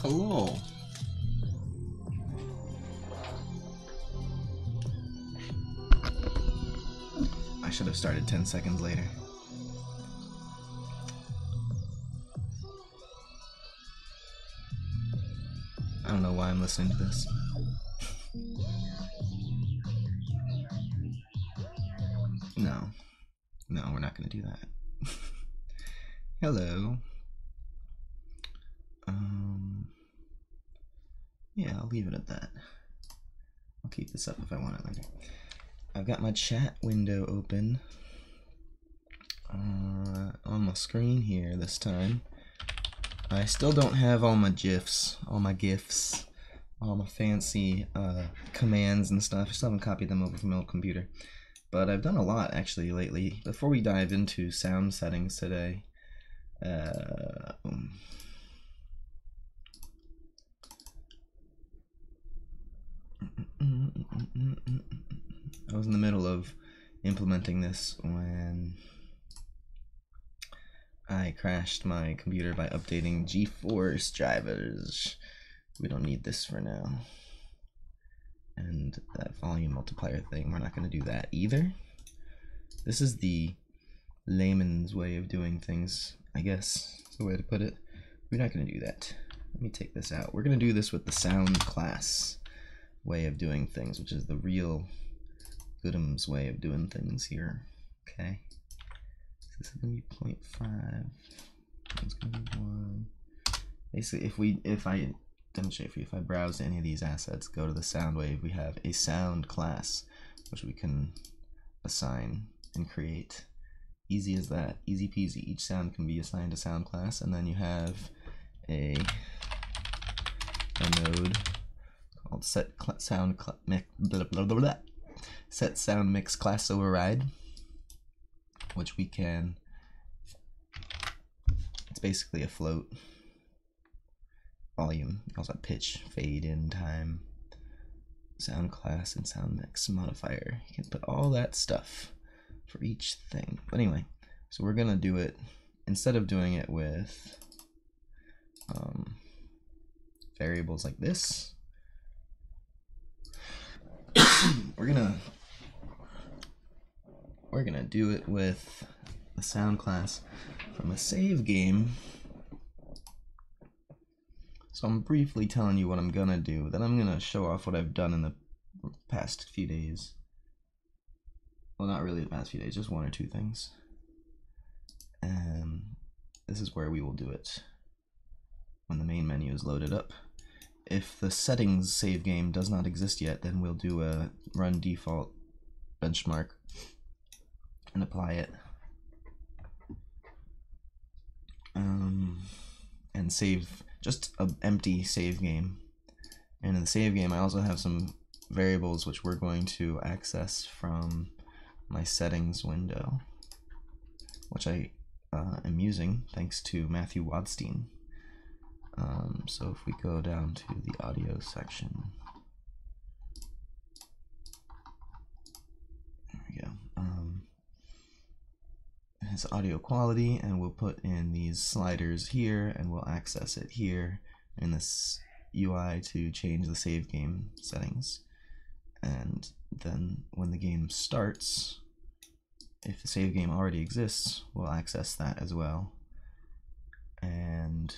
Hello. I should have started 10 seconds later. I don't know why I'm listening to this. No, we're not going to do that. Hello. Yeah, I'll leave it at that. I'll keep this up if I want it later. I've got my chat window open on my screen here this time. I still don't have all my GIFs, all my fancy commands and stuff. I still haven't copied them over from my old computer. But I've done a lot actually lately. Before we dive into sound settings today, I was in the middle of implementing this when I crashed my computer by updating GeForce drivers. We don't need this for now. And that volume multiplier thing, we're not going to do that either. This is the layman's way of doing things, I guess is the way to put it. We're not going to do that. Let me take this out. We're going to do this with the sound class way of doing things, which is the real Goodham's way of doing things here. Okay. So this is going to be 0.5. It's going to be 1. Basically, if I demonstrate for you, if I browse to any of these assets, go to the sound wave, we have a sound class which we can assign and create. Easy as that, easy peasy. Each sound can be assigned a sound class, and then you have a node called set sound mix class override, which we can, it's basically a float. Volume, also pitch, fade in, time, sound class, and sound mix modifier. You can put all that stuff for each thing. But anyway, so we're gonna do it, instead of doing it with variables like this, we're gonna do it with the sound class from a save game. So I'm briefly telling you what I'm gonna do, then I'm gonna show off what I've done in the past few days. Well, not really the past few days, just one or two things. And this is where we will do it when the main menu is loaded up. If the settings save game does not exist yet, then we'll do a run default benchmark and apply it. And save just an empty save game. And in the save game, I also have some variables which we're going to access from my settings window, which I am using thanks to Matthew Wadstein. So if we go down to the audio section, there we go. His audio quality, and we'll put in these sliders here, and we'll access it here in this UI to change the save game settings. And then when the game starts, if the save game already exists, we'll access that as well. And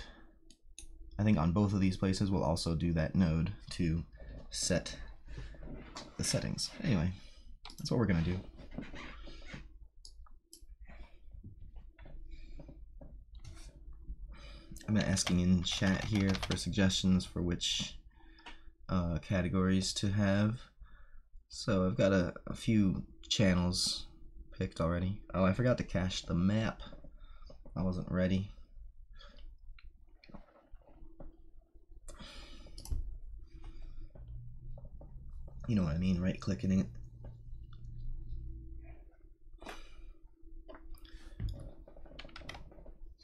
I think on both of these places we'll also do that node to set the settings. Anyway, that's what we're gonna do. I'm asking in chat here for suggestions for which categories to have. So I've got a few channels picked already. Oh, I forgot to cache the map. I wasn't ready. You know what I mean, right-clicking it.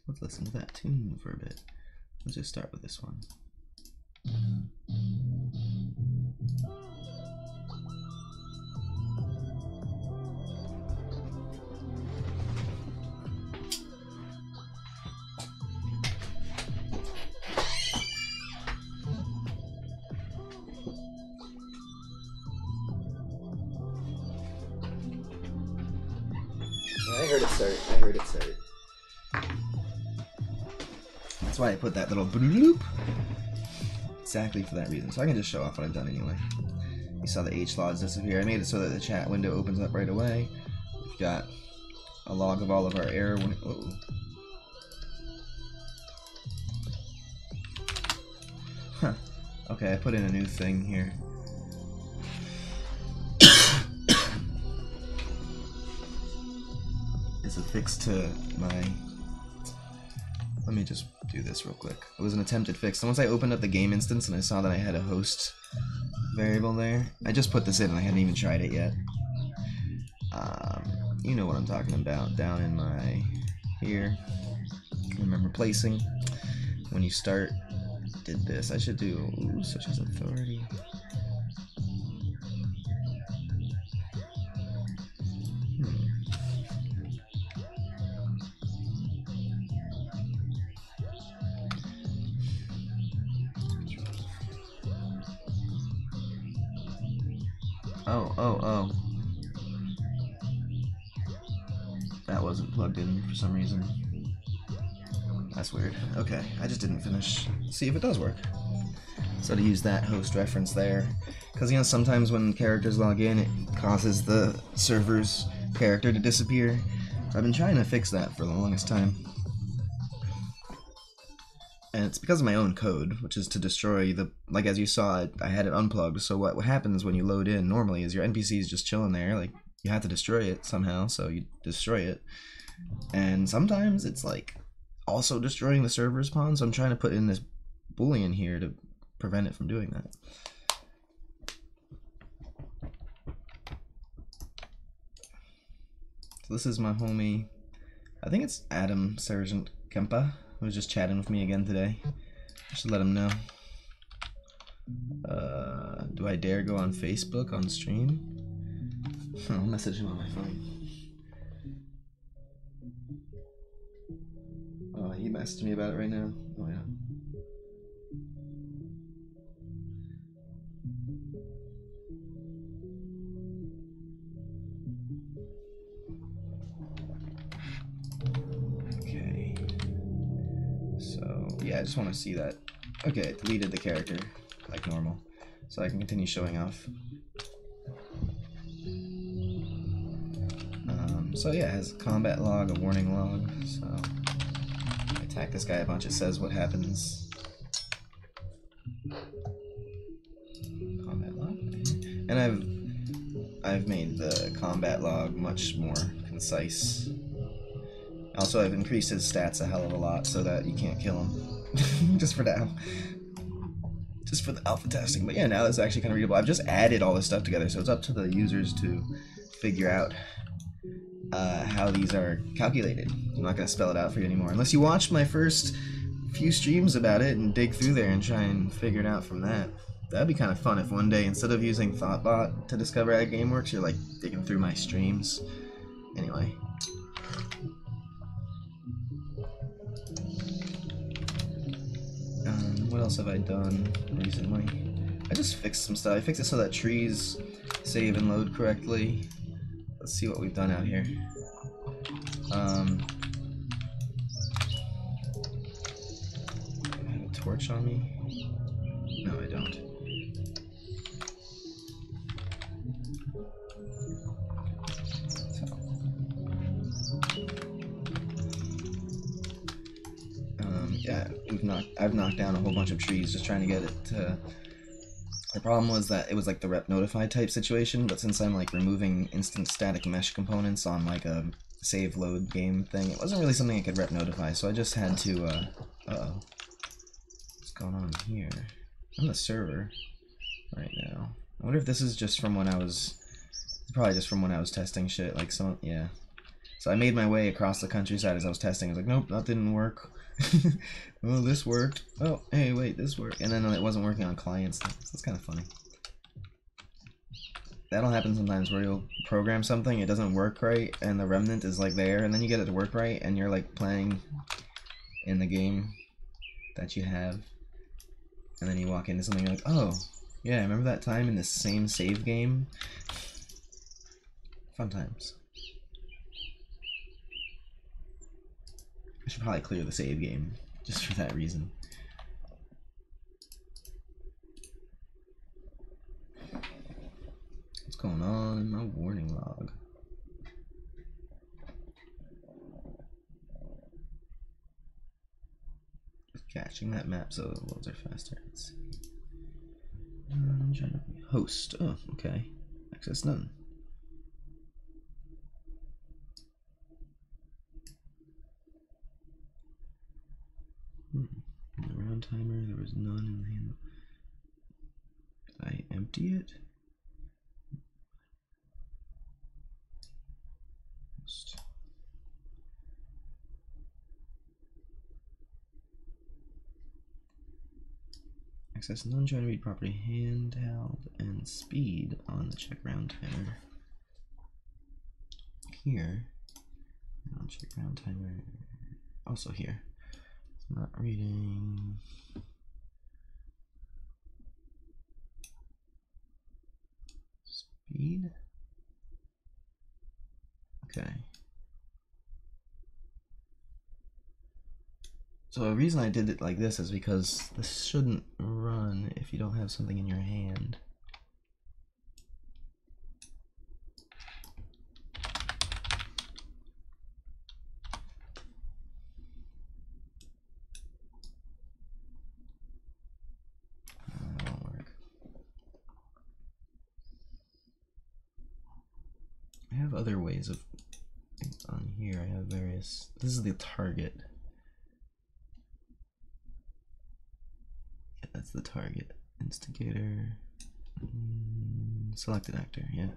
Let's listen to that tune for a bit. Let's just start with this one. heard it start. I heard it start. That's why I put that little bloop. Exactly for that reason. So I can just show off what I've done anyway. You saw the HLODs disappear. I made it so that the chat window opens up right away. We've got a log of all of our error. Whoa. Huh. Okay, I put in a new thing here. It's a fix to my... Let me just do this real quick. It was an attempted fix. So once I opened up the game instance and I saw that I had a host variable there, I just put this in and I hadn't even tried it yet. You know what I'm talking about. Down in my... here. Remember placing. When you start... did this. I should do... Ooh, such as authority. Oh. That wasn't plugged in for some reason. That's weird. Okay, I just didn't finish. See if it does work. So to use that host reference there, because you know sometimes when characters log in, it causes the server's character to disappear. So I've been trying to fix that for the longest time. And it's because of my own code, which is to destroy the, like as you saw, I had it unplugged, so what happens when you load in normally is your NPC is just chilling there, like you have to destroy it somehow, so you destroy it. And sometimes it's like also destroying the server spawn, so I'm trying to put in this boolean here to prevent it from doing that. So this is my homie, I think it's Adam Sergeant Kempa, who was just chatting with me again today. I should let him know. Do I dare go on Facebook on stream? I'll message him on my phone. Oh, he messaged me about it right now. Oh yeah. Okay. So yeah, I just want to see that. Okay, it deleted the character like normal, so I can continue showing off. So yeah, it has a combat log, a warning log. So I attack this guy a bunch. It says what happens. Combat log, and I've made the combat log much more concise. Also, I've increased his stats a hell of a lot so that you can't kill him. Just for now. Just for the alpha testing. But yeah, now it's actually kind of readable. I've just added all this stuff together, so it's up to the users to figure out how these are calculated. I'm not going to spell it out for you anymore. Unless you watched my first few streams about it and dig through there and try and figure it out from that. That'd be kind of fun if one day, instead of using Thoughtbot to discover how the game works, you're like digging through my streams. Anyway. What else have I done recently? I just fixed some stuff. I fixed it so that trees save and load correctly. Let's see what we've done out here. I have a torch on me? No, I don't. Yeah, I've knocked down a whole bunch of trees just trying to get it to... The problem was that it was like the rep notify type situation, but since I'm like removing instant static mesh components on like a save load game thing, it wasn't really something I could rep notify, so I just had to, uh-oh. What's going on here? I'm the server right now. I wonder if this is just from when I was... It's probably just from when I was testing shit, like some... yeah. So I made my way across the countryside as I was testing. I was like, nope, that didn't work. Oh, this worked. Oh, hey, wait, this worked. And then it wasn't working on clients. So it's kind of funny. That'll happen sometimes where you'll program something, it doesn't work right, and the remnant is like there, and then you get it to work right, and you're like playing in the game that you have. And then you walk into something like, oh, yeah, remember that time in this same save game? Fun times. I should probably clear the save game just for that reason. What's going on in my warning log? Caching that map so the loads are faster. Let's see. Host. Oh, okay. Access none. In the round timer, there was none in the handle. Did I empty it? Host. Access none, trying to read property, handheld, and speed on the check round timer. Here, on check round timer, also here. It's not reading. Speed. Okay. So the reason I did it like this is because this shouldn't run if you don't have something in your hand. That won't work. I have other ways of on here. I have various. This is the target. That's the target. Instigator. Selected actor, yeah.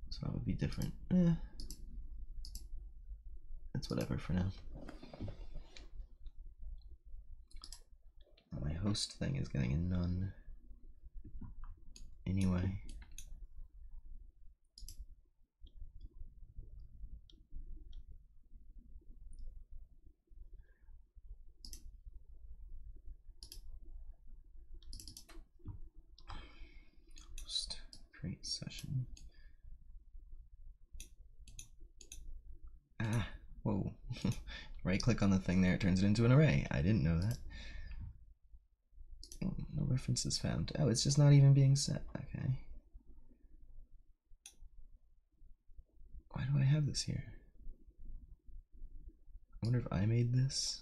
So that would be different. That's whatever for now. My host thing is getting a none. Anyway. Create session. Ah, whoa. Right click on the thing there, it turns it into an array. I didn't know that. Oh, no references found. Oh, it's just not even being set. Okay. Why do I have this here? I wonder if I made this.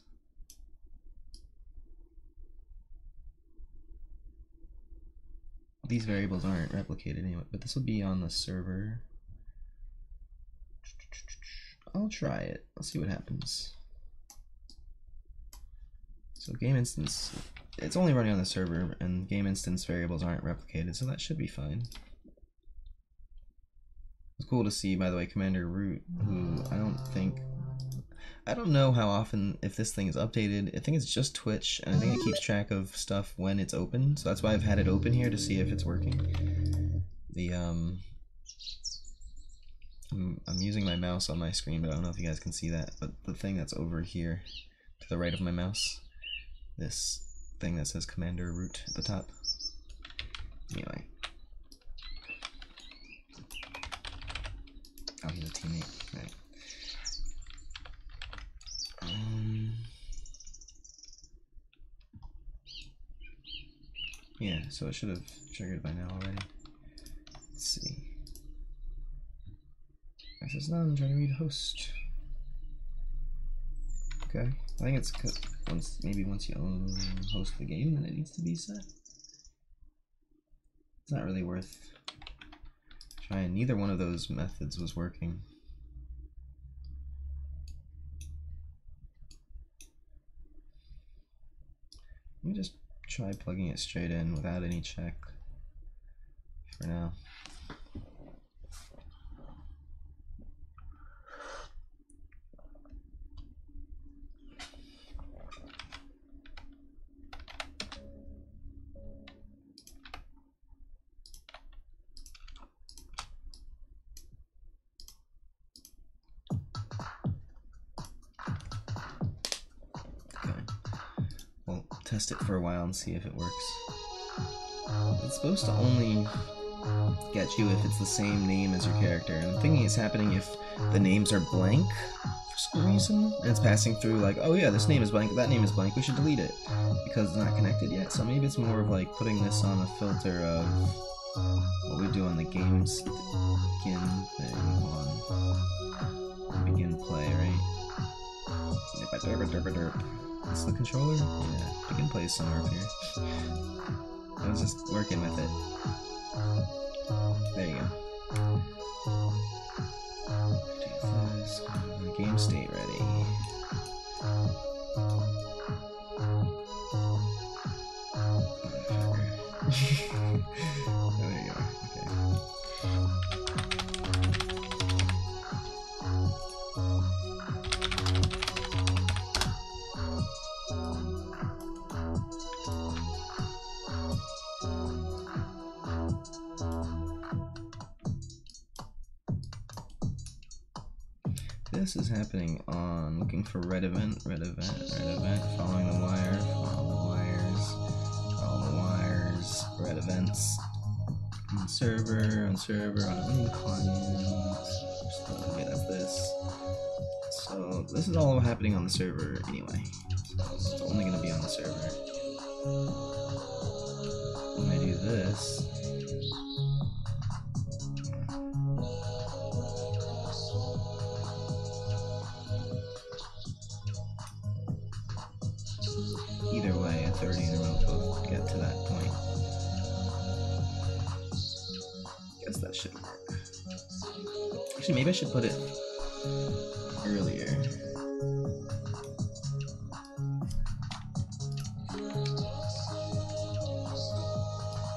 These variables aren't replicated anyway, but this will be on the server. I'll try it. I'll see what happens. So game instance, it's only running on the server, and game instance variables aren't replicated, so that should be fine. It's cool to see, by the way, Commander Root, who I don't know how often, if this thing is updated. I think it's just Twitch, and I think it keeps track of stuff when it's open, so that's why I've had it open here to see if it's working. I'm using my mouse on my screen, but I don't know if you guys can see that, but the thing that's over here to the right of my mouse, this thing that says Commander Root at the top. Anyway. Oh, he's a teammate. Right. Yeah, so it should have triggered by now already. Let's see. Access none, I'm trying to read host. Okay, I think it's once you host the game, then it needs to be set. It's not really worth trying. Neither one of those methods was working. Let me just try plugging it straight in without any check for now. Test it for a while and see if it works. It's supposed to only get you if it's the same name as your character. And I'm thinking it's happening if the names are blank for some reason, and it's passing through like, oh yeah, this name is blank, that name is blank, we should delete it, because it's not connected yet. So maybe it's more of like putting this on a filter of what we do on the game skin thing. Hold on. Begin play, right? Is the controller? Yeah, begin play is somewhere up here. I was just working with it. There you go. Do this. Game state ready. Oh, there you are. Okay. This is happening on looking for red event, following the wire, follow the wires, red events, on server, on client. Okay, that's this. So this is all happening on the server anyway. So it's only going to be on the server. When I do this, either way, a 30 in a row will get to that point. Guess that should work. Actually, maybe I should put it earlier.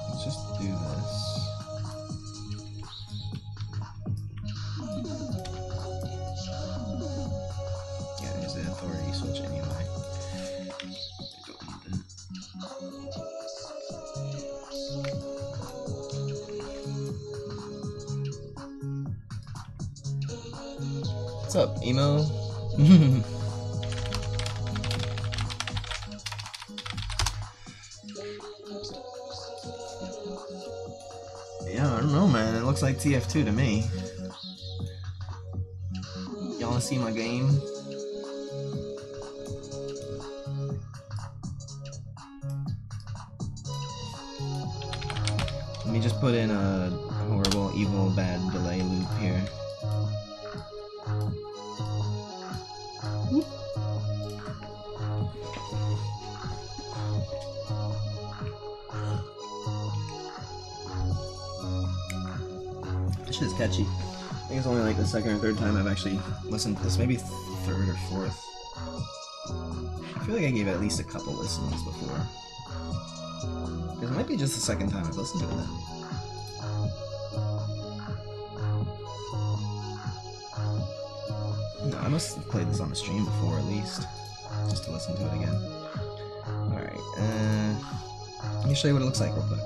Let's just do this. Yeah, there's the authority switch anyway. What's up, emo? Yeah, I don't know, man. It looks like TF2 to me. Y'all wanna see my game? Let me just put in a horrible, evil, bad delay loop here. This shit is catchy. I think it's only like the second or third time I've actually listened to this, maybe third or fourth. I feel like I gave it at least a couple listens before. It might be just the second time I've listened to it then. No, I must have played this on the stream before at least, just to listen to it again. Alright, let me show you what it looks like real quick.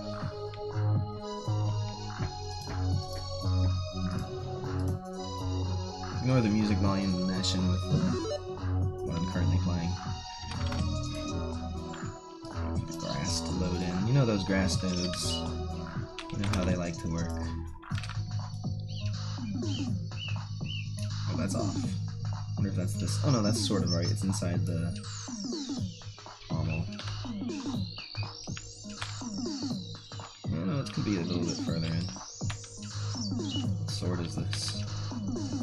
Ignore the music volume mashing with what I'm currently playing. Grass to load in. You know those grass nodes. You know how they like to work. Oh, that's off. I wonder if that's this. Oh no, that's sort of right. It's inside the pommel. No, it could be a little bit further in. What sword is this?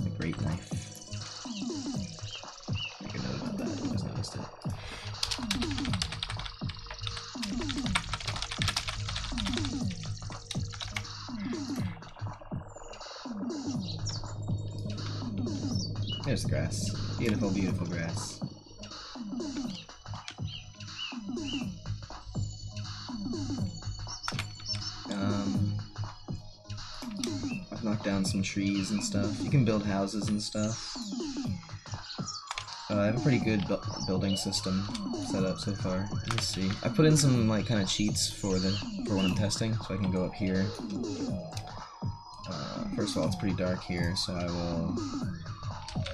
A great knife. Make a note about that. I just noticed it. There's the grass. Beautiful, beautiful grass. I've knocked down some trees and stuff. You can build houses and stuff. I have a pretty good building system set up so far. Let's see. I put in some like kind of cheats for when I'm testing, so I can go up here. First of all, it's pretty dark here, so I will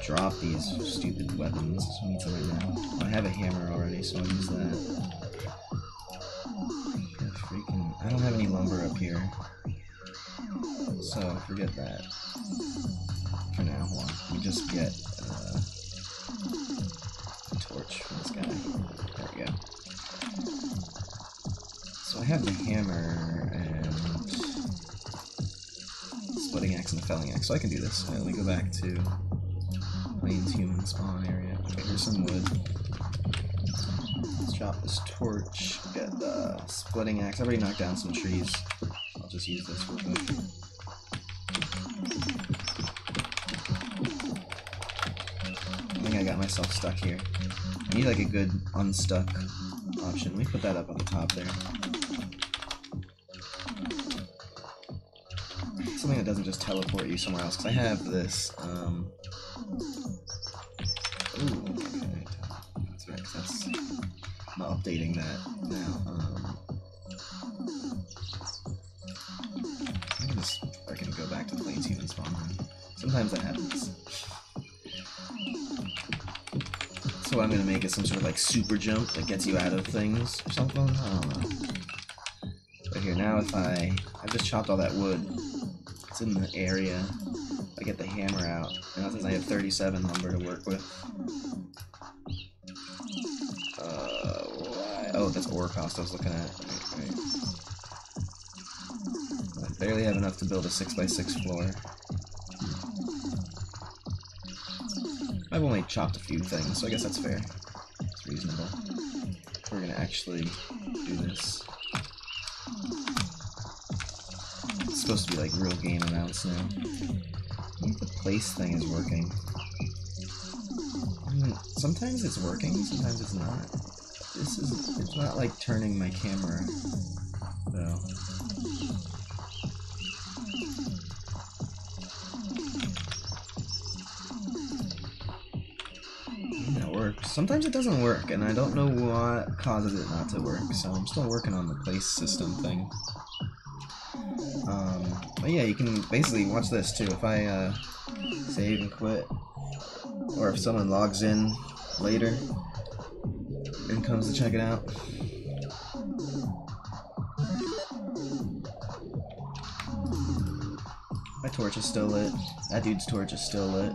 drop these stupid weapons. I need some right now. I have a hammer already, so I'll use that. I don't have any lumber up here. So forget that for now. Hold on. Let me just get a torch from this guy. There we go. So I have the hammer and splitting axe and the felling axe, so I can do this. Let me go back to Plains human spawn area. Okay, here's some wood. Let's drop this torch, get the splitting axe. I already knocked down some trees. I'll just use this real quick. I think I got myself stuck here. I need like a good unstuck option. Let me put that up on the top there. Something that doesn't just teleport you somewhere else, because I have this, ooh, okay, that's right, that's, I'm not updating that now, I'm just freaking go back to Plains human spawn. Sometimes that happens. So what I'm gonna make is some sort of like super jump that gets you out of things or something, I don't know. But here, now if I've just chopped all that wood. It's in the area. I get the hammer out. Now since I have 37 lumber to work with. Why? Oh, that's ore cost I was looking at. Right. I barely have enough to build a 6x6 floor. I've only chopped a few things, so I guess that's fair. It's reasonable. We're gonna actually do this. It's supposed to be like real game amounts now. I think the place thing is working. I mean, sometimes it's working, sometimes it's not. It's not like turning my camera, though. That works. Sometimes it doesn't work, and I don't know what causes it not to work, so I'm still working on the place system thing. But yeah, you can basically watch this too. If I save and quit, or if someone logs in later and comes to check it out. My torch is still lit. That dude's torch is still lit.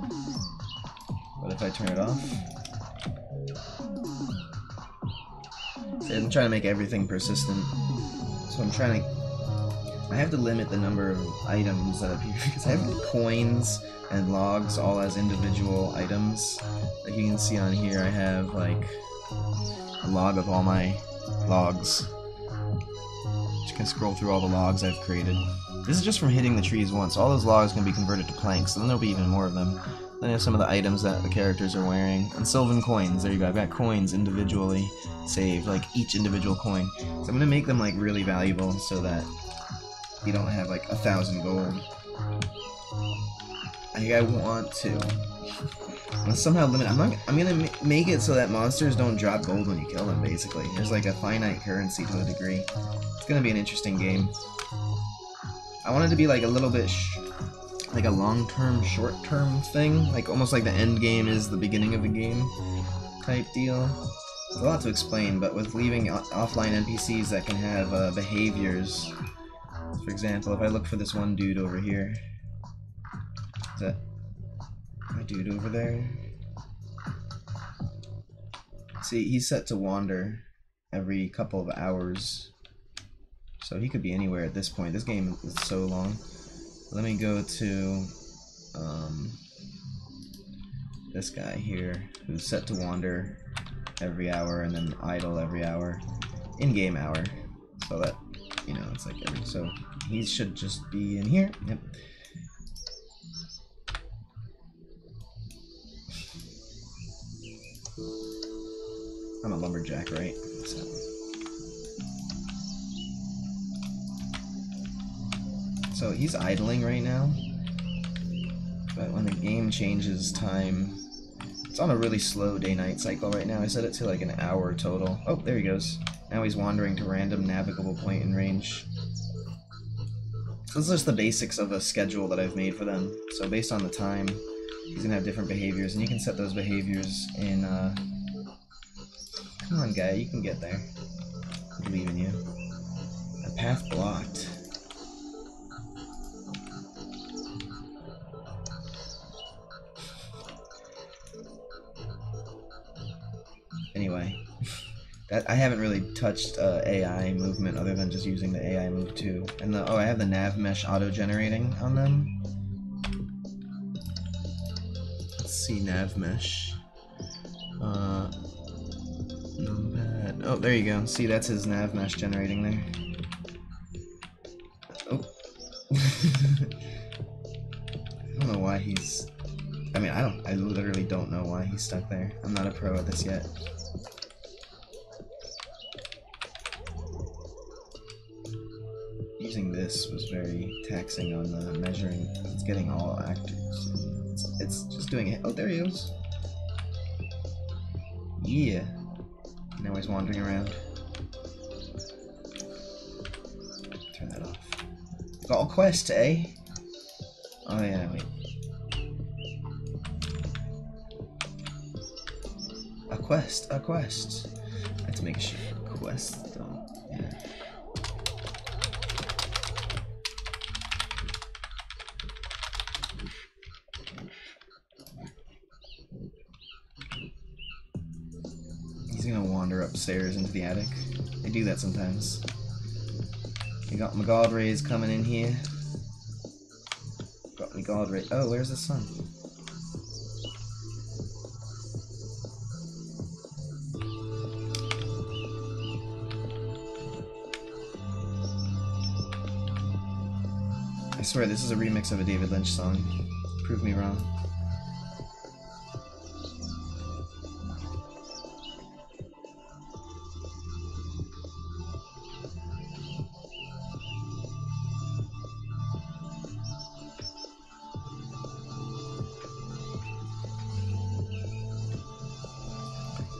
But if I turn it off, see, I'm trying to make everything persistent. So I'm trying to. I have to limit the number of items that appear because I have coins and logs all as individual items. Like you can see on here, I have like a log of all my logs. You can scroll through all the logs I've created. This is just from hitting the trees once. All those logs can be converted to planks, and then there'll be even more of them. Then I have some of the items that the characters are wearing. And Sylvan coins, there you go. I've got coins individually saved, like each individual coin. So I'm gonna make them like really valuable so that you don't have like 1,000 gold. I think I want to. I'm gonna somehow limit. I'm gonna make it so that monsters don't drop gold when you kill them. Basically, there's like a finite currency to a degree. It's gonna be an interesting game. I want it to be like a little bit like a long-term, short-term thing, like almost like the end game is the beginning of the game type deal. There's a lot to explain, but with leaving offline NPCs that can have behaviors. For example, if I look for this one dude over here, is that my dude over there? See, he's set to wander every couple of hours, so he could be anywhere at this point. This game is so long. Let me go to this guy here, who's set to wander every hour and then idle every hour, in-game hour, so that, you know, it's like every, so he should just be in here. Yep. I'm a lumberjack, right? So he's idling right now, but when the game changes time, it's on a really slow day-night cycle right now. I set it to like an hour total. Oh, there he goes. Now he's wandering to random navigable point in range. So this is just the basics of a schedule that I've made for them. So based on the time, he's gonna have different behaviors, and you can set those behaviors in, come on guy, you can get there. I believe in you. A path blocked. Anyway, that I haven't really touched AI movement other than just using the AI move too. And the, oh, I have the nav mesh auto generating on them. Let's see, nav mesh. Numpad. Oh, there you go. See, that's his nav mesh generating there. Oh. I don't know why he's. I mean, I literally don't know why he's stuck there. I'm not a pro at this yet. Using this was very taxing on the measuring. It's getting all actors. It's just doing it. Oh, there he goes. Yeah. Now he's wandering around. Turn that off. Got a quest, eh? Oh yeah, wait. A quest, a quest. I have to make sure quests don't. Yeah. He's gonna wander upstairs into the attic. They do that sometimes. We got Magod Rays coming in here. Got Magod Ray. Oh, where's the sun? I swear this is a remix of a David Lynch song. Prove me wrong.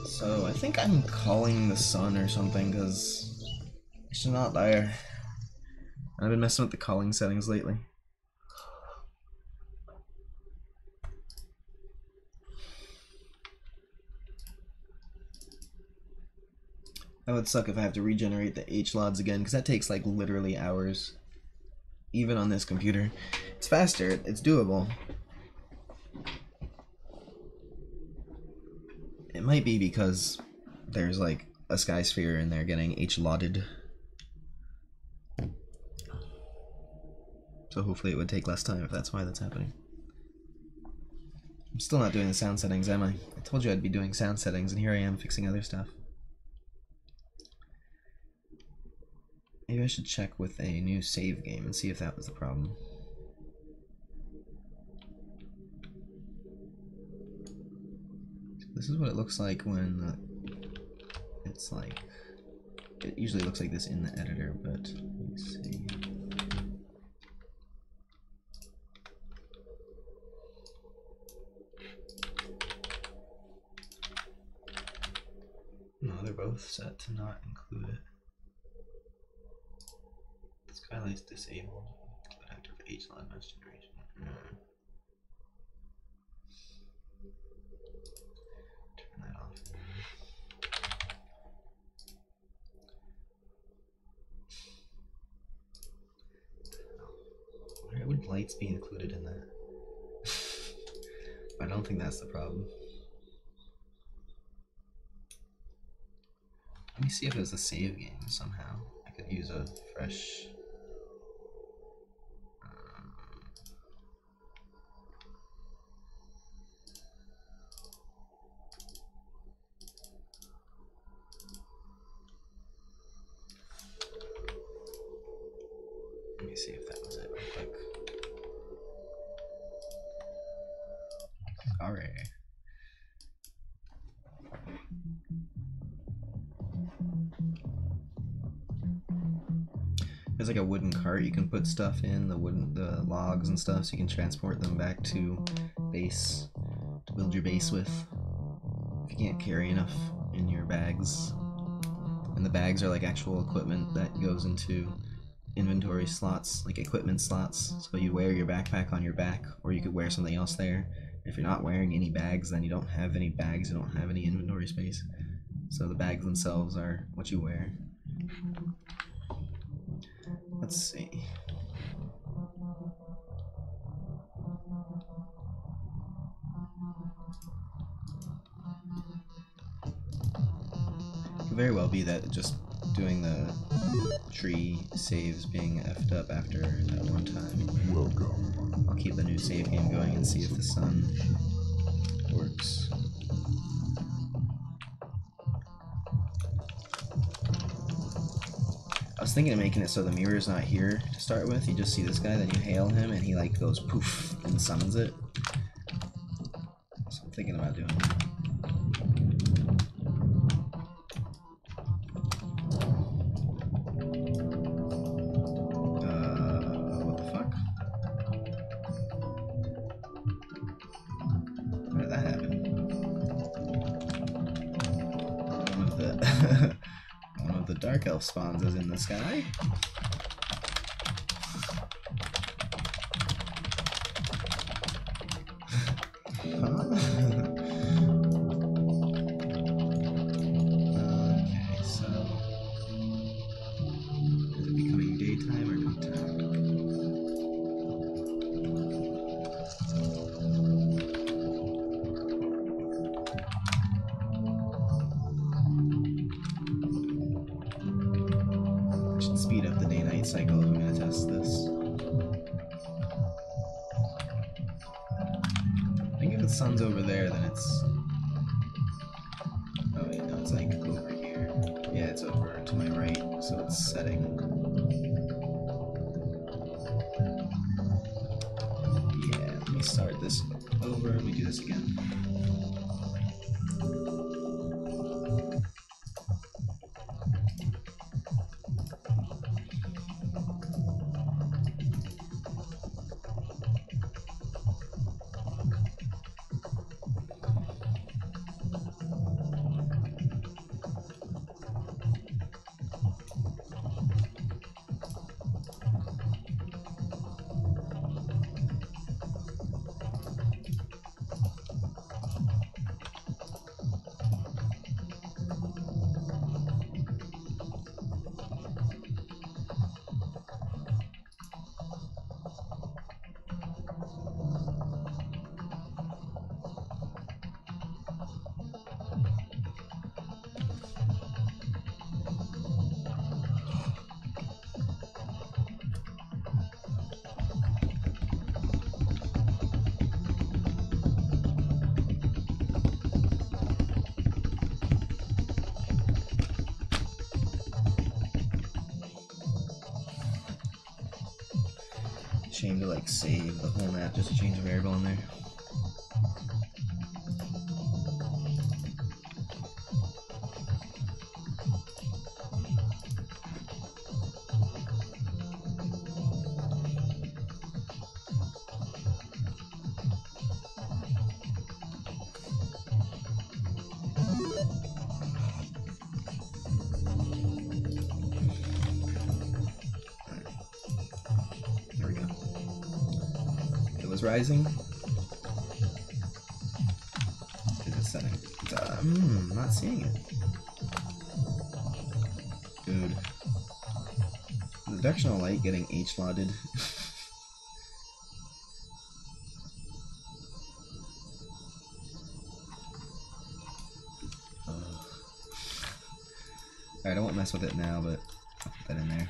So I think I'm calling the sun or something because it's not there. I've been messing with the calling settings lately. That would suck if I have to regenerate the H-LODs again, because that takes like literally hours. Even on this computer. It's faster, it's doable. It might be because there's like a sky sphere and they're getting H-LODed. So hopefully it would take less time if that's why that's happening. I'm still not doing the sound settings, am I? I told you I'd be doing sound settings, and here I am fixing other stuff. Maybe I should check with a new save game and see if that was the problem. This is what it looks like when it's like... It usually looks like this in the editor, but let me see. No, they're both set to not include it. The skylight's disabled, but active H-LOD mesh generation. Turn that off. Why would lights be included in that? I don't think that's the problem. Let me see if there's a save game somehow. I could use a fresh... Let me see if that was it real quick. Alright. There's like a wooden cart you can put stuff in, the logs and stuff, so you can transport them back to base to build your base with. If you can't carry enough in your bags. And the bags are like actual equipment that goes into inventory slots, like equipment slots. So you wear your backpack on your back, or you could wear something else there. If you're not wearing any bags, then you don't have any bags, you don't have any inventory space. So the bags themselves are what you wear. Let's see. very well be that just doing the tree saves being effed up after that one time. Welcome. I'll keep the new save game going and see if the sun works. I was thinking of making it so the mirror's not here to start with. You just see this guy, then you hail him, and he like goes poof and summons it. So I'm thinking about doing that. What the fuck? How did that happen? One of the one of the dark elf spawns is in the sky. Okay, so is it becoming daytime or nighttime? I should speed up the day-night cycle if I'm going to test this. I think if the sun's over there, then it's... Oh wait, no, it's like over here. Yeah, it's over to my right, so it's setting. Yeah, let me start this over and we do this again. Shame to like save the whole map just to change a variable in there. Rising. Is it setting? Not seeing it. Dude. The directional light getting H-lotted. Alright, I won't mess with it now, but I'll put that in there.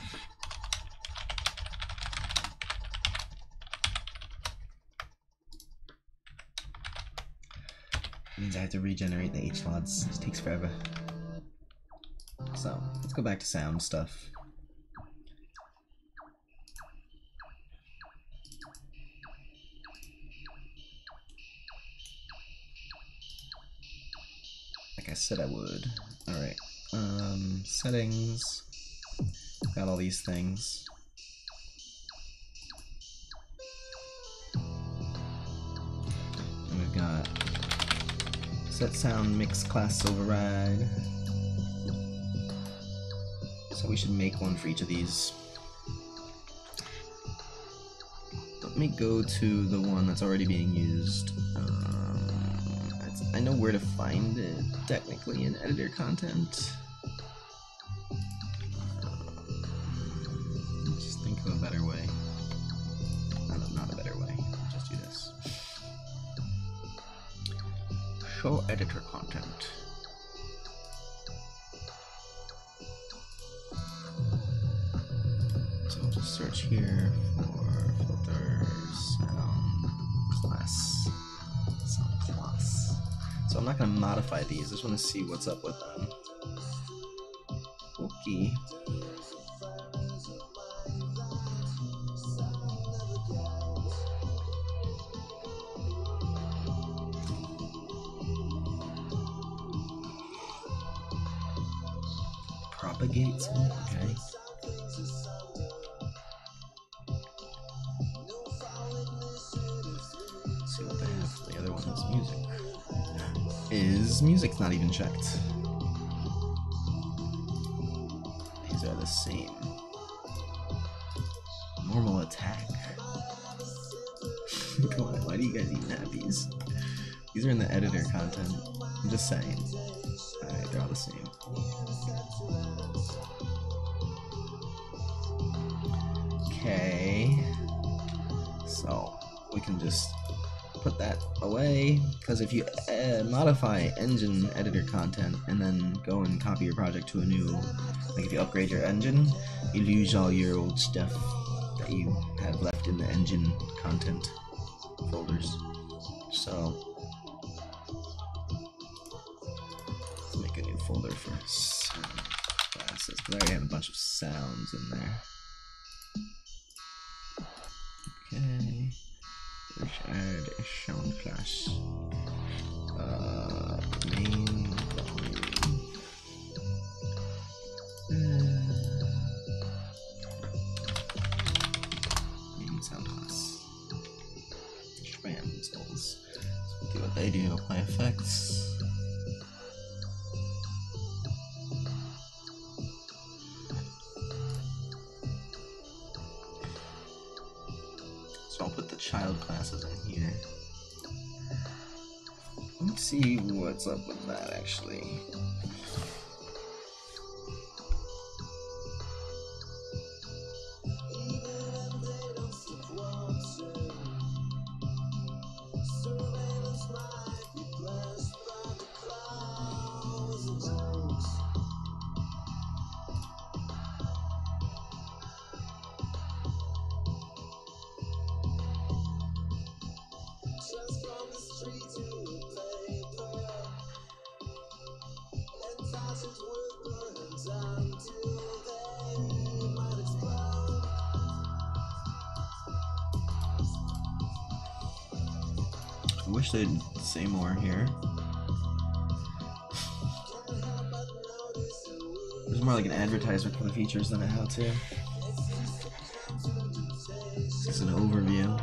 Means I have to regenerate the H-lots. It takes forever. So, let's go back to sound stuff. Like I said I would. Alright. Settings. Got all these things. And we've got set sound mix class override. So we should make one for each of these. Let me go to the one that's already being used. I know where to find it technically in editor content. Just think of a better way. Not a better way. Just do this. Show editor content. search here for filter sound class. So I'm not going to modify these, I just want to see what's up with them. Okay. Propagates, okay. Let's see what they have for the other one is music. Music's not even checked. These are the same. Normal attack. Come on, why do you guys even have these? These are in the editor content. I'm just saying. Alright, they're all the same. Okay. So, we can just put that away, because if you modify engine editor content and then go and copy your project to a new, like if you upgrade your engine, you lose all your old stuff that you have left in the engine content folders. So let's make a new folder for sound classes, because I already had a bunch of sounds in there. Okay. Add a sound class. Main volume. Main sound class. Transals. So we'll do what they do, apply effects. So I'll put the child classes in here. Let's see what's up with that actually. I wish they'd say more here. There's more like an advertisement for the features than a how-to. This is an overview.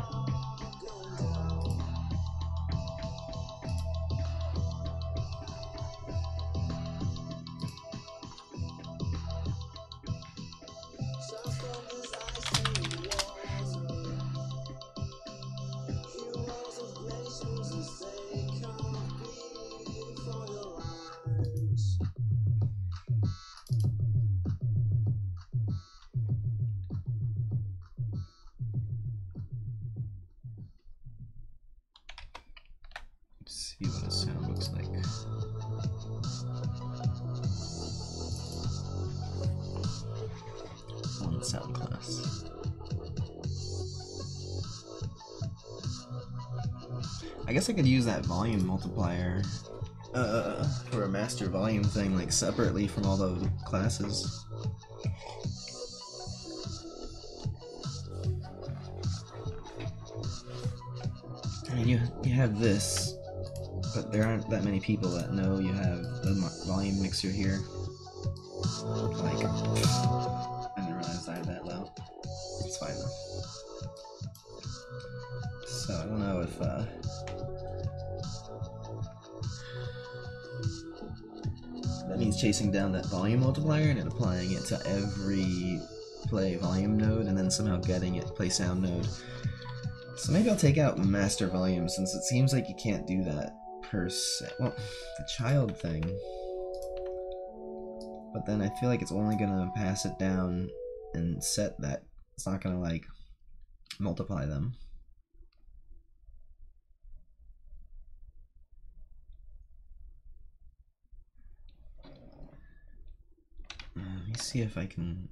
See what a sound looks like. One sound class. I guess I could use that volume multiplier for a master volume thing, like separately from all the classes. I mean, you have this. But there aren't that many people that know you have the volume mixer here. Like, I didn't realize I had that low. It's fine though. So I don't know if that means chasing down that volume multiplier and then applying it to every play volume node and then somehow getting it play sound node. So maybe I'll take out master volume since it seems like you can't do that per se. Well, the child thing. But then I feel like it's only gonna pass it down and set that. It's not gonna like multiply them. Let me see if I can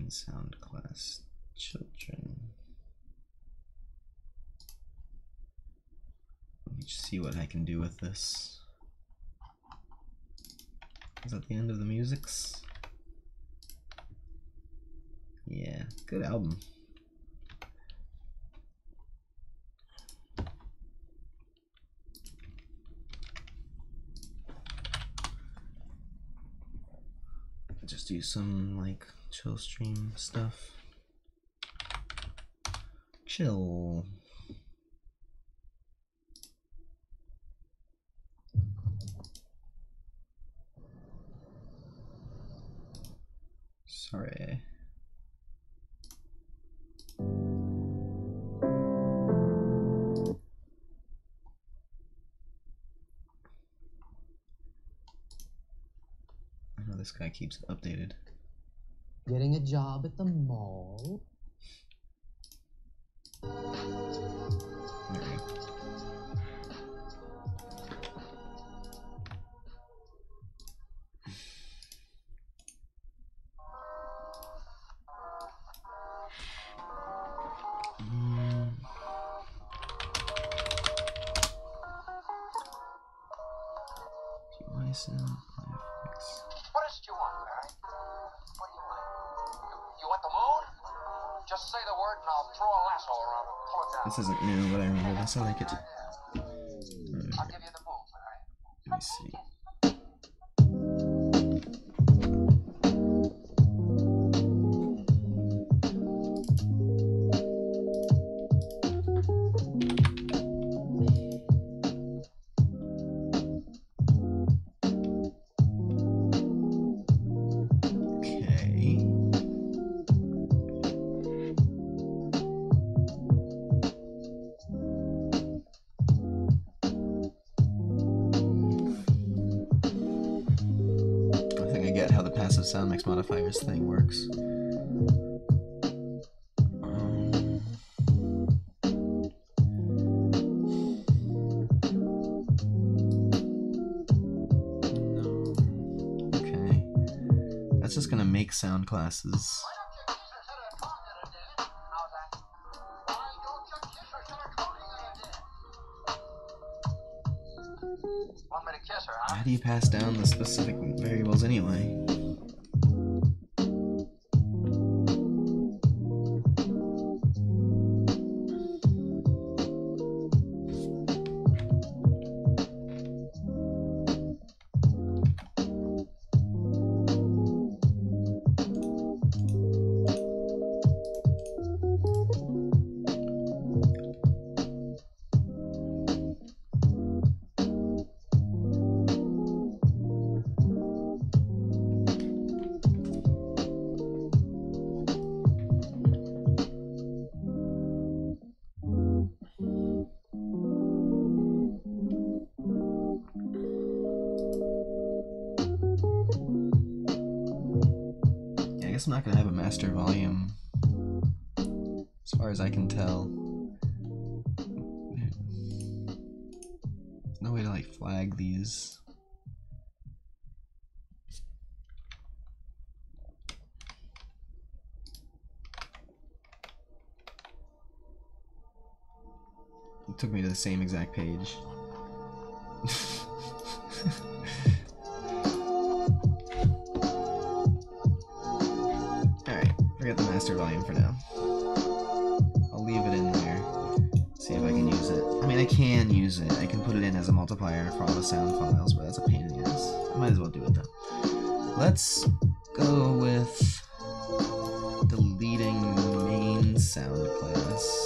main sound class, children. Let me just see what I can do with this. Is that the end of the musics? Yeah, good album. Just do some like chill stream stuff. Chill. Sorry. I know this guy keeps it updated. Getting a job at the mall. Alright. UI sound, effects. What is it you want, Barry? What do you want? You want the moon? Just say the word and I'll throw a lasso around and pull it down. This isn't new, but I remember this. I like it. I'll give you the moon, Barry. Let me see. Sound mix modifiers thing works. No. Okay. That's just gonna make sound classes. How do you pass down the specific variables anyway? I'm not gonna have a master volume as far as I can tell. There's no way to like flag these. It took me to the same exact page. Forget the master volume for now. I'll leave it in there. See if I can use it. I mean, I can use it. I can put it in as a multiplier for all the sound files, but that's a pain in the ass. I might as well do it though. Let's go with deleting main sound class.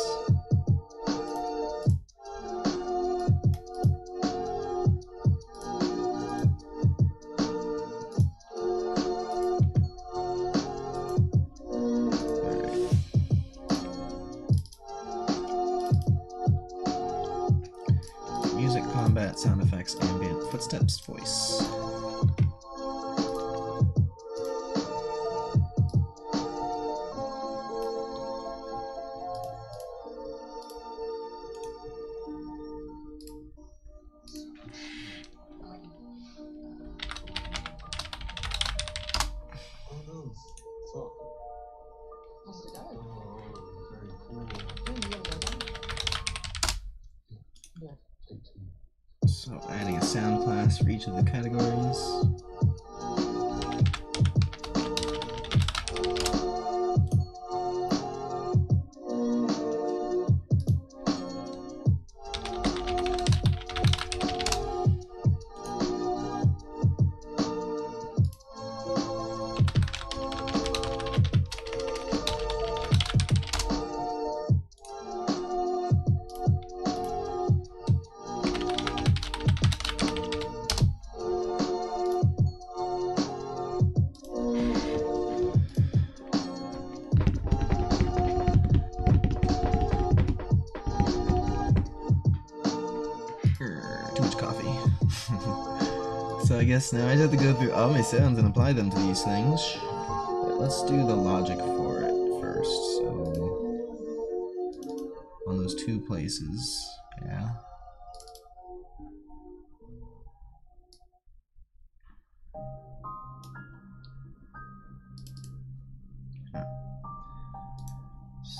Sound effects, ambient, footsteps, voice. class for each of the categories. Too much coffee. So I guess now I just have to go through all my sounds and apply them to these things. But let's do the logic for it first. So on those two places, yeah.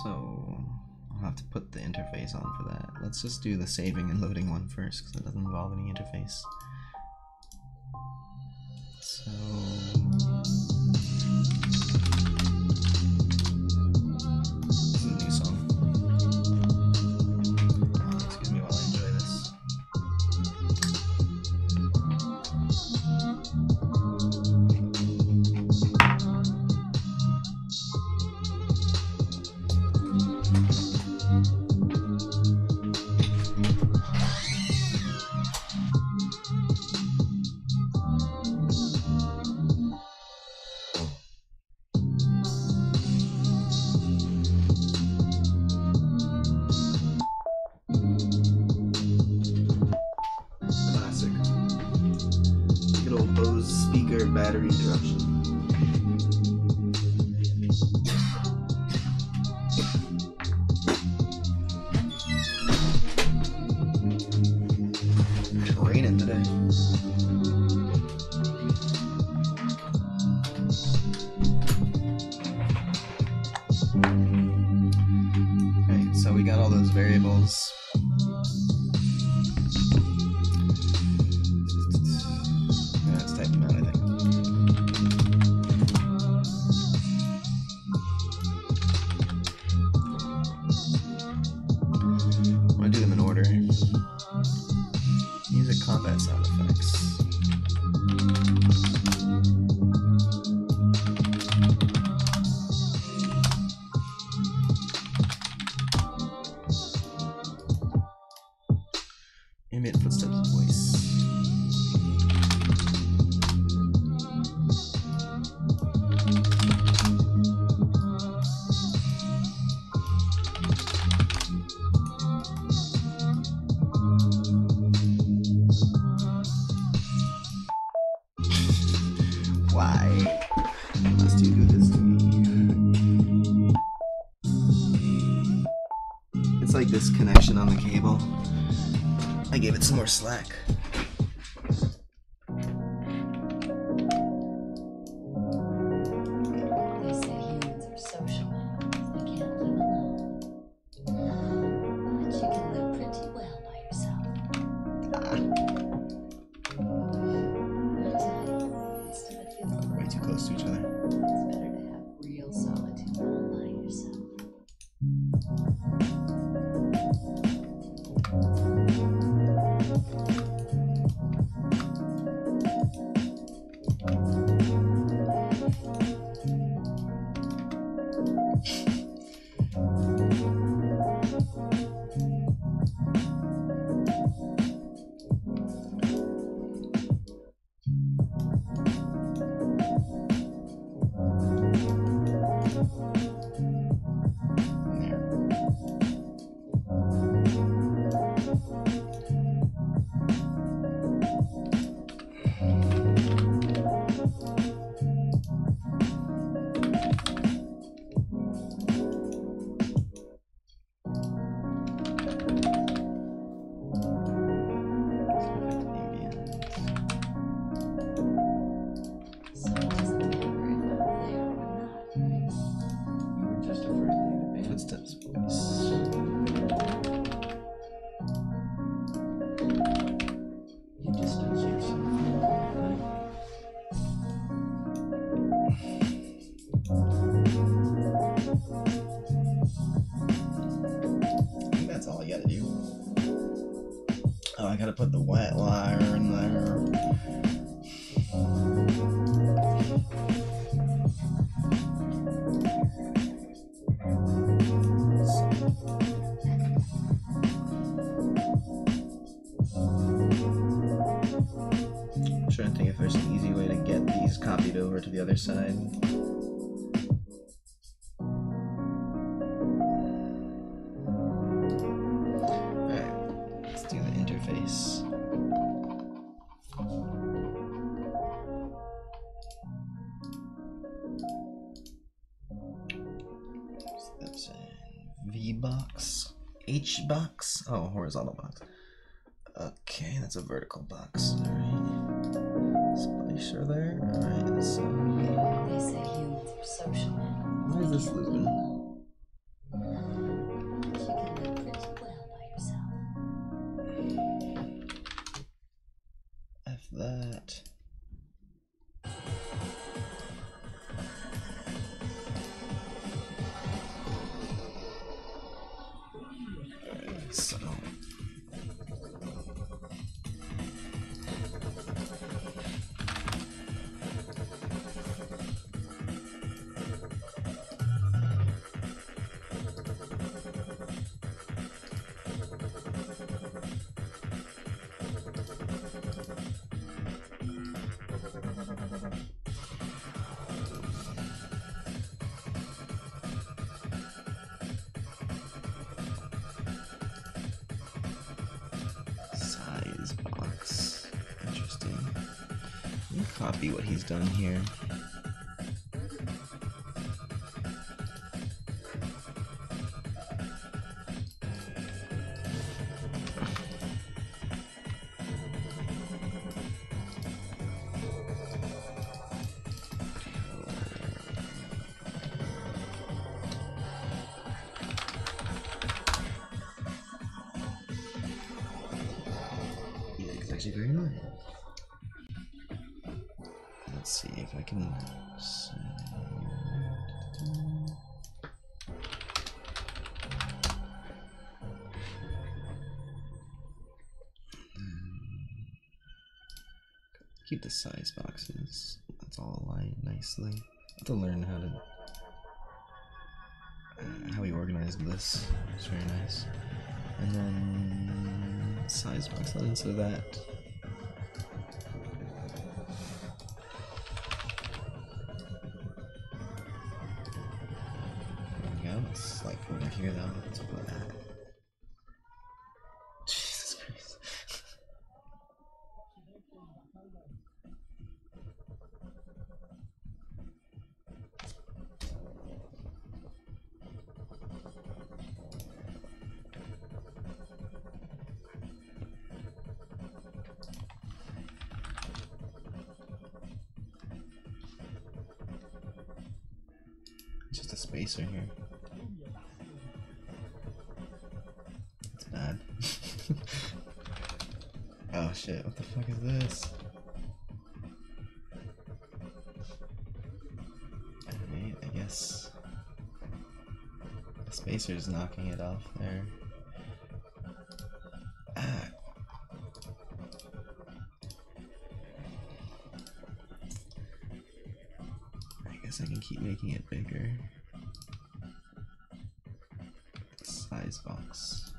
So I'll have to put the interface on for that. Let's just do the saving and loading one first, because it doesn't involve any interface. So this is a new song. Excuse me while I enjoy this. Speaker battery interruption. It's raining today. Alright, so we got all those variables. Combat sound effects. Emit footsteps voice. Why must you do this to me? It's like this connection on the cable. I gave it some more slack. They say humans are social animals. They can't live alone. But you can live pretty well by yourself. Way too close to each other. It's better to have real solitude all by yourself. trying to think if there's an easy way to get these copied over to the other side. Alright, let's do the interface. So that's a V box, H box, oh, horizontal box. Okay, that's a vertical box. Alright. Splicer there. Alright, so. They say humans are social animals. Why is this looping? You can live pretty well by yourself. F that. Alright, so. Size box. Interesting. Let me copy what he's done here. Actually very annoying. Let's see if I can keep the size boxes. That's all aligned nicely. I have to learn how we organize this. It's very nice. And then size box that instead of that. There we go. It's like over here though. Let's put that. Jesus Christ. Just a spacer here. It's bad. Oh shit, what the fuck is this? Alright, I guess the spacer's knocking it off there. Ah. I guess I can keep making it bigger. Size box.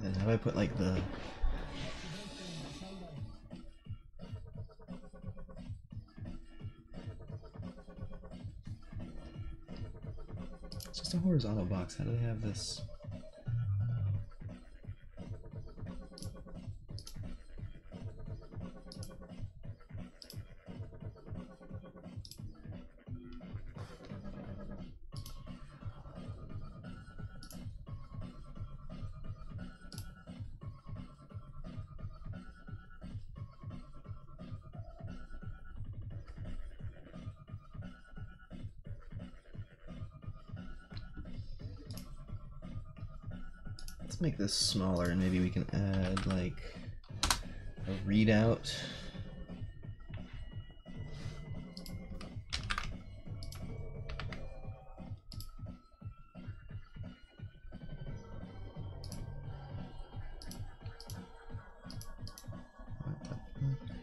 Then how do I put like the it's just a horizontal box. How do they have this? Let's make this smaller and maybe we can add like a readout.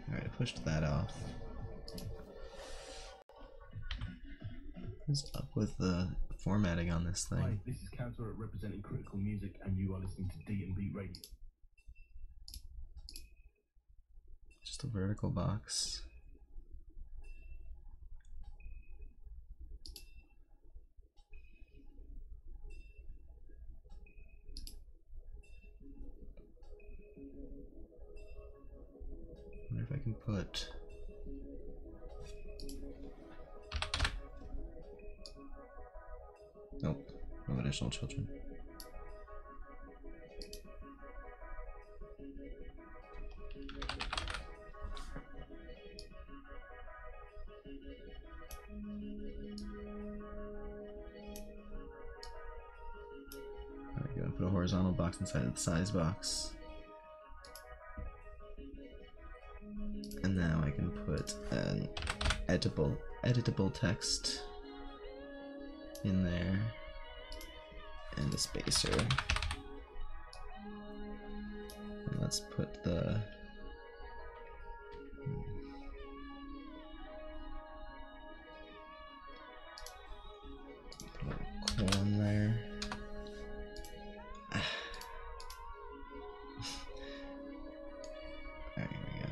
Alright, I pushed that off. What's up with the formatting on this thing. Hi, this is Counter representing Critical Music, and you are listening to D&B Radio. Just a vertical box. I wonder if I can put nope, no additional children. There we go, put a horizontal box inside of the size box. And now I can put an editable text in there and a spacer. And let's put the put a colon there. Alright, here we go.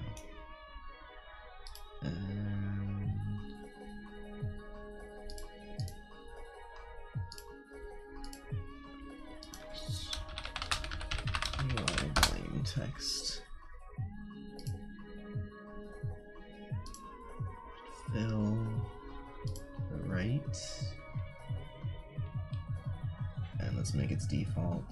UI volume text. Fill the right. And let's make its default.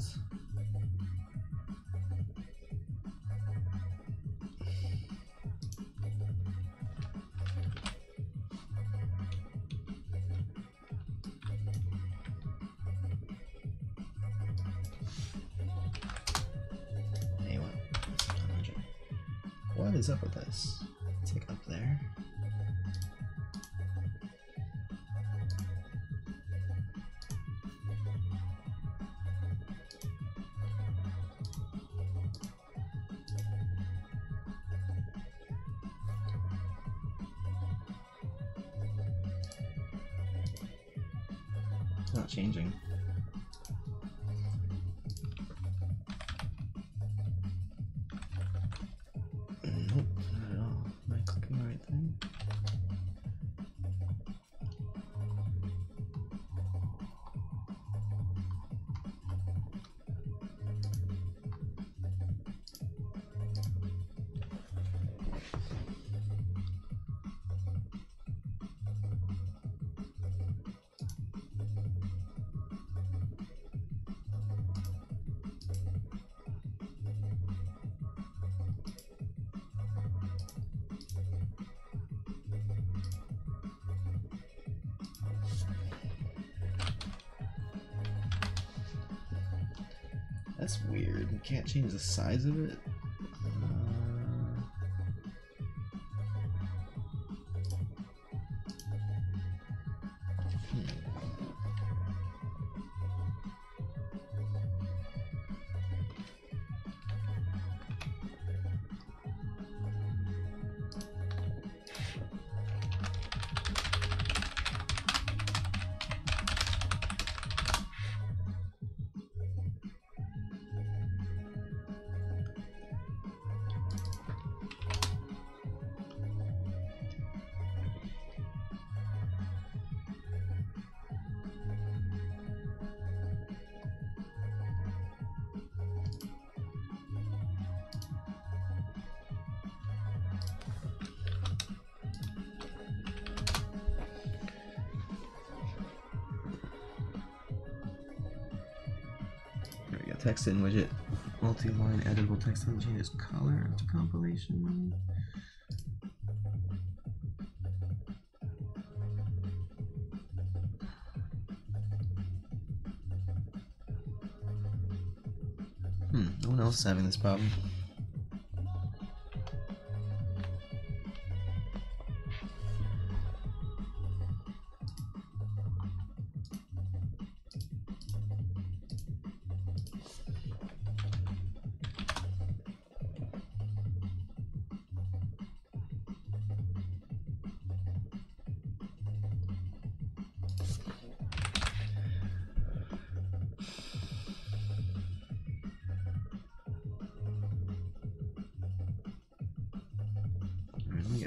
What is up with this? It's like up there. It's not changing. Nope, not at all. Am I clicking the right thing? That's weird. We can't change the size of it. Text in widget, multi-line editable text and changes color to compilation. No one else is having this problem.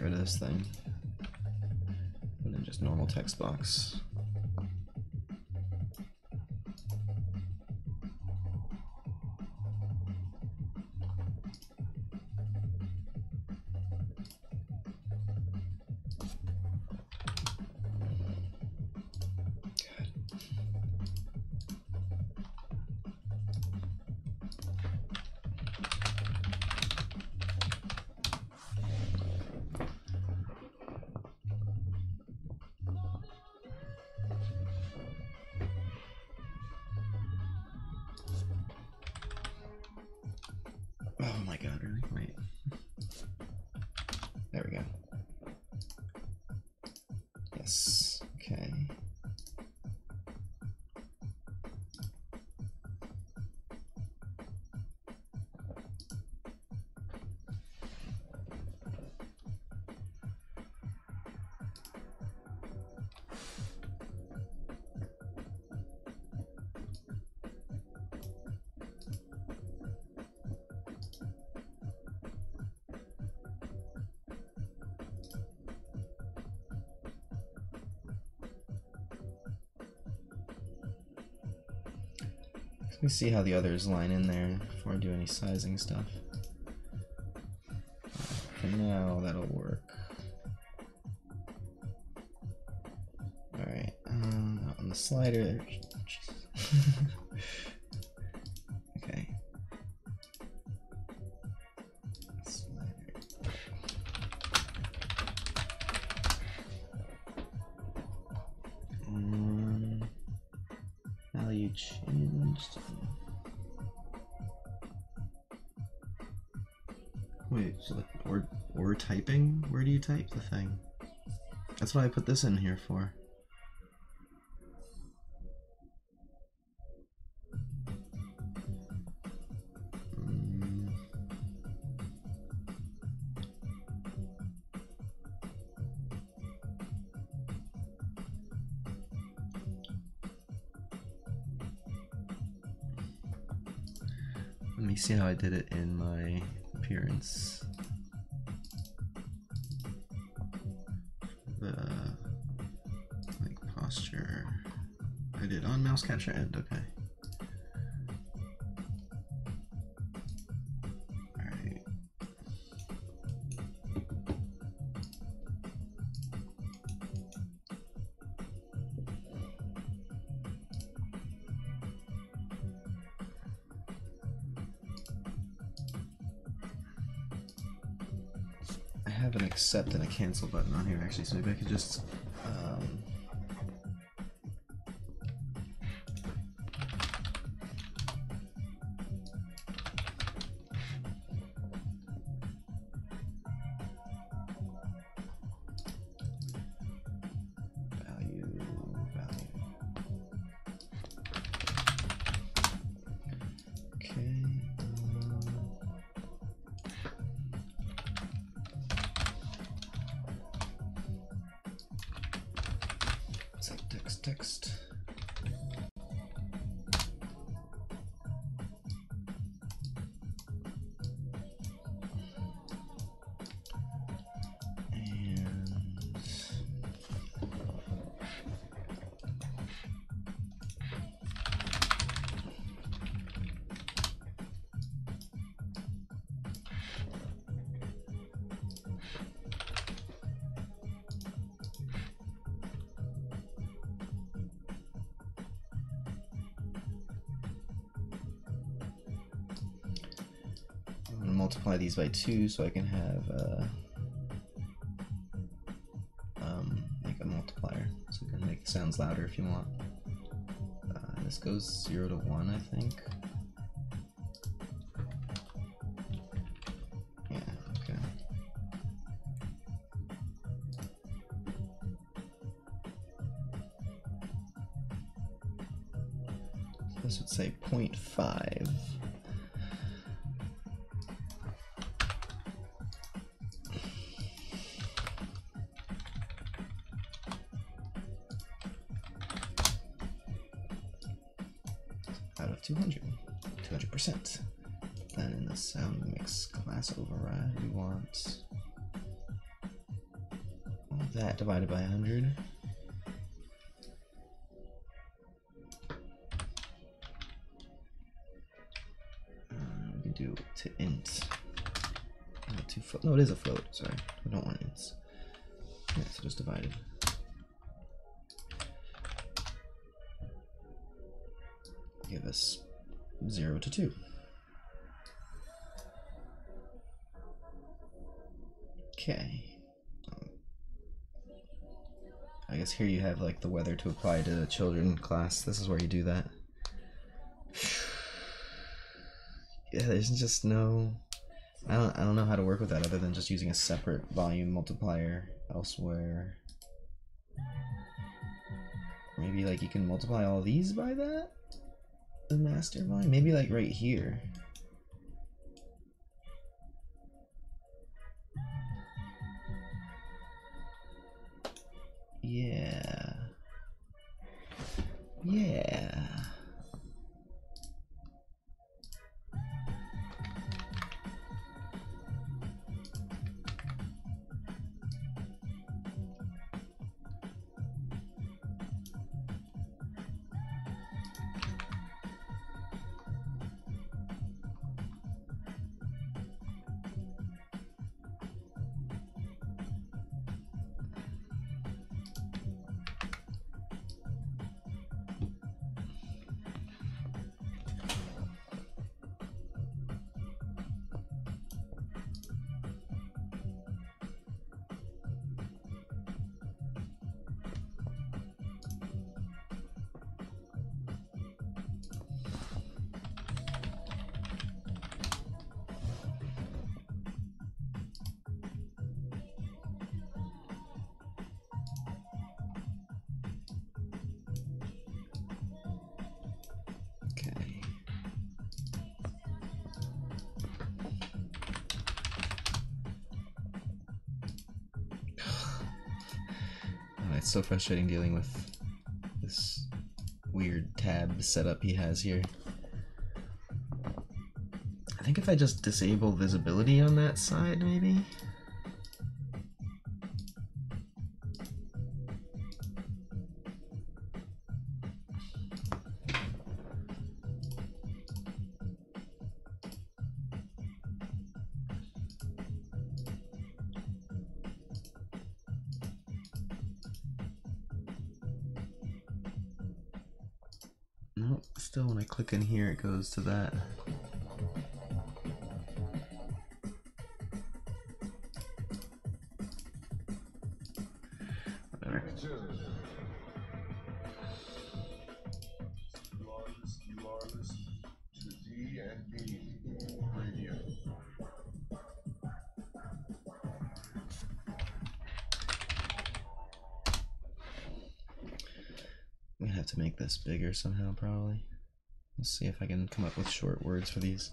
rid of this thing. And then just normal text box. Oh my god, really? Wait. There we go. Yes, okay. Let me see how the others line in there before I do any sizing stuff. For now, that'll work. Alright, on the slider. Okay. Slider. Value changed. Wait, so like, or typing? Where do you type the thing? That's what I put this in here for. Let me see how I did it in my appearance. The like posture. I did on mouse capture end, okay. Alright. I have an accept and a cancel button on here actually, so maybe I could just value. Okay. Text. I'm going to multiply these by 2 so I can have make a multiplier. So you can make the sounds louder if you want. This goes 0 to 1, I think. Yeah, okay. So this would say 0.5. Out of 200%. Then in the sound mix class override, we want that divided by 100. We can do to int. Not to float. No, it is a float. Sorry, we don't want ints. Yeah, so just divided. Give us 0 to 2. Okay. I guess here you have like the weather to apply to the children class. This is where you do that. Yeah, there's just no. I don't know how to work with that other than just using a separate volume multiplier elsewhere. Maybe like you can multiply all these by that? The master volume? Maybe like right here. Yeah. Yeah. It's so frustrating dealing with this weird tab setup he has here. I think if I just disable visibility on that side, maybe? Nope, still when I click in here it goes to that. Whatever. You are listening to D&D Radio. I'm gonna have to make this bigger somehow, probably. Let's see if I can come up with short words for these.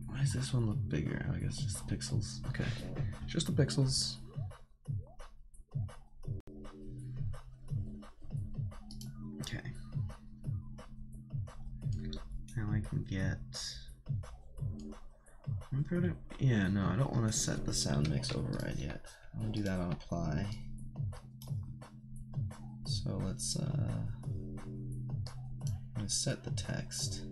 Why does this one look bigger? I guess just the pixels. Okay, just the pixels. Okay. Now I can get. Yeah, no, I don't want to set the sound mix override yet. I want to do that on apply. So let's I'm gonna set the text.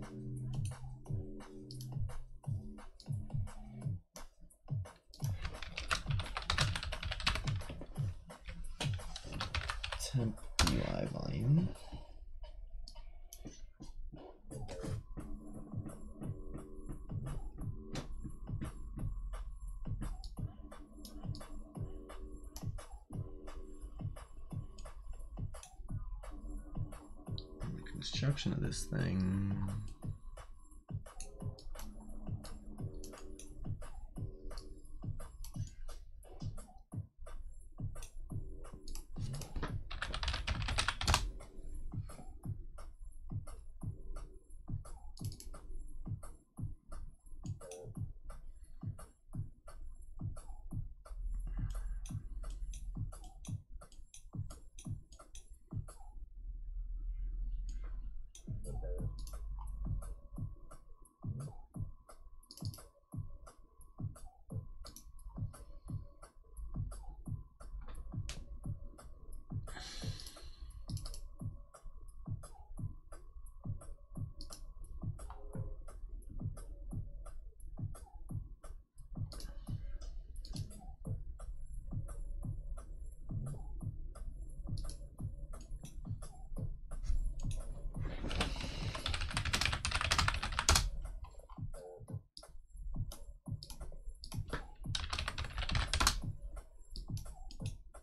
Temp UI volume. construction of this thing.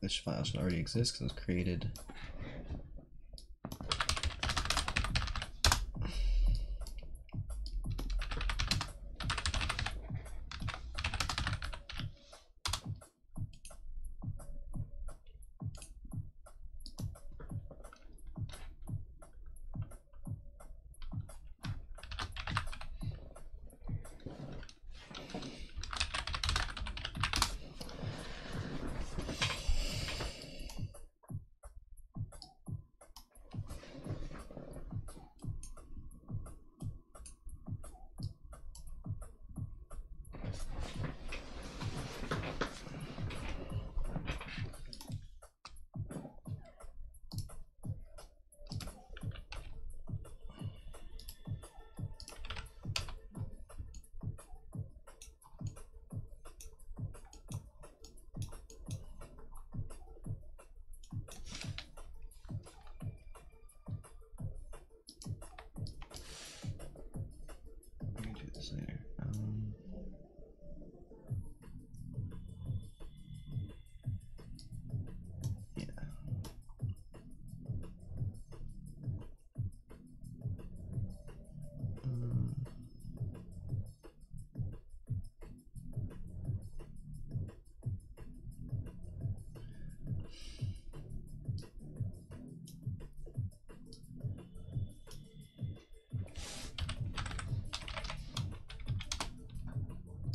This file should already exist because it was created.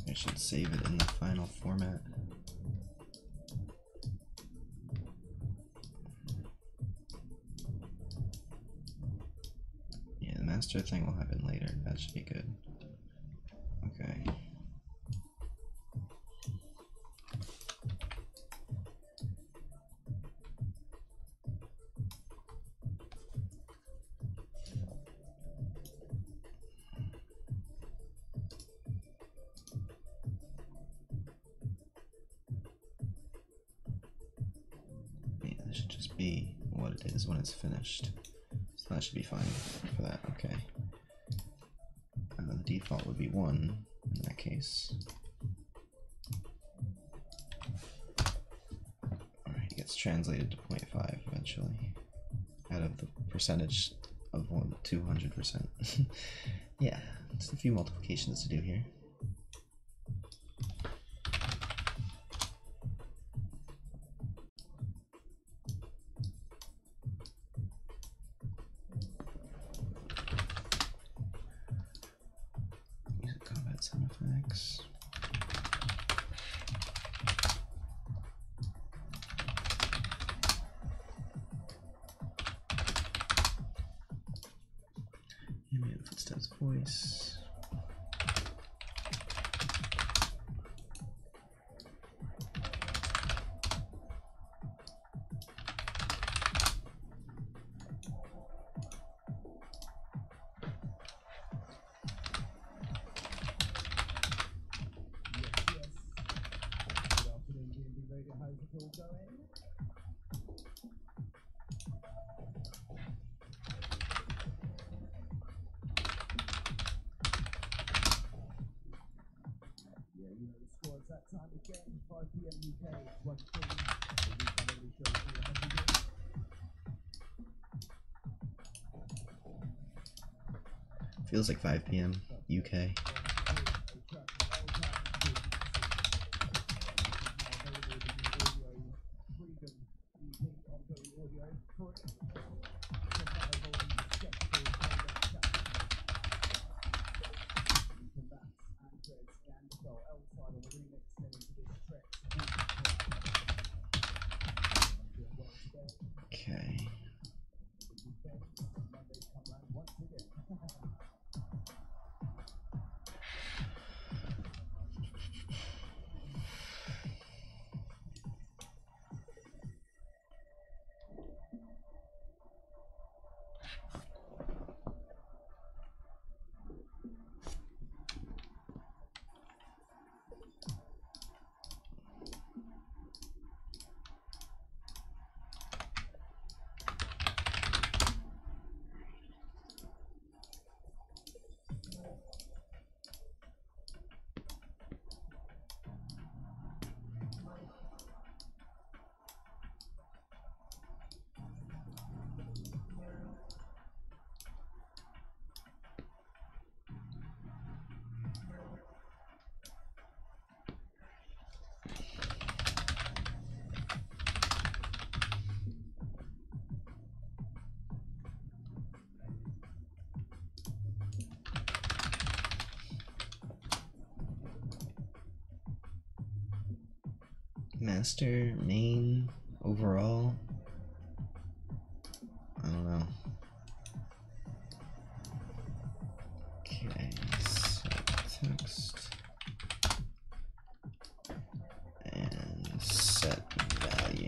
I should save it in the final format. Yeah, the master thing will happen later. That should be good. Okay. Should just be what it is when it's finished. So that should be fine for that. Okay. The default would be 1 in that case. Alright, it gets translated to 0.5 eventually. Out of the percentage of 200%. Yeah, just a few multiplications to do here. Sound effects. Animated footsteps voice. Feels like 5 p.m. UK. Okay. Master, main, overall. I don't know. Okay, set text and set value.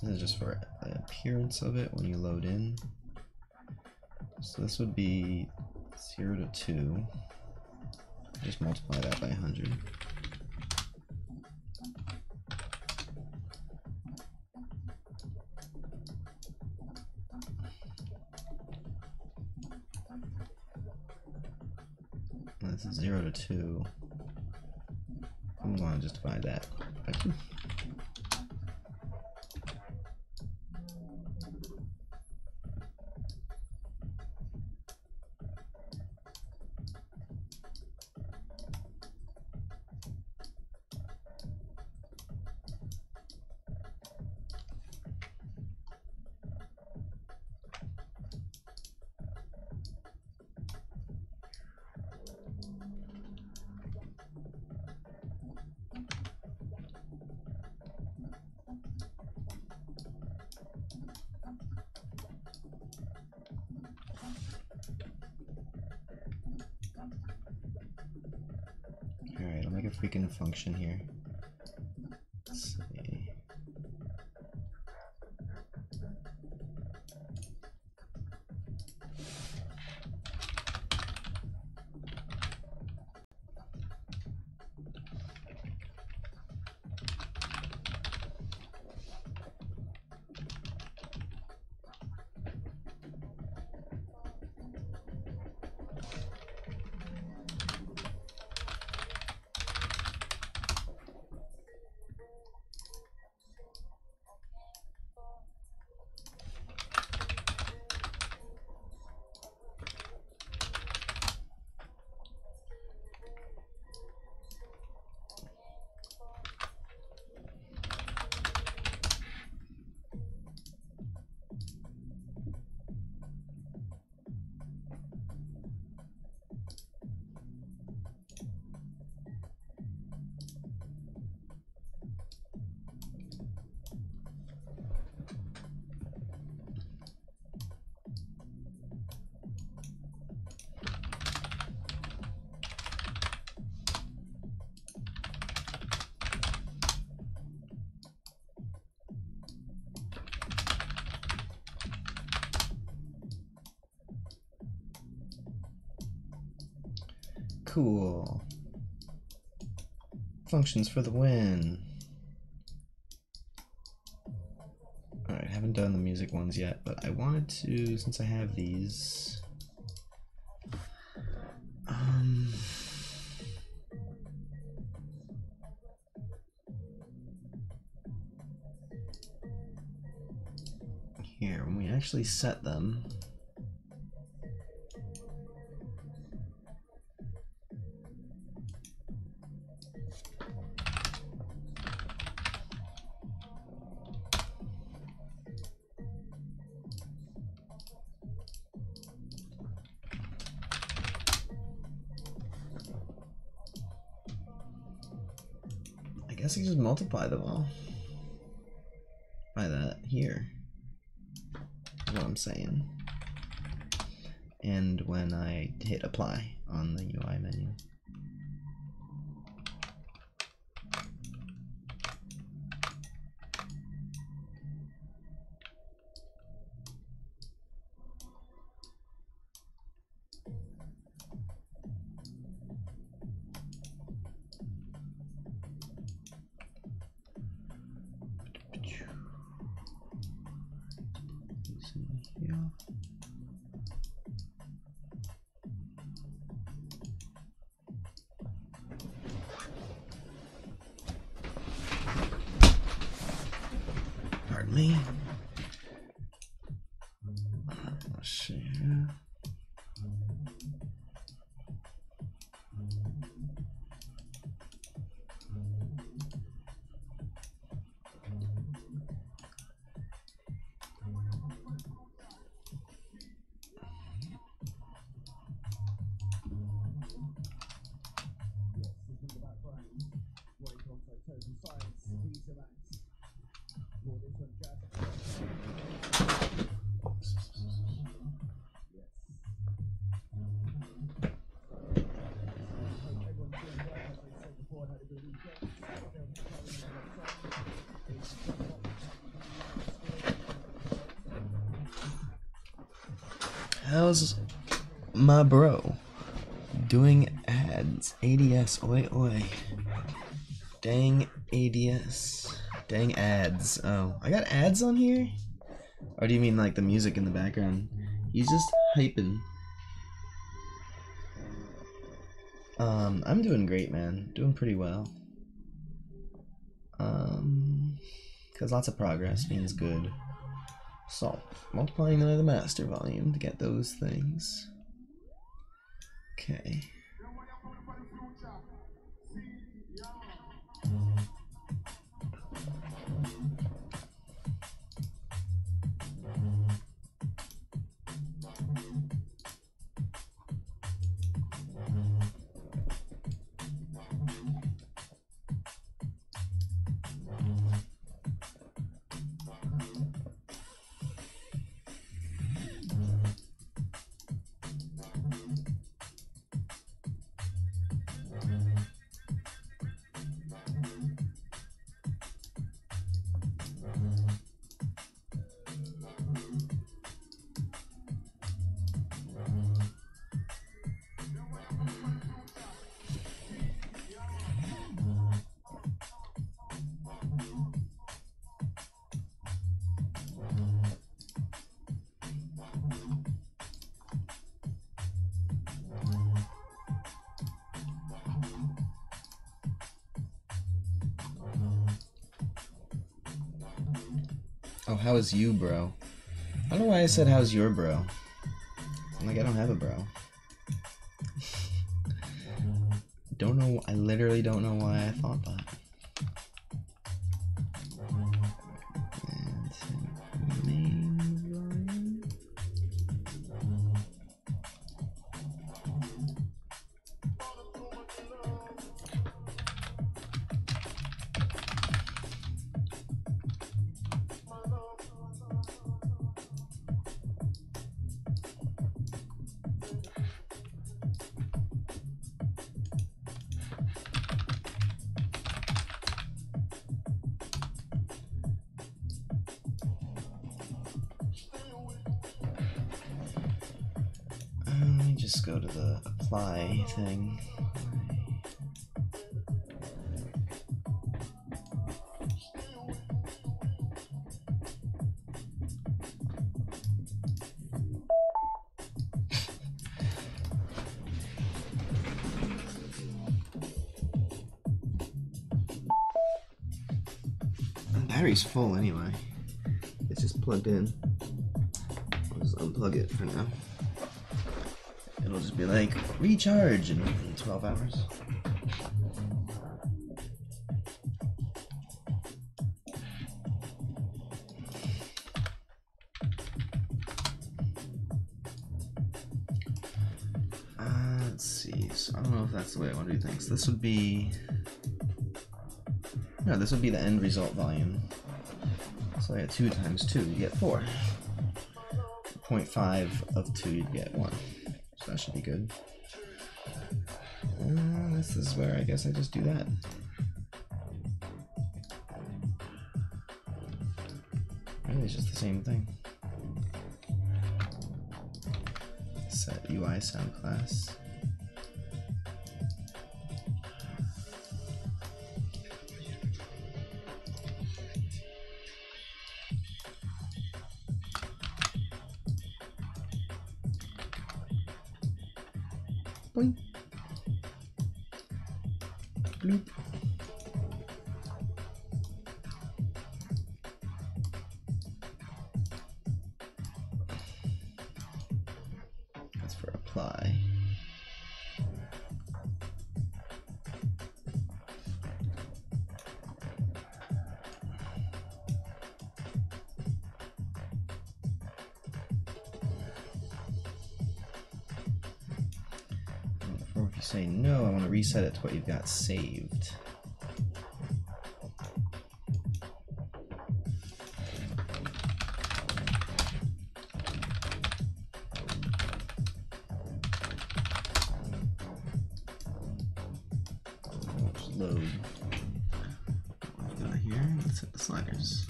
This is just for the appearance of it when you load in. So this would be 0 to 2. Just multiply that by 100. This is 0 to 2. I'm going to just divide that by 2. Alright, I'll make a freaking function here. Let's see. Cool. Functions for the win. Alright, haven't done the music ones yet, but I wanted to, since I have these, here, when we actually set them. I guess I just multiply them all by that here. Is what I'm saying. And when I hit apply on the UI menu. Yeah. Pardon me. Let's see. How's my bro doing ads? ADS, oi oi. Dang ADS. Dang ads. Oh, I got ads on here? Or do you mean like the music in the background? He's just hyping. I'm doing great, man. Doing pretty well. Cause lots of progress means good. So, multiplying the master volume to get those things. Okay. Oh, how is you, bro? I don't know why I said how's your bro. I'm like, I don't have a bro. Don't know, I literally don't know why I thought that. And main volume. Let me just go to the apply thing. The battery's full anyway. It's just plugged in. unplug it for now. It'll just be like, recharge in 12 hours. Let's see, so I don't know if that's the way I want to do things. This would be... No, this would be the end result volume. So I get 2 times 2, you get 4. 0.5 of 2, you get 1. So that should be good. This is where I guess I just do that. Really, it's just the same thing. Set UI sound class. Boing. Bloop. That's for apply. Or if you say no, I want to reset it to what you've got saved. Let's load. I've got here. Let's hit the sliders.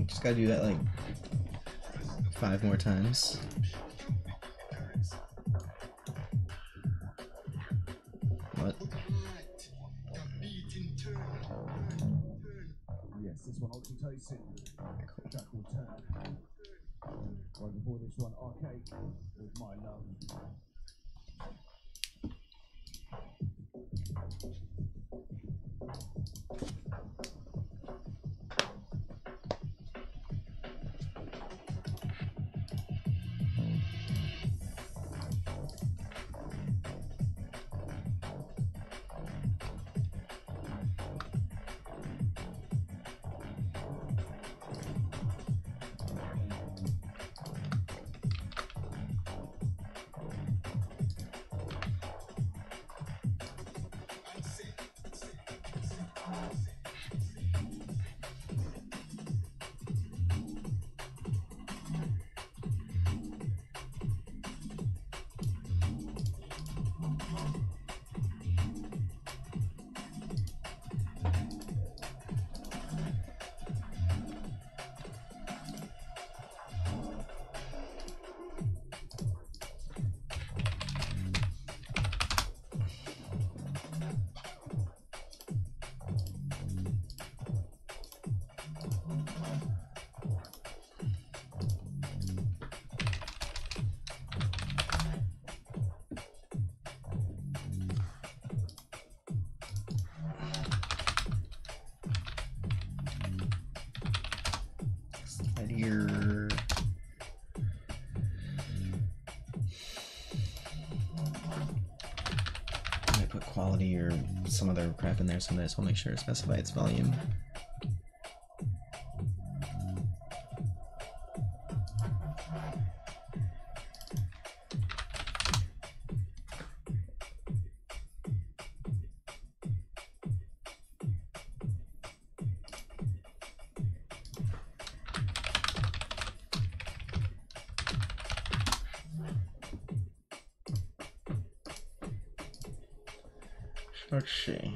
Just gotta do that like 5 more times. What? Yes, this one occupation. Jack will turn. Right before this one, arcade with my love. Here. I might put quality or some other crap in there sometimes. We'll make sure to specify its volume. Let's see.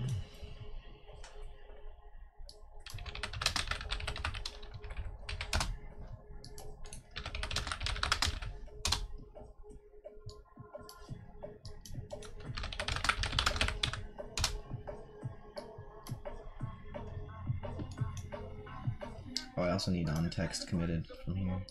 Oh, I also need on text committed from here.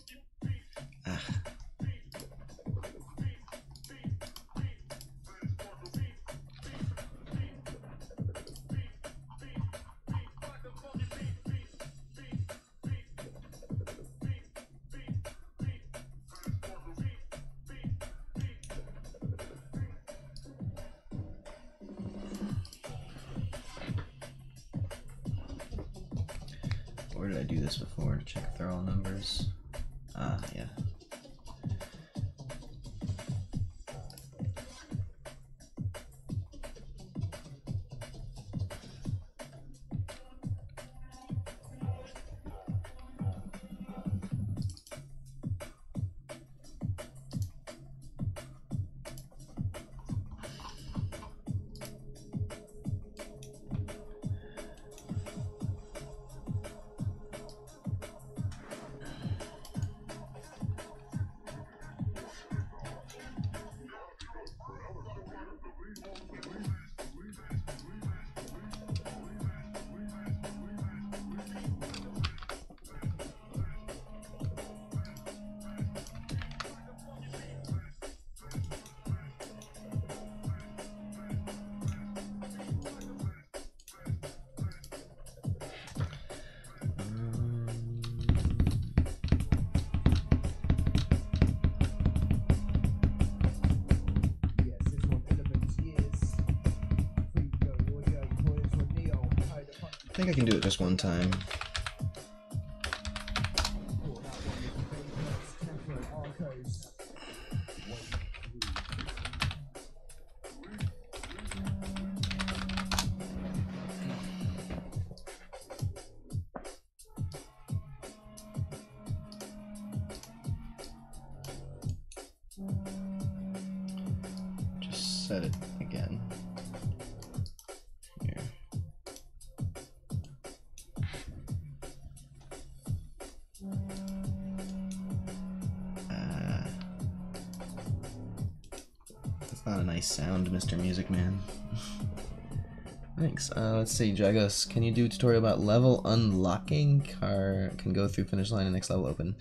Where did I do this before? Check throttle numbers. Ah, yeah. Yes, this one Elements Years. Free flow audio. Before this one Neo. Hide the funky. I think I can do it just one time. Before that one was Vapors, Tempo, Arcos. Just set it again. Here. That's not a nice sound, Mr. Music Man. Thanks. Let's see, Dragos, can you do a tutorial about level unlocking? Car can go through finish line and next level open.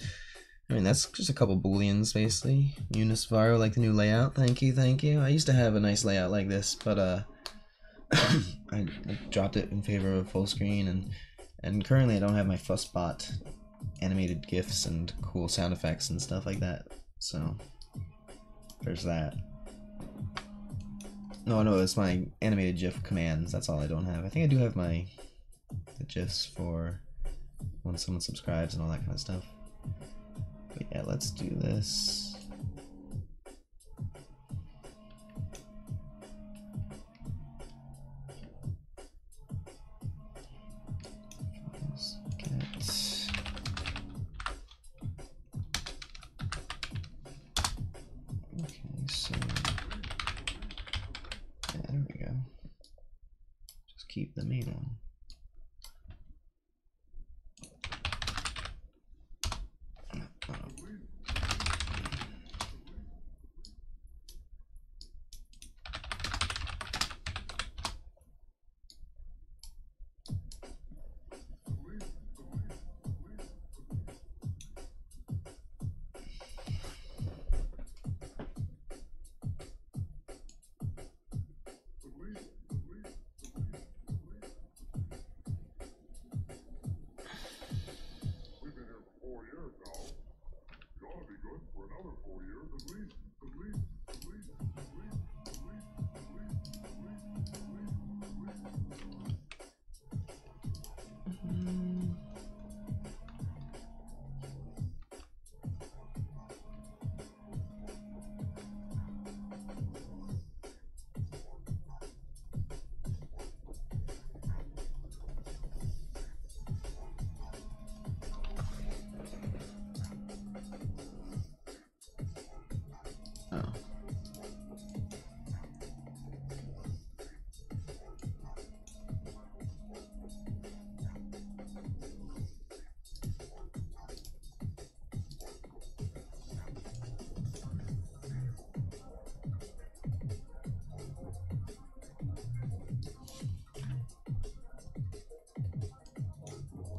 I mean, that's just a couple booleans, basically. Unisvaro, like the new layout. Thank you, thank you. I used to have a nice layout like this, but I dropped it in favor of full screen, and currently I don't have my fussbot animated GIFs and cool sound effects and stuff like that. So there's that. No, it's my animated GIF commands. That's all I don't have. I think I do have the GIFs for when someone subscribes and all that kind of stuff. But yeah, let's do this. Let's get... Okay, so... Yeah, there we go. Just keep the main one.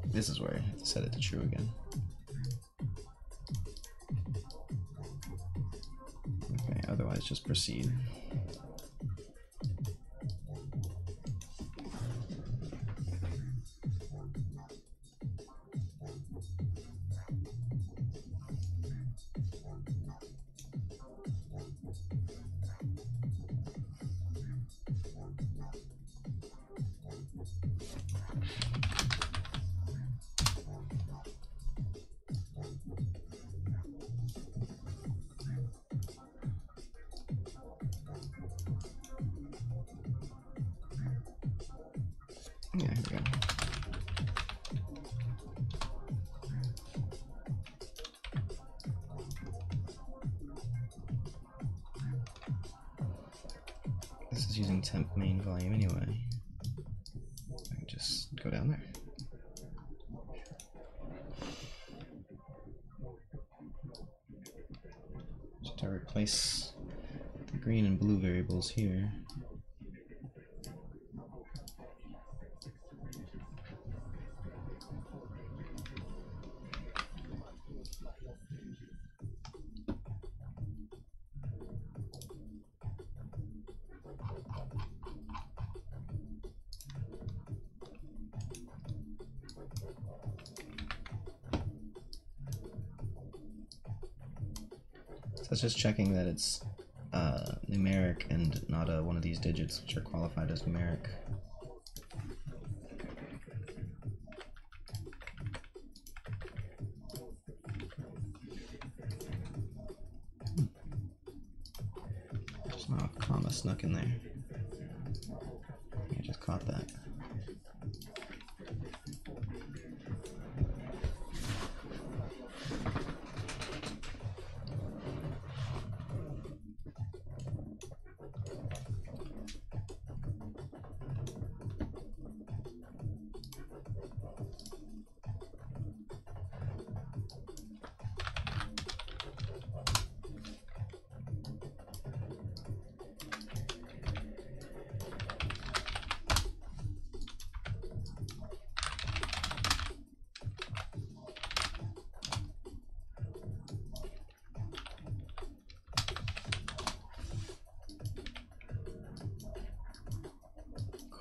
This is where I have to set it to true again. Okay, otherwise just proceed. is using temp main volume anyway. I can just go down there. Just to replace the green and blue variables here. So it's just checking that it's numeric and not one of these digits which are qualified as numeric. There's not a comma snuck in there. I just caught that.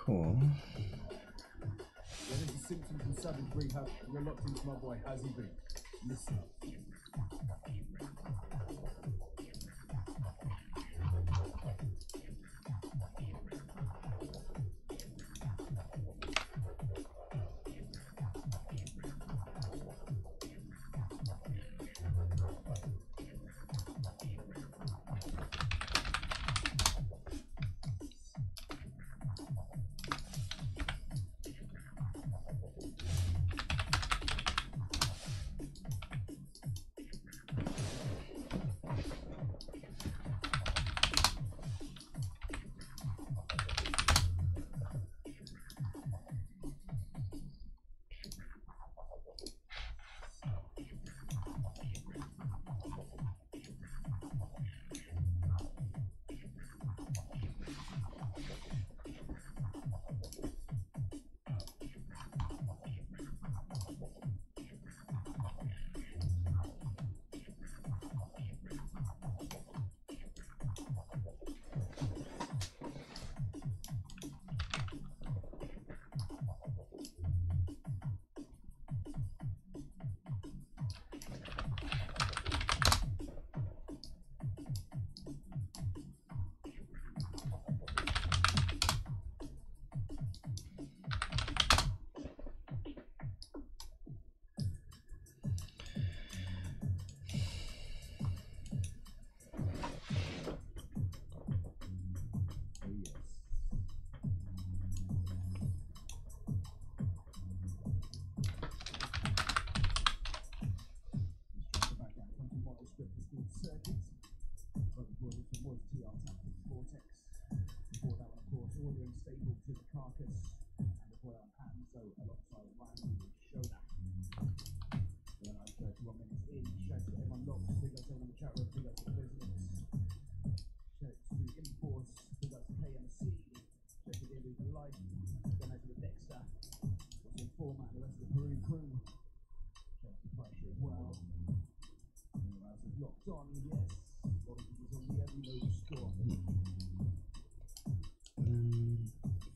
Cool. Getting the symptoms and savage rehab. You're locked into my boy, has he been? Listen up.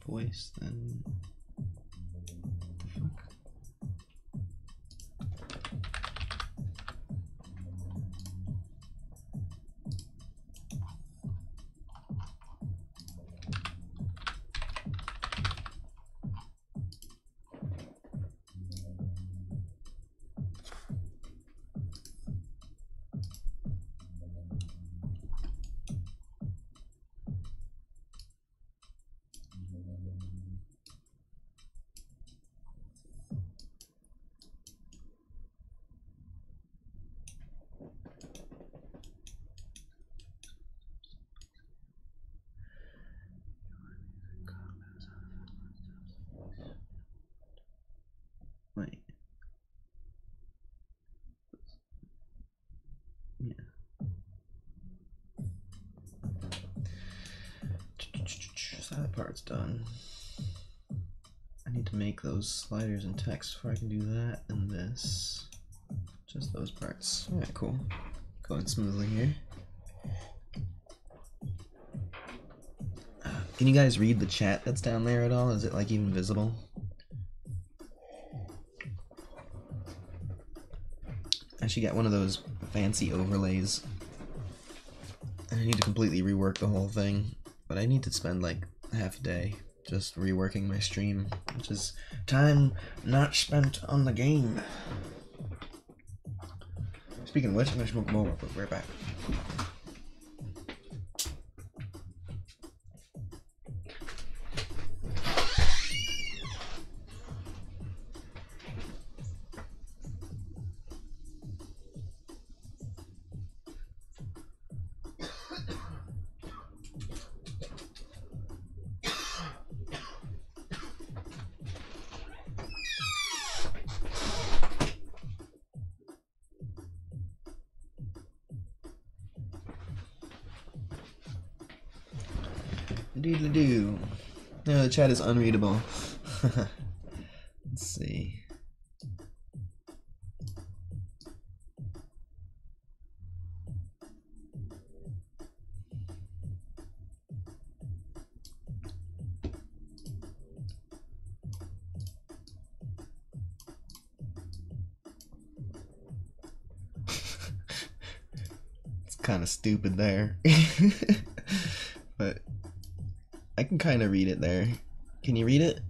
Voice, then fuck. Wait. Yeah. So that part's done. I need to make those sliders and text before I can do that and this. Just those parts. Alright, cool. Going smoothly here. Can you guys read the chat that's down there at all? Is it like even visible? I should get one of those fancy overlays. I need to completely rework the whole thing, but I need to spend like half a day just reworking my stream, which is time not spent on the game. Speaking of which, I'm gonna smoke more, but we're back. Doodle-doo. No, the chat is unreadable. Let's see. It's kind of stupid there. But I can kind of read it there. Can you read it?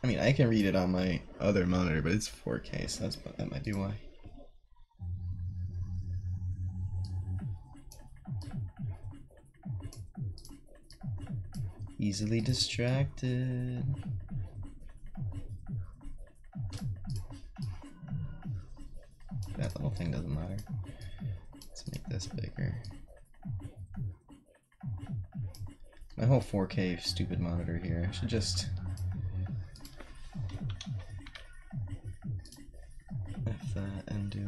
I mean, I can read it on my other monitor, but it's 4K, so that might be why. Easily distracted. That little thing doesn't matter. Let's make this bigger. My whole 4K stupid monitor here. I should just F that and do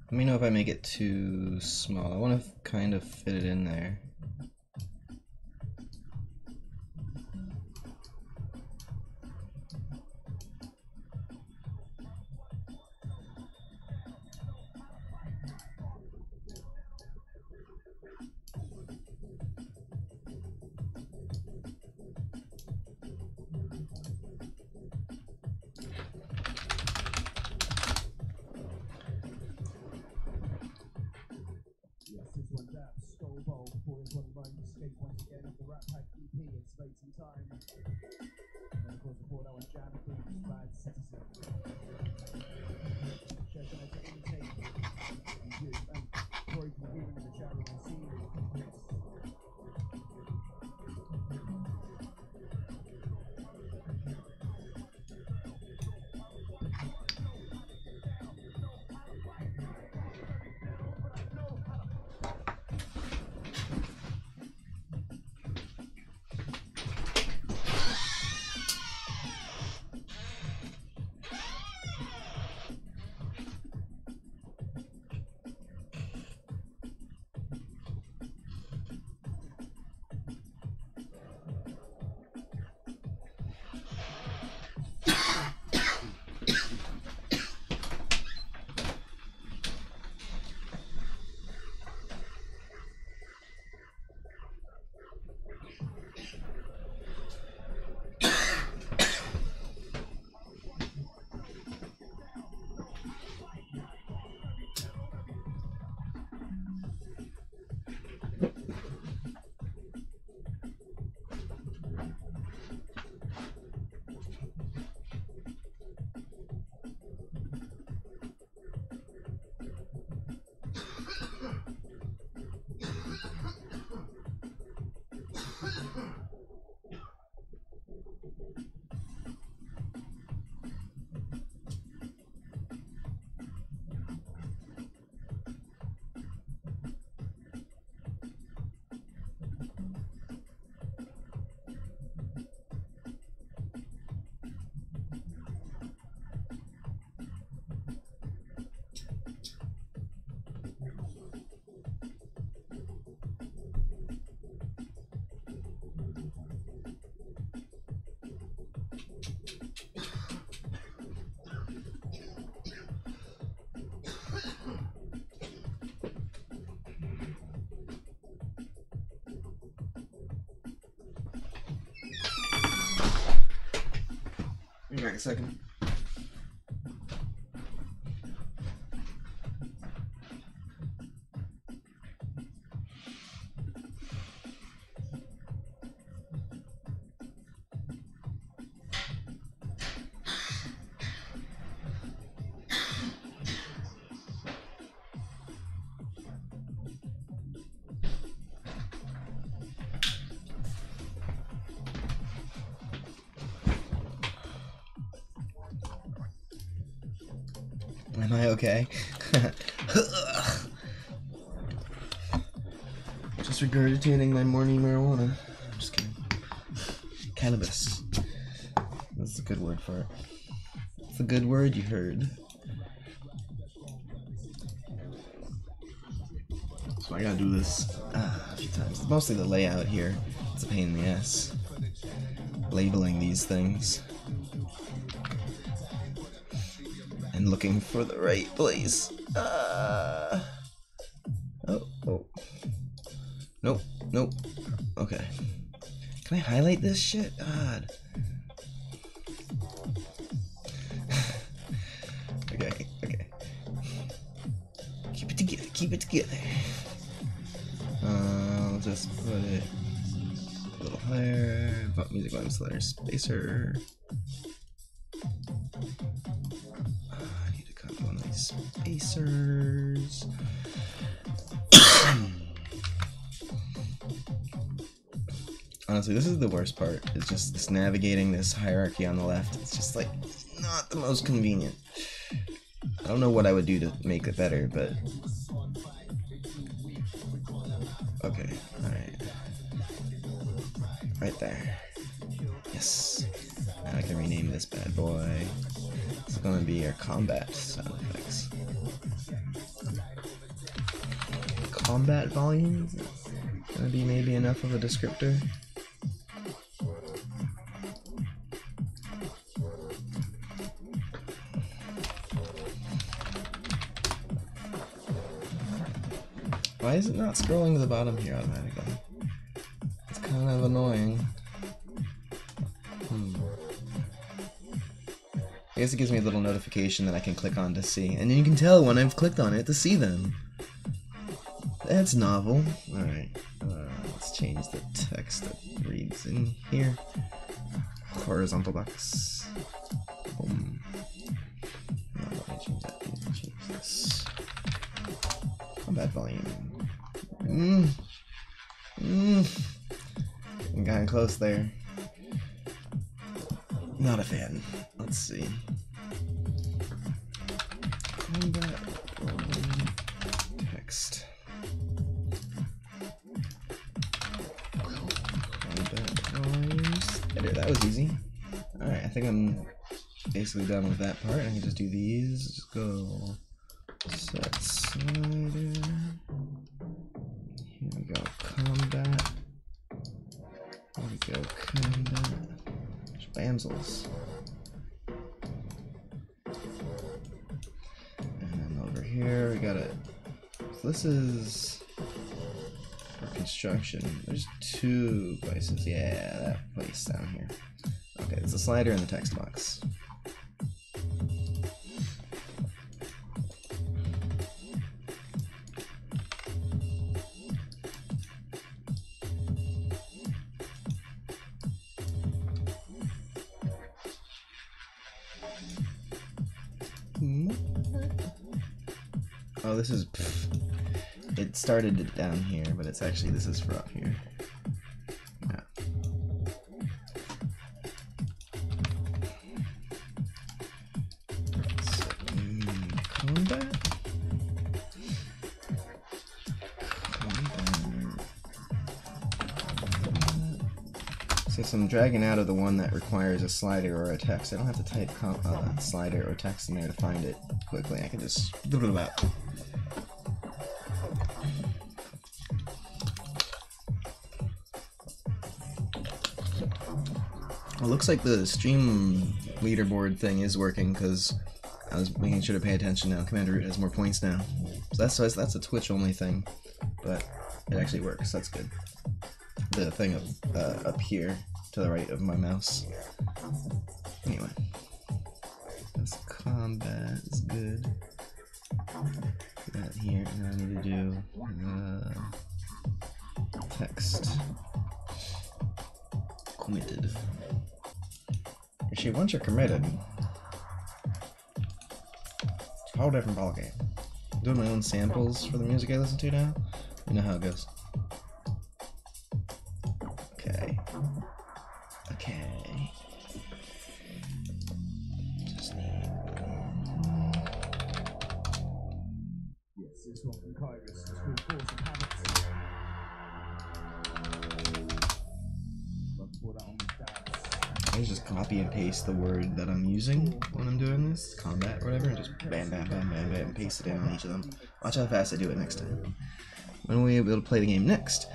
let me know if I make it too small. I want to kind of fit it in there. Be back a second. Am I okay? Just regurgitating my morning marijuana. Just kidding. Cannabis. That's a good word for it. It's a good word you heard. So I gotta do this a few times. Mostly the layout here. It's a pain in the ass. Labeling these things. And looking for the right place. Oh. Nope, nope. Okay. Can I highlight this shit? God. Okay. Keep it together. I'll just put it a little higher. Music volume slider spacer. One of these spacers. Honestly, this is the worst part. It's just this navigating this hierarchy on the left. It's just like not the most convenient. I don't know what I would do to make it better, but okay, alright. Right there. Yes. Now I can rename this bad boy. It's gonna be our combat sound effects. Combat volume? Gonna be maybe enough of a descriptor? Why is it not scrolling to the bottom here automatically? It's kind of annoying. I guess it gives me a little notification that I can click on to see, and then you can tell when I've clicked on it to see them. That's novel. Alright, let's change the text that reads in here. Horizontal box. Boom. No, let me change that. Change this. Combat volume. I'm getting close there. Not a fan. Let's see. Combat volume text. Combat volumes. There, that was easy. Alright, I think I'm basically done with that part. I can just do these. Just go set slider. Here we go. Combat. Here we go. Combat. Bamsels. And then over here we got it. So this is for construction. There's two places. Yeah, that place down here. Okay, it's a slider in the text box. Oh, this is... It started down here, but it's actually, this is for up here. Yeah. So, combat? Since I'm dragging out of the one that requires a slider or a text, I don't have to type slider or text in there to find it quickly. I can just do it about. Well, looks like the stream leaderboard thing is working because I was making sure to pay attention now. Commander Root has more points now. So that's a Twitch only thing, but it actually works. That's good. The thing up here to the right of my mouse. Anyway. combat is good. Do that here, and then I need to do text committed. Actually, once you're committed, it's a whole different ballgame. I'm doing my own samples for the music I listen to now. You know how it goes. Okay. Okay. Just need. Yes, this one from Kyrus. It's called Force of Habits. I'll pour that on with that. I just copy and paste the word that I'm using when I'm doing this, combat or whatever, and just bam, bam, bam, bam, bam, and paste it in on each of them. Watch how fast I do it next time. When will we be able to play the game next?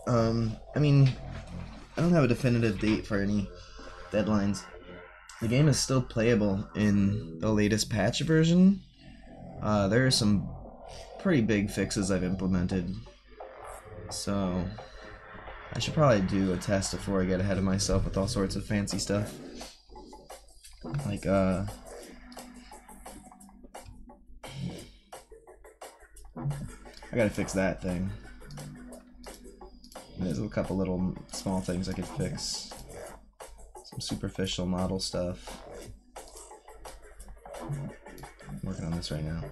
I mean, I don't have a definitive date for any deadlines. The game is still playable in the latest patch version. There are some pretty big fixes I've implemented, so I should probably do a test before I get ahead of myself with all sorts of fancy stuff. Like, I gotta fix that thing. There's a couple little small things I could fix. Some superficial model stuff. I'm working on this right now.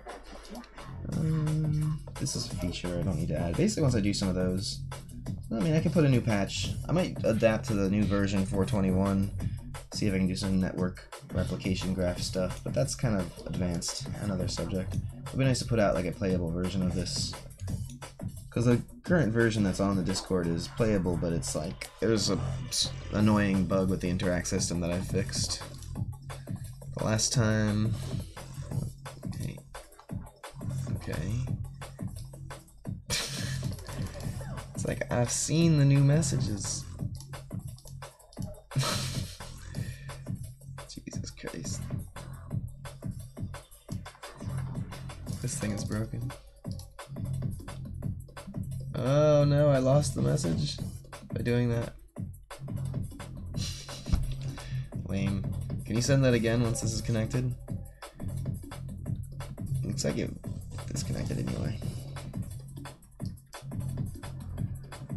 This is a feature I don't need to add. Basically, once I do some of those, I mean, I can put a new patch. I might adapt to the new version 421, see if I can do some network replication graph stuff, but that's kind of advanced, another subject. It'd be nice to put out like a playable version of this, because the current version that's on the Discord is playable, but it's like, there's a annoying bug with the interact system that I fixed the last time. Okay. It's like, I've seen the new messages. Jesus Christ. This thing is broken. Oh no, I lost the message by doing that. Lame. Can you send that again once this is connected? Looks like it disconnected anyway.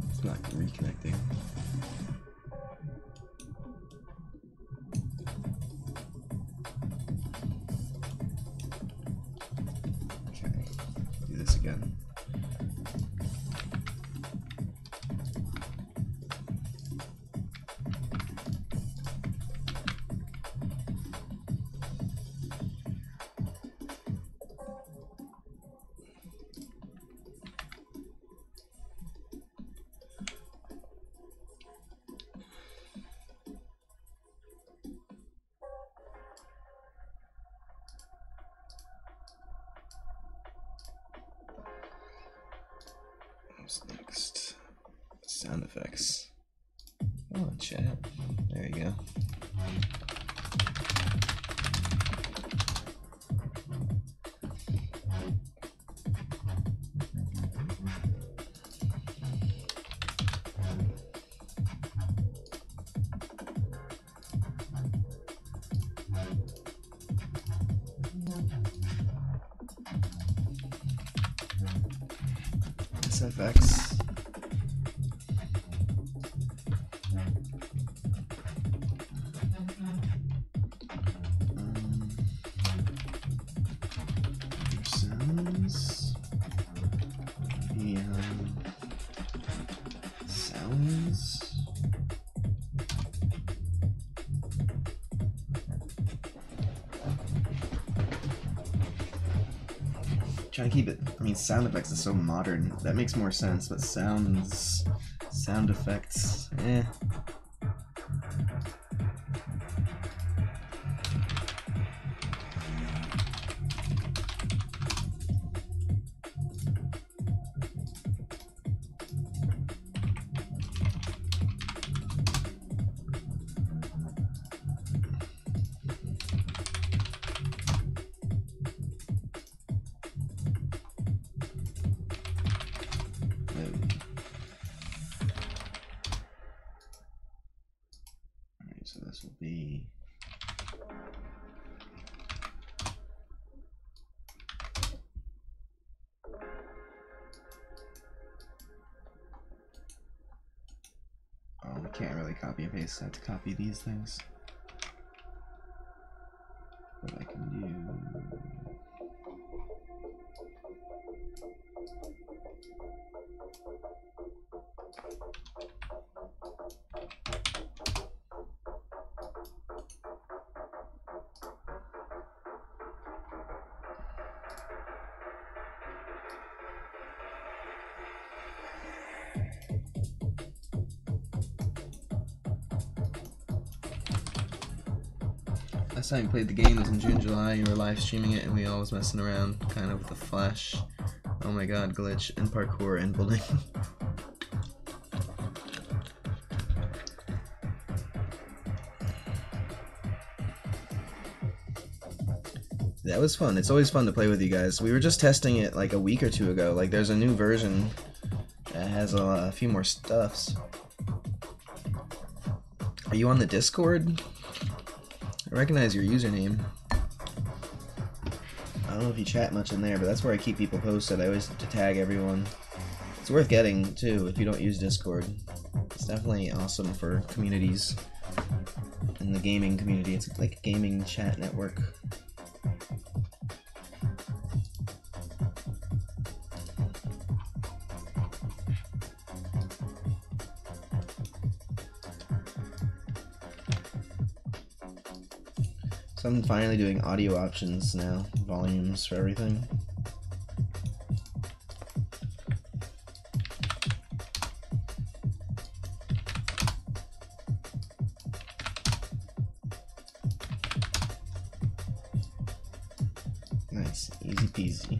It's not reconnecting. Okay, do this again. What's next? Sound effects. Oh, chat. There you go. SFX. Sounds. Sounds. Trying to keep it. I mean, sound effects is so modern. That makes more sense, but sounds, sound effects, eh. Can't really copy and paste. I have to copy these things. What I can do. Last time we played the game was in June, July. You were live streaming it, and we all was messing around, kind of with the flash. Oh my god, glitch and parkour and building. That was fun. It's always fun to play with you guys. We were just testing it like a week or two ago. Like, there's a new version that has a few more stuffs. Are you on the Discord? I recognize your username. I don't know if you chat much in there, but that's where I keep people posted. I always tag everyone. It's worth getting, too, if you don't use Discord. It's definitely awesome for communities. In the gaming community, it's like a gaming chat network. So I'm finally doing audio options now, volumes for everything. Nice, easy peasy.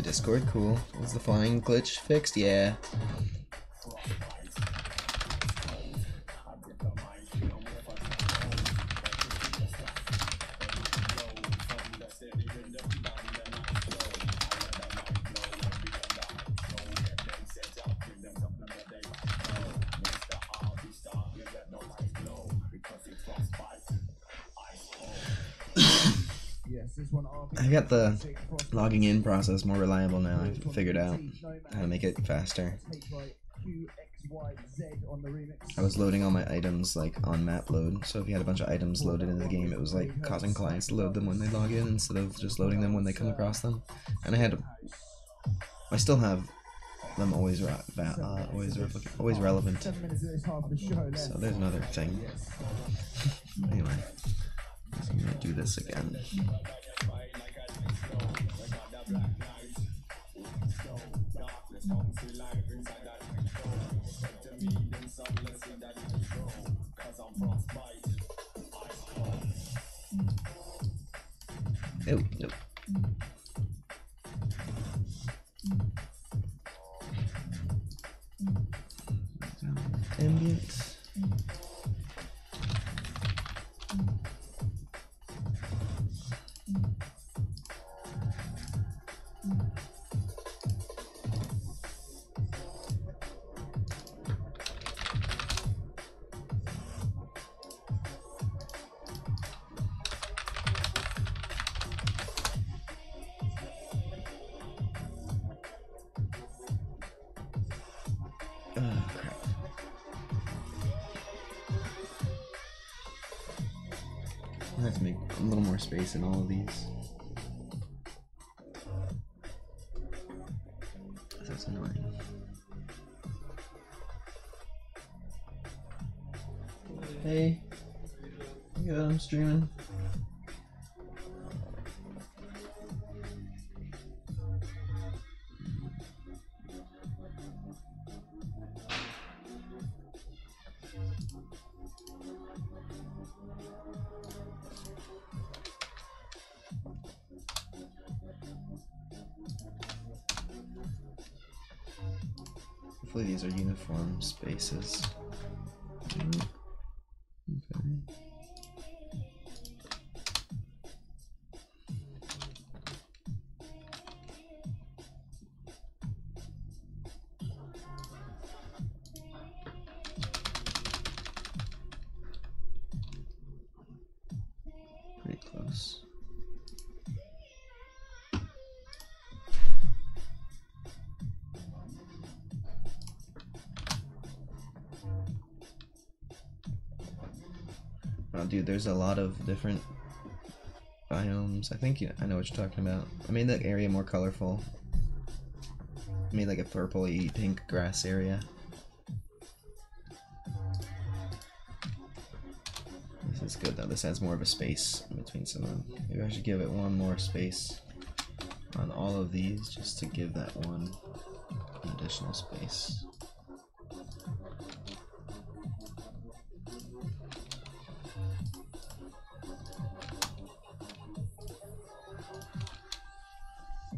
Discord, cool. Was the flying glitch fixed? Yeah. I got the logging in process more reliable now. I figured out how to make it faster. I was loading all my items like on map load, so if you had a bunch of items loaded in the game, it was like causing clients to load them when they log in instead of just loading them when they come across them. And I still have them always relevant. So there's another thing. Anyway, I'm gonna do this again. Oh, nope. Ambient. Oh, crap. I have to make a little more space in all of these. That's annoying. Hey. Yeah, I'm streaming. Hopefully these are uniform spaces. Okay. dude, there's a lot of different biomes. I think I know what you're talking about. I made that area more colorful. I made like a purpley pink grass area. This is good though. This adds more of a space in between some of them. Maybe I should give it one more space on all of these just to give that one additional space.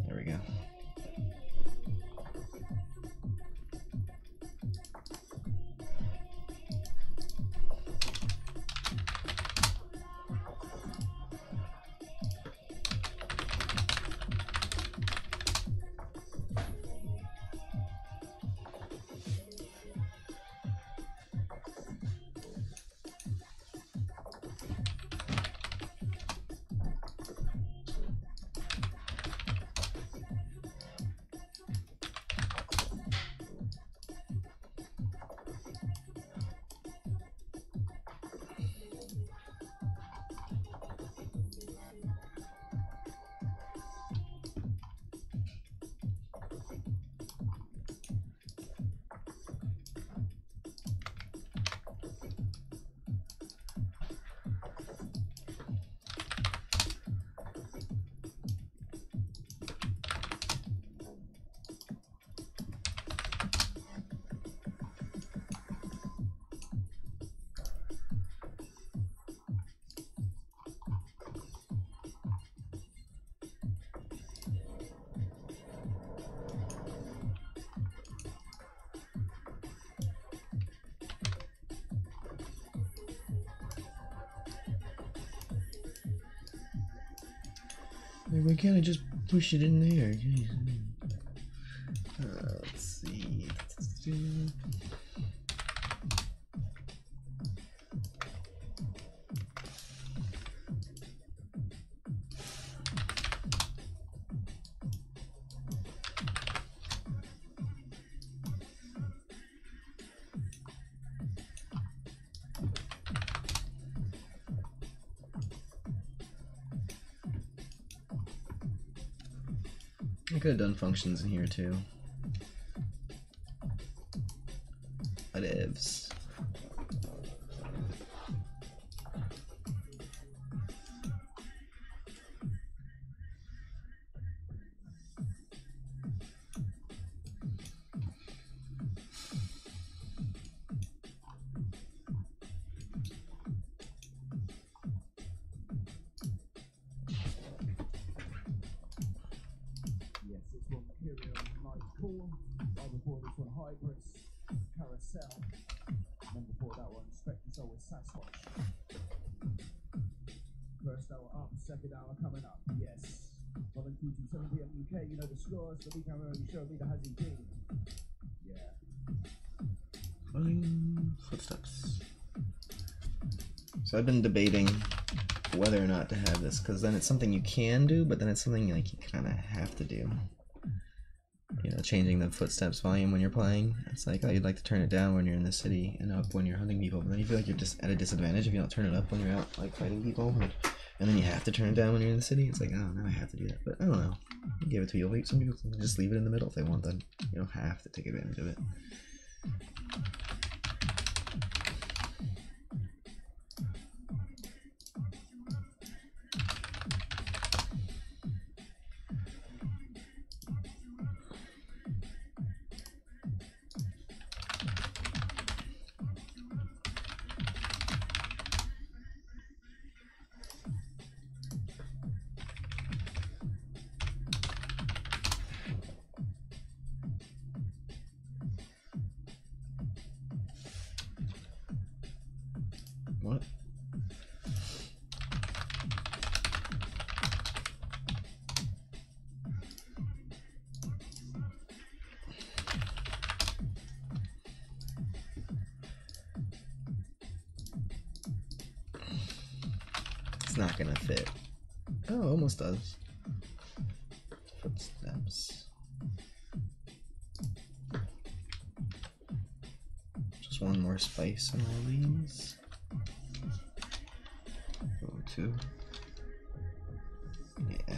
There we go. Why can't I just push it in there? Jeez. Let's see. I could have done functions in here too. Whatevs. Yes, this one Imperial Night Call. Right before this one Hybris, Carousel. And then before that one Spectre Soul with Sasquatch. First hour up, second hour coming up. Yes. 11 to 7 PM UK, you know the scores. The weekend already showed me the Has He Been. Yeah. Footsteps. So I've been debating whether or not to have this, because then it's something you can do, but then it's something like you kind of have to do. You know, changing the footsteps volume when you're playing. It's like, oh, you'd like to turn it down when you're in the city and up when you're hunting people, but then you feel like you're just at a disadvantage if you don't turn it up when you're out like fighting people, and then you have to turn it down when you're in the city. It's like, oh, now I have to do that, but I don't know. I'll give it to you. Some people can just leave it in the middle if they want. Then you don't have to take advantage of it. What? It's not gonna fit. Oh, almost does. Footsteps. Just one more spice on all these. too. Yeah.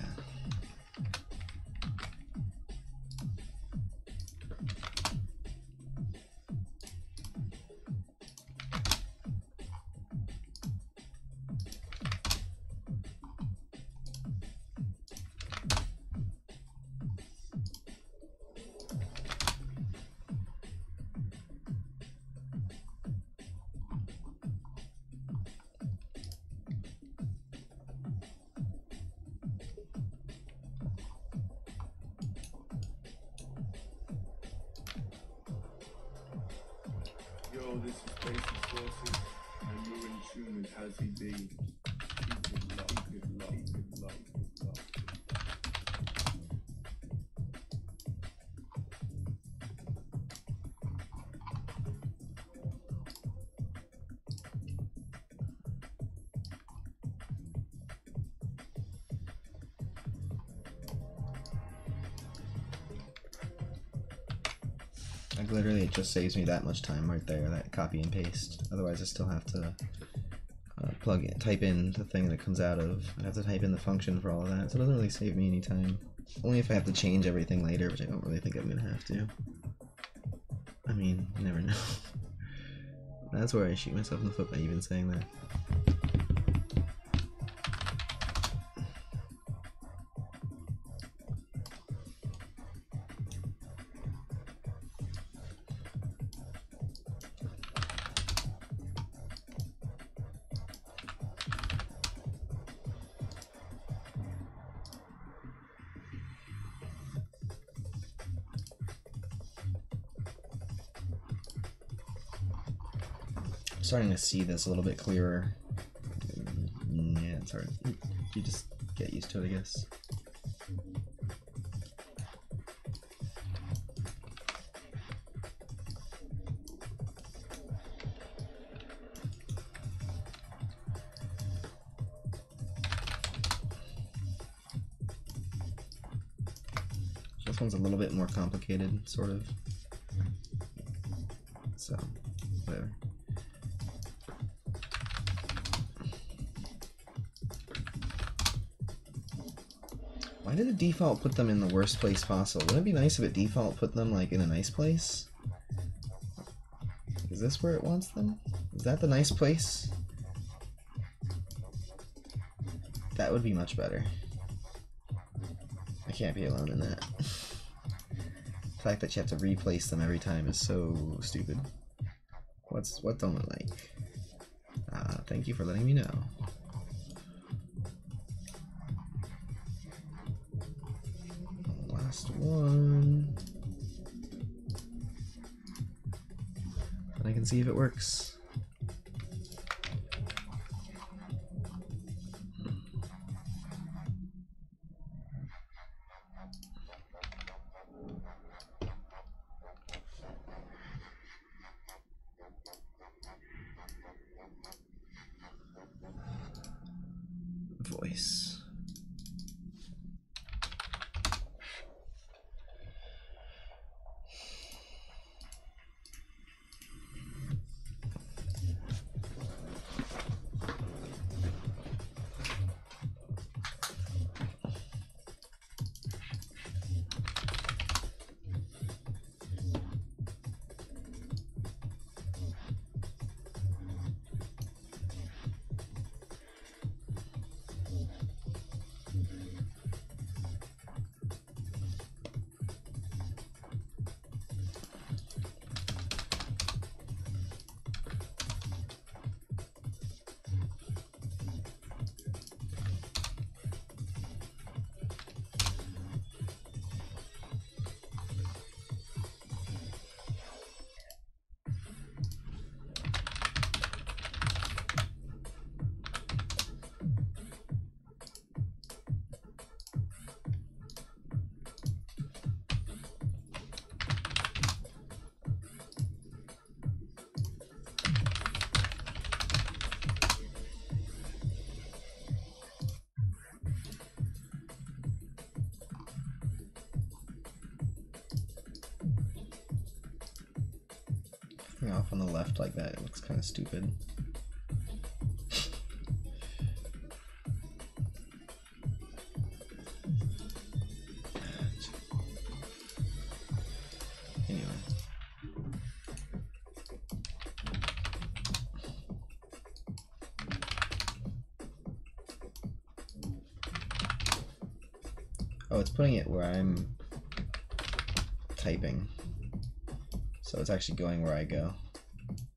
Yo, this is Basic Sources, and you're in tune with Hazzy B. Keep it locked, keep it locked, keep it locked, keep it locked. Like literally, it just saves me that much time right there. That copy and paste. Otherwise, I still have to type in the thing that it comes out of. I have to type in the function for all of that, so it doesn't really save me any time. Only if I have to change everything later, which I don't really think I'm gonna have to. I mean, you never know. That's where I shoot myself in the foot by even saying that. Starting to see this a little bit clearer. Yeah, it's hard. You just get used to it, I guess. This one's a little bit more complicated, sort of. So, whatever. Why did the default put them in the worst place possible? Wouldn't it be nice if it default put them like in a nice place? Is this where it wants them? Is that the nice place? That would be much better. I can't be alone in that. The fact that you have to replace them every time is so stupid. What don't I like? Thank you for letting me know. Last one. And I can see if it works. Voice. Off on the left like that, it looks kind of stupid. Oh, it's putting it where I'm typing. So it's actually going where I go.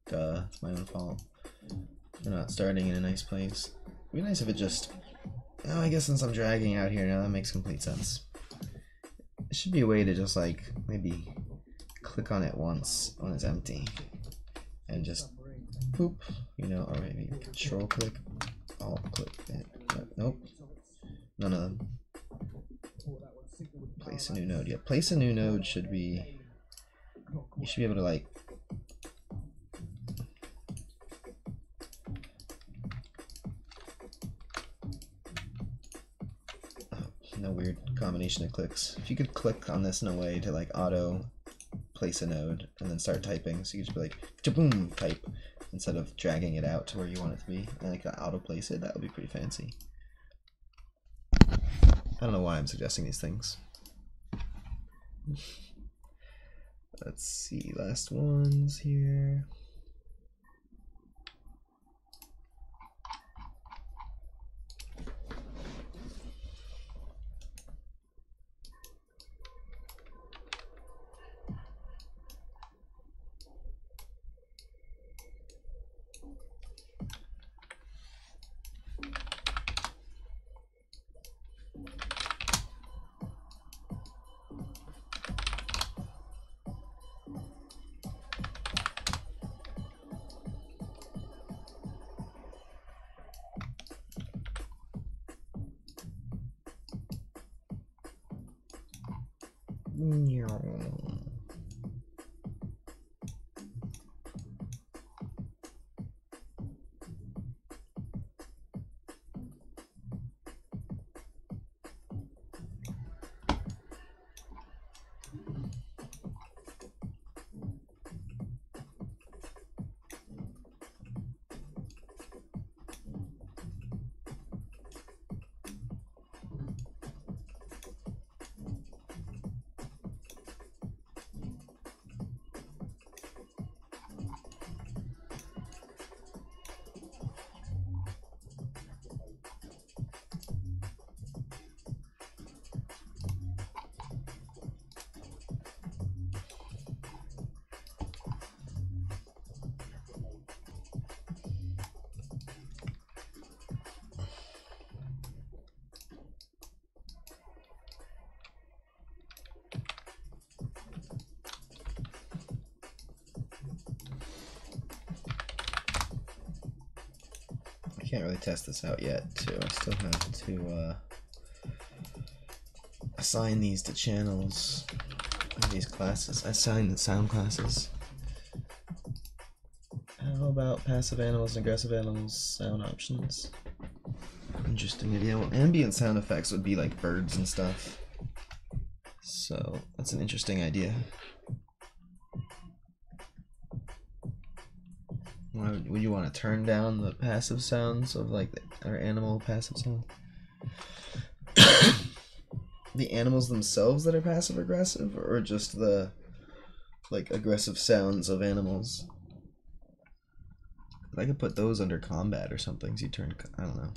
Duh, it's my own fault. We're not starting in a nice place. It'd be nice if it just... Oh, I guess since I'm dragging out here now, that makes complete sense. There should be a way to just like, maybe click on it once when it's empty. And just boop, you know, or maybe control click, alt click it. Nope. None of them. Place a new node. Yeah, place a new node should be... You should be able to like... No weird combination of clicks. If you could click on this in a way to like auto place a node and then start typing, so you could just be like boom type instead of dragging it out to where you want it to be, and like auto place it, that would be pretty fancy. I don't know why I'm suggesting these things. Let's see, last ones here. I can't really test this out yet, too. I still have to assign these to channels, these classes. Assign the sound classes. How about passive animals and aggressive animals sound options? Interesting idea. Well, ambient sound effects would be like birds and stuff. So that's an interesting idea. Would you want to turn down the passive sounds of like our animal passive sound? The animals themselves that are passive aggressive, or just the like aggressive sounds of animals? I could put those under combat or something. So you turn, I don't know.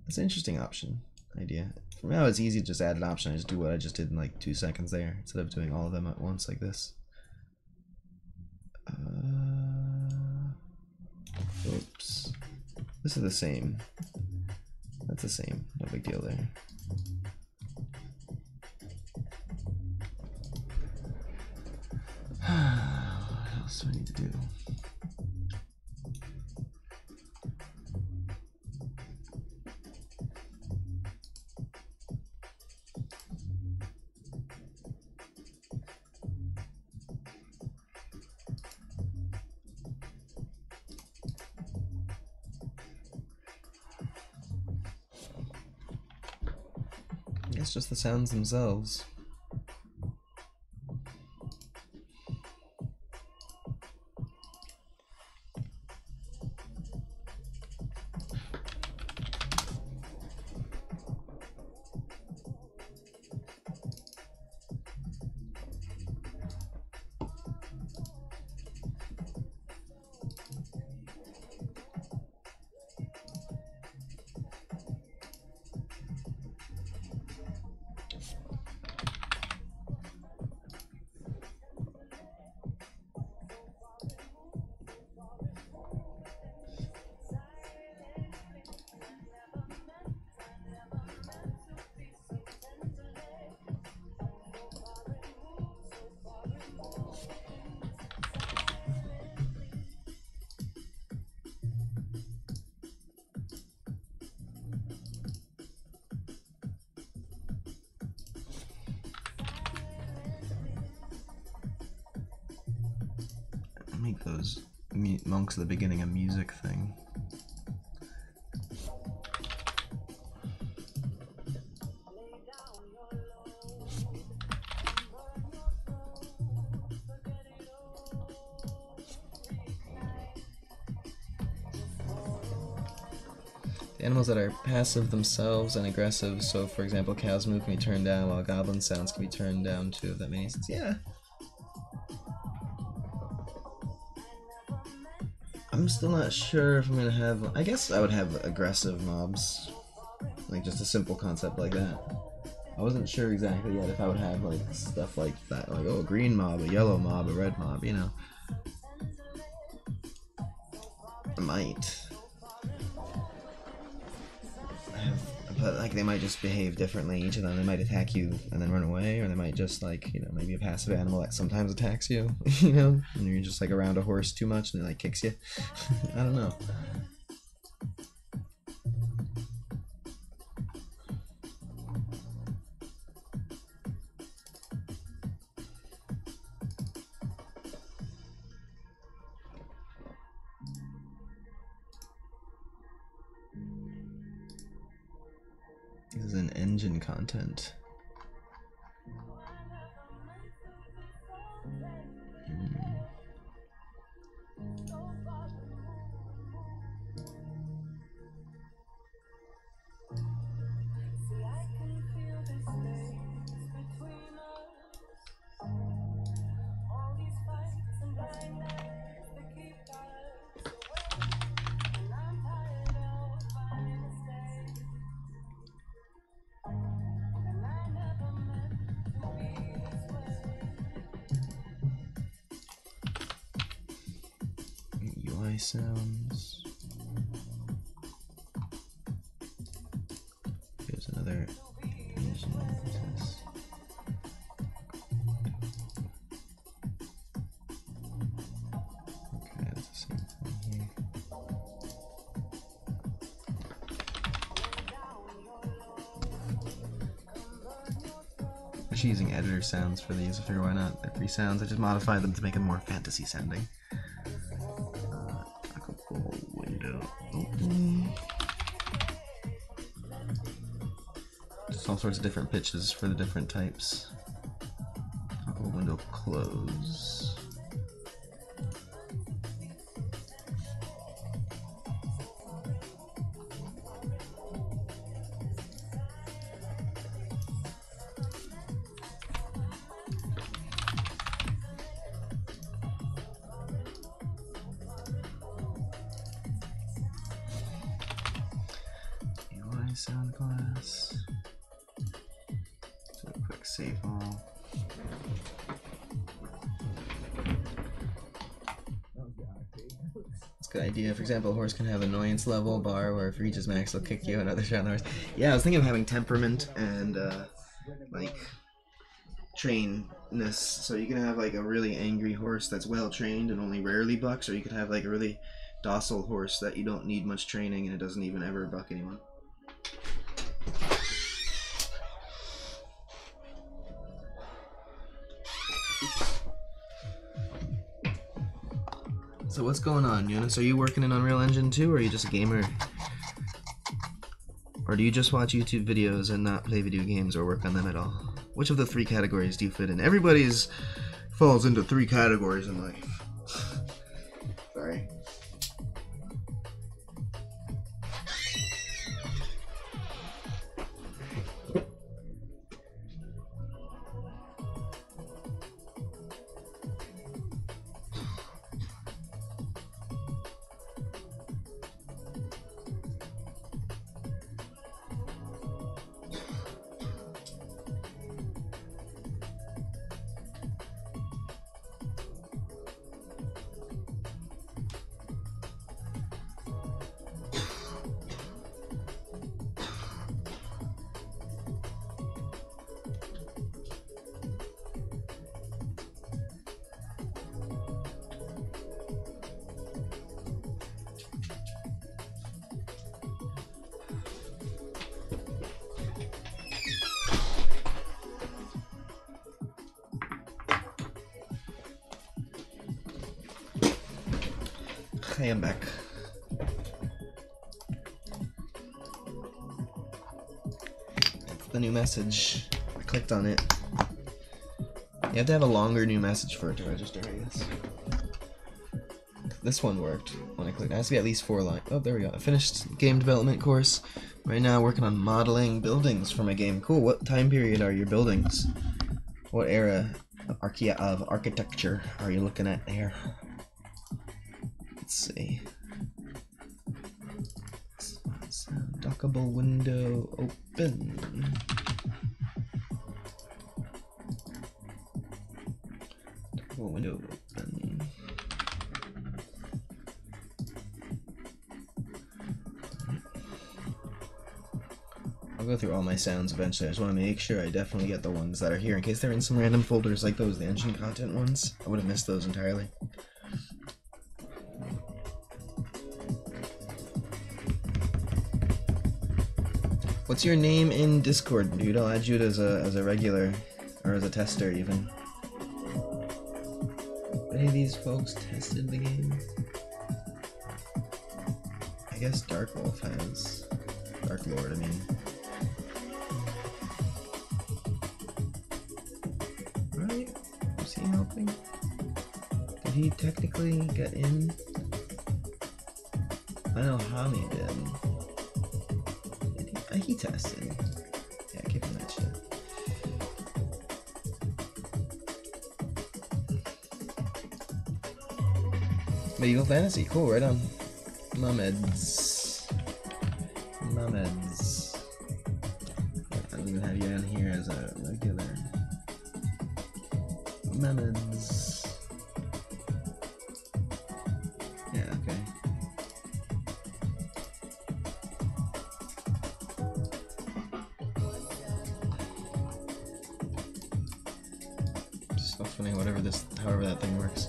That's an interesting option idea. For now, it's easy to just add an option. I just do what I just did in like 2 seconds there, instead of doing all of them at once like this. Oops. This is the same. That's the same. No big deal there. What else do I need to do? I guess just the sounds themselves. Make those monks at the beginning a music thing. Animals that are passive themselves and aggressive, so for example cows moo can be turned down while goblin sounds can be turned down too, if that makes sense. Yeah. I'm still not sure if I'm gonna have, I guess I would have aggressive mobs. Like just a simple concept like that. I wasn't sure exactly yet if I would have like stuff like that, like oh, a green mob, a yellow mob, a red mob, you know. I might. But like they might just behave differently, each of them. They might attack you and then run away, or they might just like, you know, maybe a passive animal that sometimes attacks you, you know, and you're just like around a horse too much and it like kicks you. I don't know. This is an engine content. UI sounds. Here's another engine test. Okay, that's the same thing here. I'm just using editor sounds for these. I figure why not? They're free sounds. I just modify them to make them more fantasy sounding. Window open. Just all sorts of different pitches for the different types. Toggle window close. Sound class. So a quick save all. It's a good idea. For example, a horse can have annoyance level bar where if it reaches max, they'll kick you another shot on the horse. Yeah, I was thinking of having temperament and like trainedness. So you can have like a really angry horse that's well trained and only rarely bucks, or you could have like a really docile horse that you don't need much training and it doesn't even ever buck anyone. So what's going on, Jonas? Are you working in Unreal Engine too, or are you just a gamer? Or do you just watch YouTube videos and not play video games or work on them at all? Which of the three categories do you fit in? Everybody's falls into three categories in life. Sorry. Hey, I'm back. It's the new message. I clicked on it. You have to have a longer new message for it to register, I guess. This one worked when I clicked. It has to be at least 4 lines. Oh, there we go. I finished game development course. Right now, working on modeling buildings for my game. Cool. What time period are your buildings? What era of architecture are you looking at there? Let's see. Dockable window open. Dockable window open. I'll go through all my sounds eventually. I just want to make sure I definitely get the ones that are here in case they're in some random folders like those, the engine content ones. I would have missed those entirely. What's your name in Discord, dude? I'll add you as a regular, or as a tester even. Any of these folks tested the game? I guess Dark Wolf has. Dark Lord, I mean. Right? Was he helping? Did he technically get in? I know Hami did. He tested. Yeah, give him that shit. Medieval Fantasy, cool, right on. Mumeds. Mumeds. I don't even have you down here as a regular. Mumeds. Yeah, okay. So funny, however that thing works.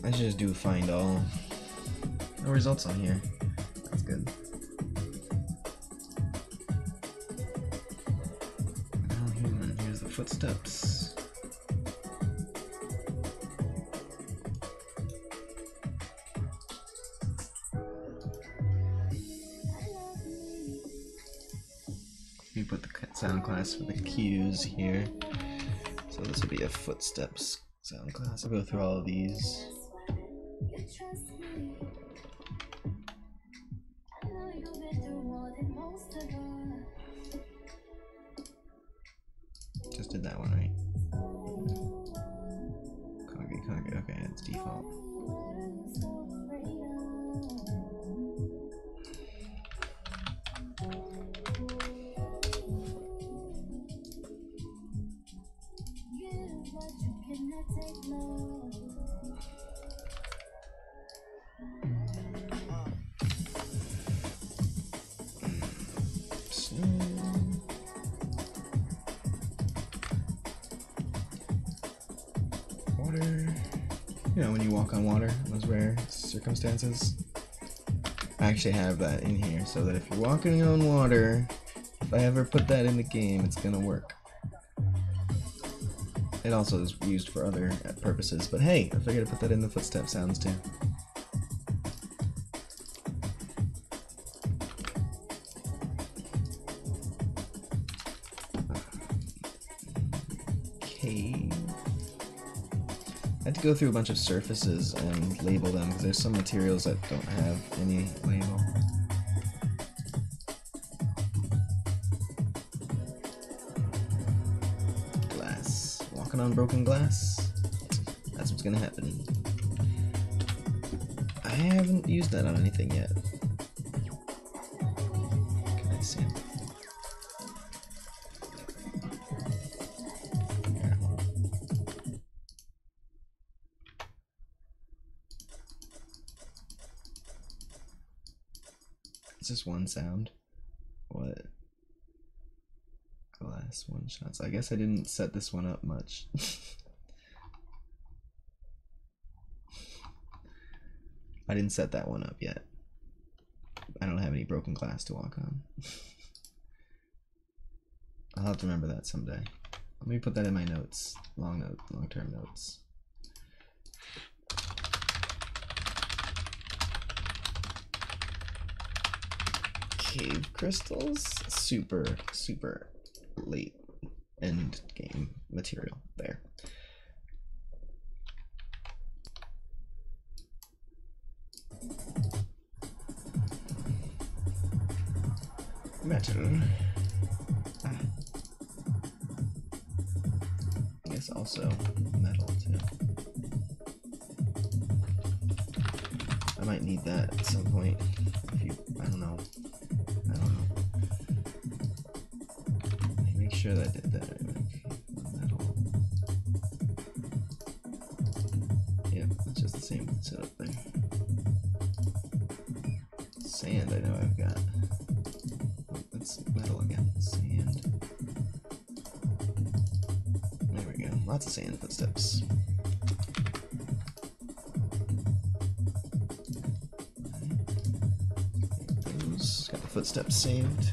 I should just do find all. No results on here. That's good. Now human, here's the footsteps. We put the sound class for the cues here. So this will be a footsteps sound class. I'll go through all of these. Just did that one, right? Congregate, okay, it's default. Water. You know, when you walk on water, those rare circumstances. I actually have that in here so that if you're walking on water, if I ever put that in the game, it's gonna work. It also is used for other purposes, but hey, I figured to put that in the footstep sounds too. Cave. I had to go through a bunch of surfaces and label them because there's some materials that don't have any label. Glass. Walking on broken glass. That's what's gonna happen. I haven't used that on anything yet. Can I see it? It's just one sound. What? Glass one shots. I guess I didn't set this one up much. I didn't set that one up yet. I don't have any broken glass to walk on. I'll have to remember that someday. Let me put that in my notes. Long-term notes. Cave crystals? Super late end game material there. Metal. I guess also metal too. I might need that at some point. If you, I don't know. Make sure that I did that. Metal. Yeah, it's just the same setup there. Sand, I know I've got. That's metal again. Sand. There we go. Lots of sand footsteps. Those. Got the footsteps saved.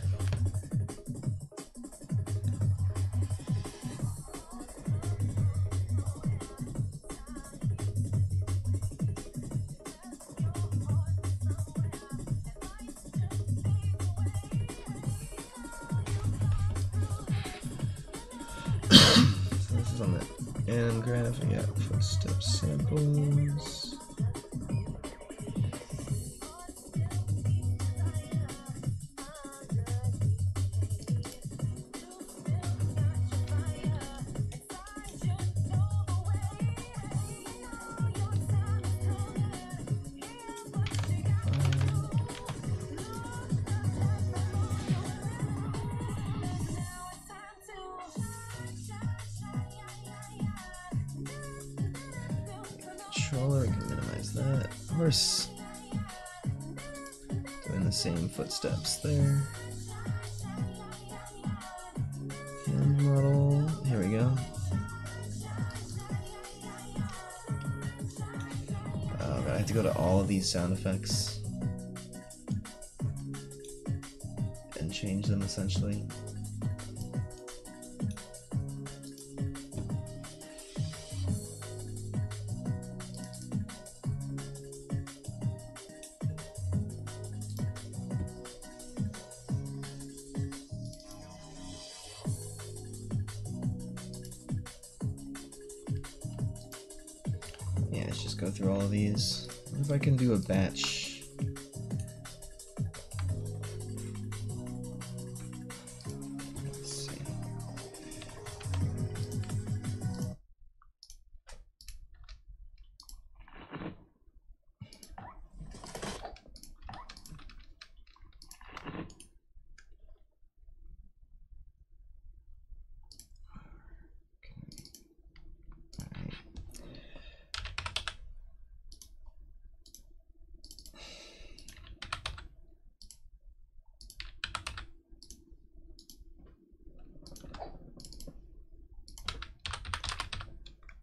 And graph, yeah, footstep samples. Controller, we can minimize that. Of course, doing the same footsteps there. Hand model, here we go. Oh god, I have to go to all of these sound effects and change them essentially. Yeah, let's just go through all of these. What if I can do a batch? Let's see.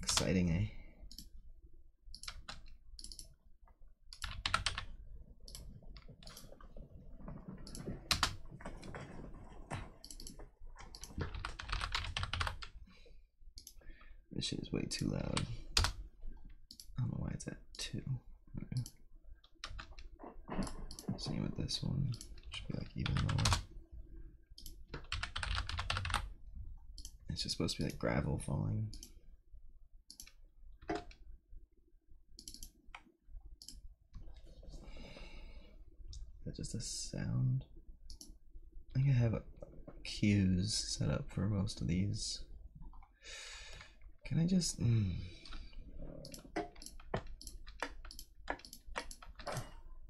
Exciting, eh? This shit is way too loud. I don't know why it's at 2. Same with this one. Should be like even lower. It's just supposed to be like gravel falling. Just a sound. I think I have cues set up for most of these. Can I just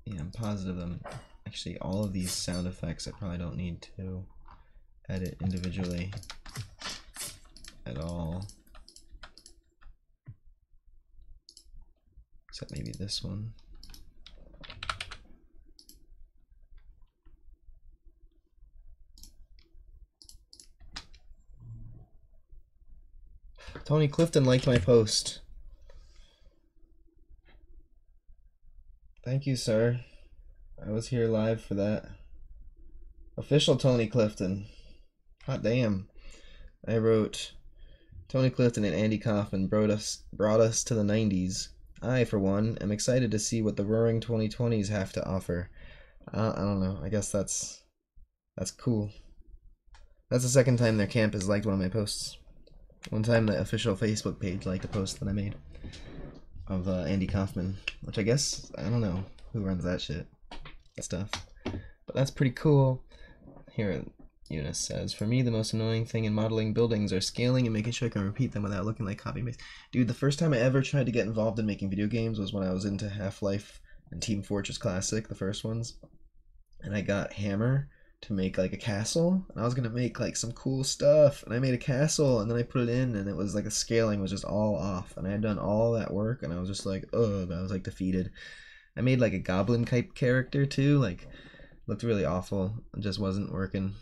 Yeah, I'm positive them. Actually, all of these sound effects I probably don't need to edit individually at all. Except maybe this one. Tony Clifton liked my post. Thank Thank you, sir. I was here live for that. Official Tony Clifton. Hot damn. I wrote, Tony Clifton and Andy Kaufman brought us to the 90s. I, for one, am excited to see what the roaring 2020s have to offer. I don't know. I guess that's cool. That's the second time their camp has liked one of my posts. One time the official Facebook page liked a post that I made of Andy Kaufman, which I guess, I don't know who runs that shit. That stuff. But that's pretty cool. Here, Eunice says, for me, the most annoying thing in modeling buildings are scaling and making sure I can repeat them without looking like copy paste. Dude, the first time I ever tried to get involved in making video games was when I was into Half-Life and Team Fortress Classic, the first ones. And I got Hammer to make like a castle, and I was gonna make like some cool stuff, and I made a castle, and then I put it in, and it was like the scaling was just all off, and I had done all that work, and I was just like, ugh, I was like defeated. I made like a goblin type character too, like looked really awful. It just wasn't working.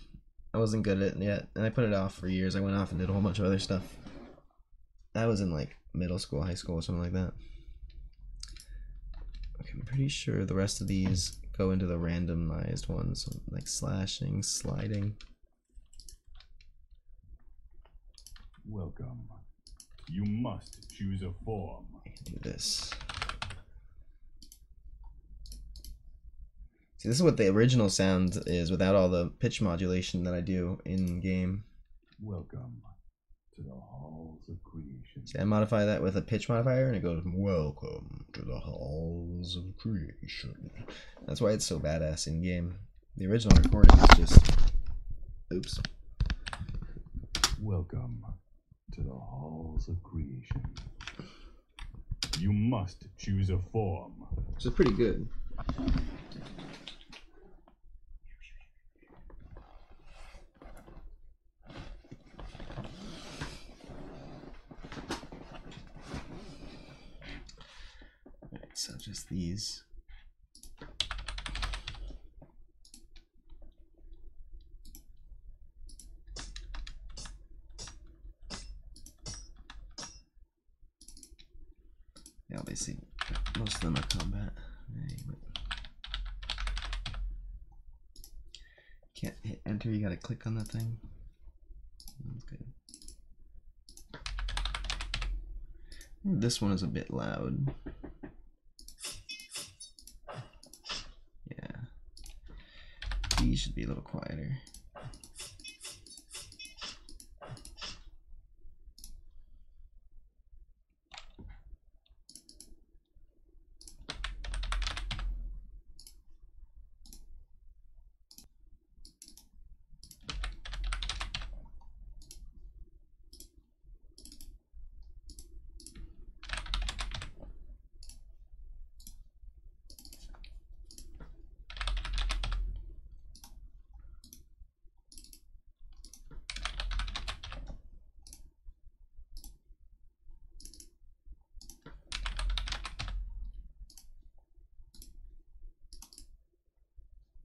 I wasn't good at it yet, and I put it off for years. I went off and did a whole bunch of other stuff. I was in like middle school, high school, or something like that. Okay, I'm pretty sure the rest of these go into the randomized ones, like slashing, sliding. Welcome. You must choose a form. Do this. See, this is what the original sound is without all the pitch modulation that I do in game. Welcome to the halls of creation. See, I modify that with a pitch modifier, and it goes, welcome to the halls of creation. That's why it's so badass in game. The original recording is just, oops. Welcome to the halls of creation. You must choose a form. Which is pretty good. So just these. Yeah, obviously most of them are combat. Can't hit enter, you gotta click on the thing. That's good. This one is a bit loud. These should be a little quieter.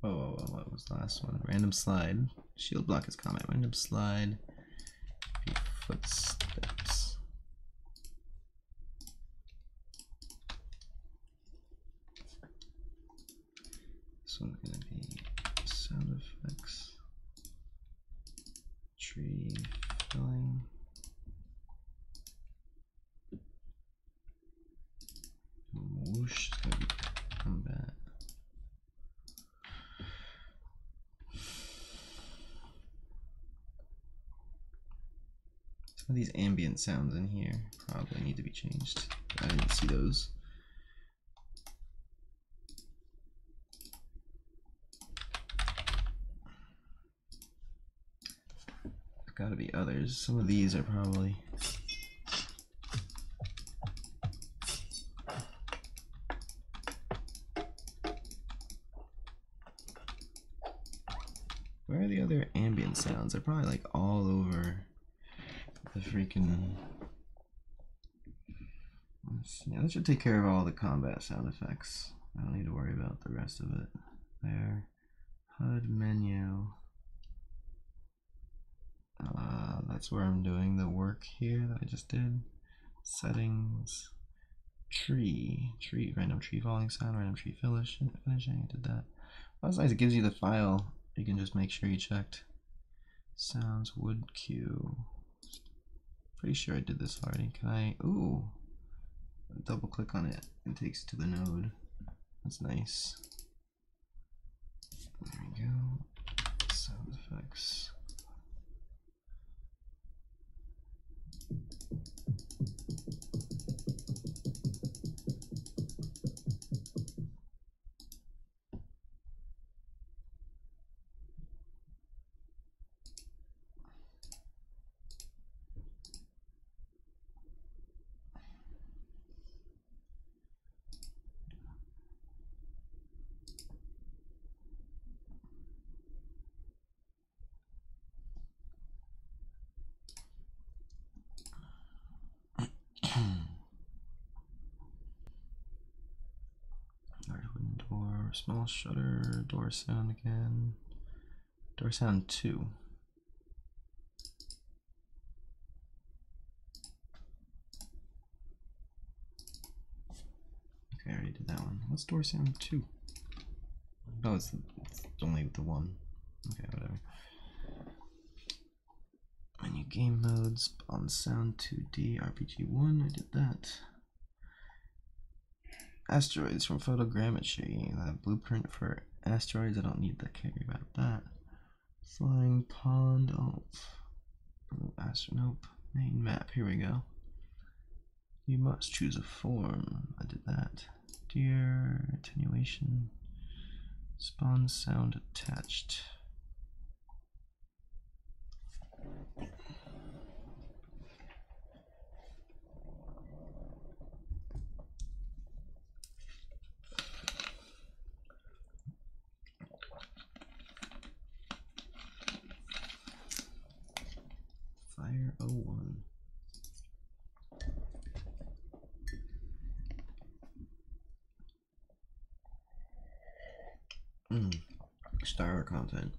What was the last one? Random slide. Shield block is comment. Random slide. Footsteps. This one's gonna be sound effects. Tree filling. Whoosh is gonna be combat. Some of these ambient sounds in here probably need to be changed. I didn't see those. There's gotta be others. Some of these are probably. Where are the other ambient sounds? They're probably like all over the freaking. Yeah, that should take care of all the combat sound effects. I don't need to worry about the rest of it. There. HUD menu. That's where I'm doing the work here that I just did. Settings. tree, random tree falling sound, random tree finishing. I did that. Well, that's nice. It gives you the file. You can just make sure you checked. Sounds wood cue. Pretty sure I did this already. Can I? Ooh. Double click on it. It takes you to the node. That's nice. There we go. Sound effects. Door, small shutter, door sound again. Door sound 2. Okay, I already did that one. What's door sound 2? Oh, it's only the one. Okay, whatever. Menu game modes, on sound 2D, RPG 1, I did that. Asteroids from photogrammetry. Blueprint for asteroids. I don't need to care about that. Flying pond. Oh, nope. Main map. Here we go. You must choose a form. I did that. Deer attenuation. Spawn sound attached. Fire 01. Star content.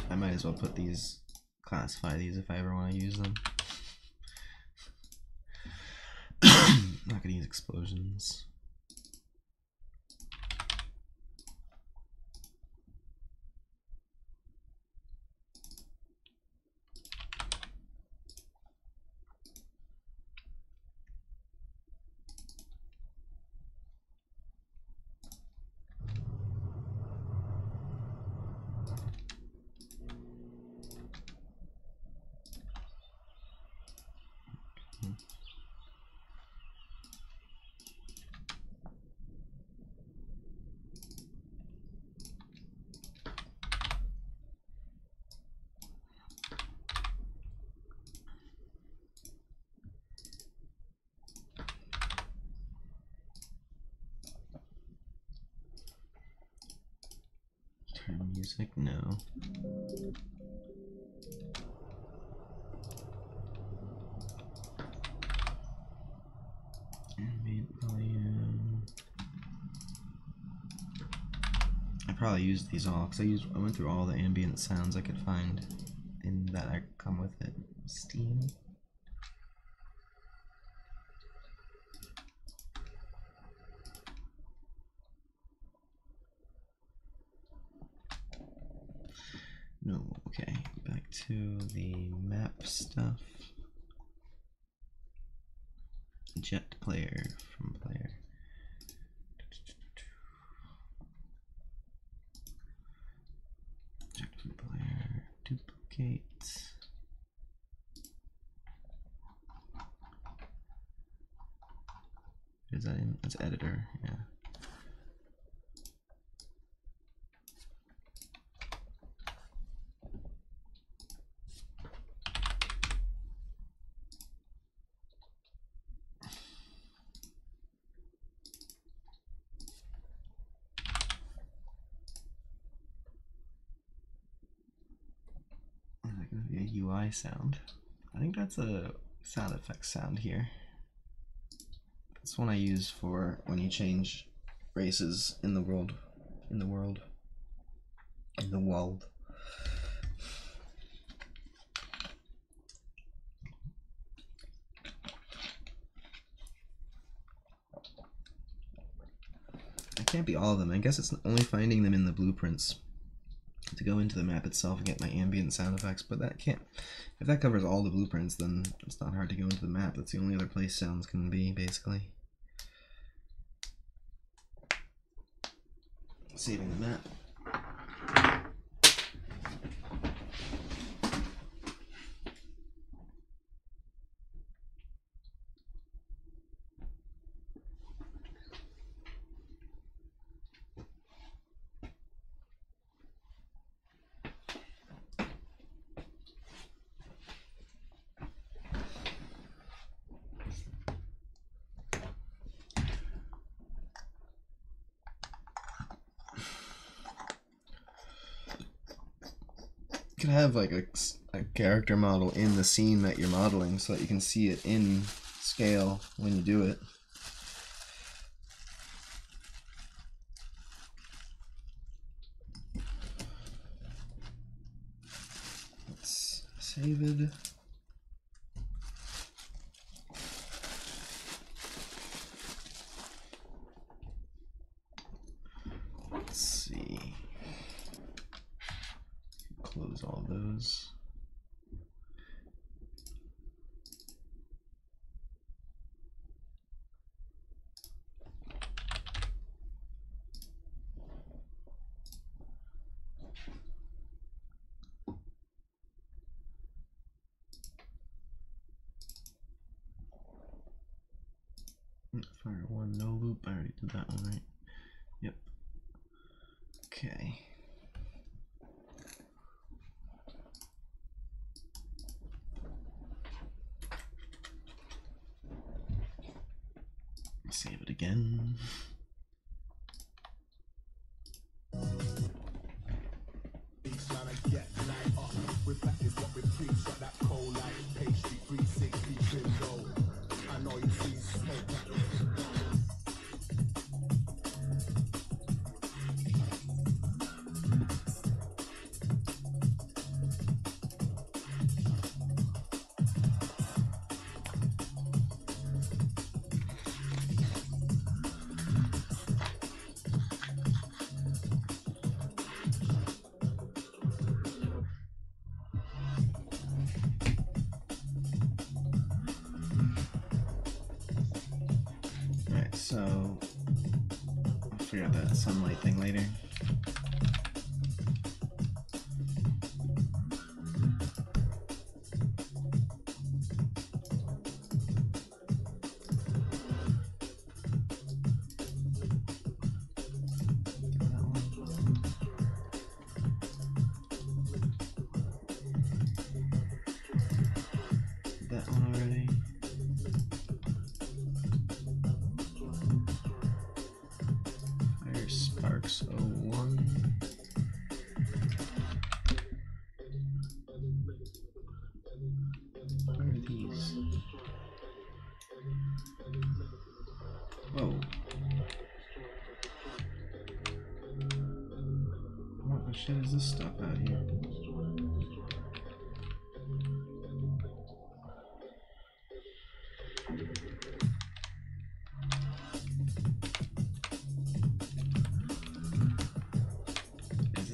I might as well put these, classify these if I ever want to use them. Not gonna use explosions. Turn music, no. Ambient volume. I probably used these all because I went through all the ambient sounds I could find in that I come with it. Steam. No, okay, back to the map stuff. Jet player from player. Jet from player, duplicate. Is that in? That's editor, yeah. A UI sound. I think that's a sound effect sound here. That's one I use for when you change races in the world in the world. In the world. It can't be all of them. I guess it's only finding them in the blueprints to go into the map itself and get my ambient sound effects, but that can't. If that covers all the blueprints, then it's not hard to go into the map. That's the only other place sounds can be, basically. Saving the map. You could have like a character model in the scene that you're modeling so that you can see it in scale when you do it. Let's save it. Let's see. Close all those. Fire one, no loop. I already did that one, right? Yep. Okay. Save it again. So I'll figure out that sunlight thing later. That one already. Sparks 01. Where are these? Whoa. What the shit is this stuff out here?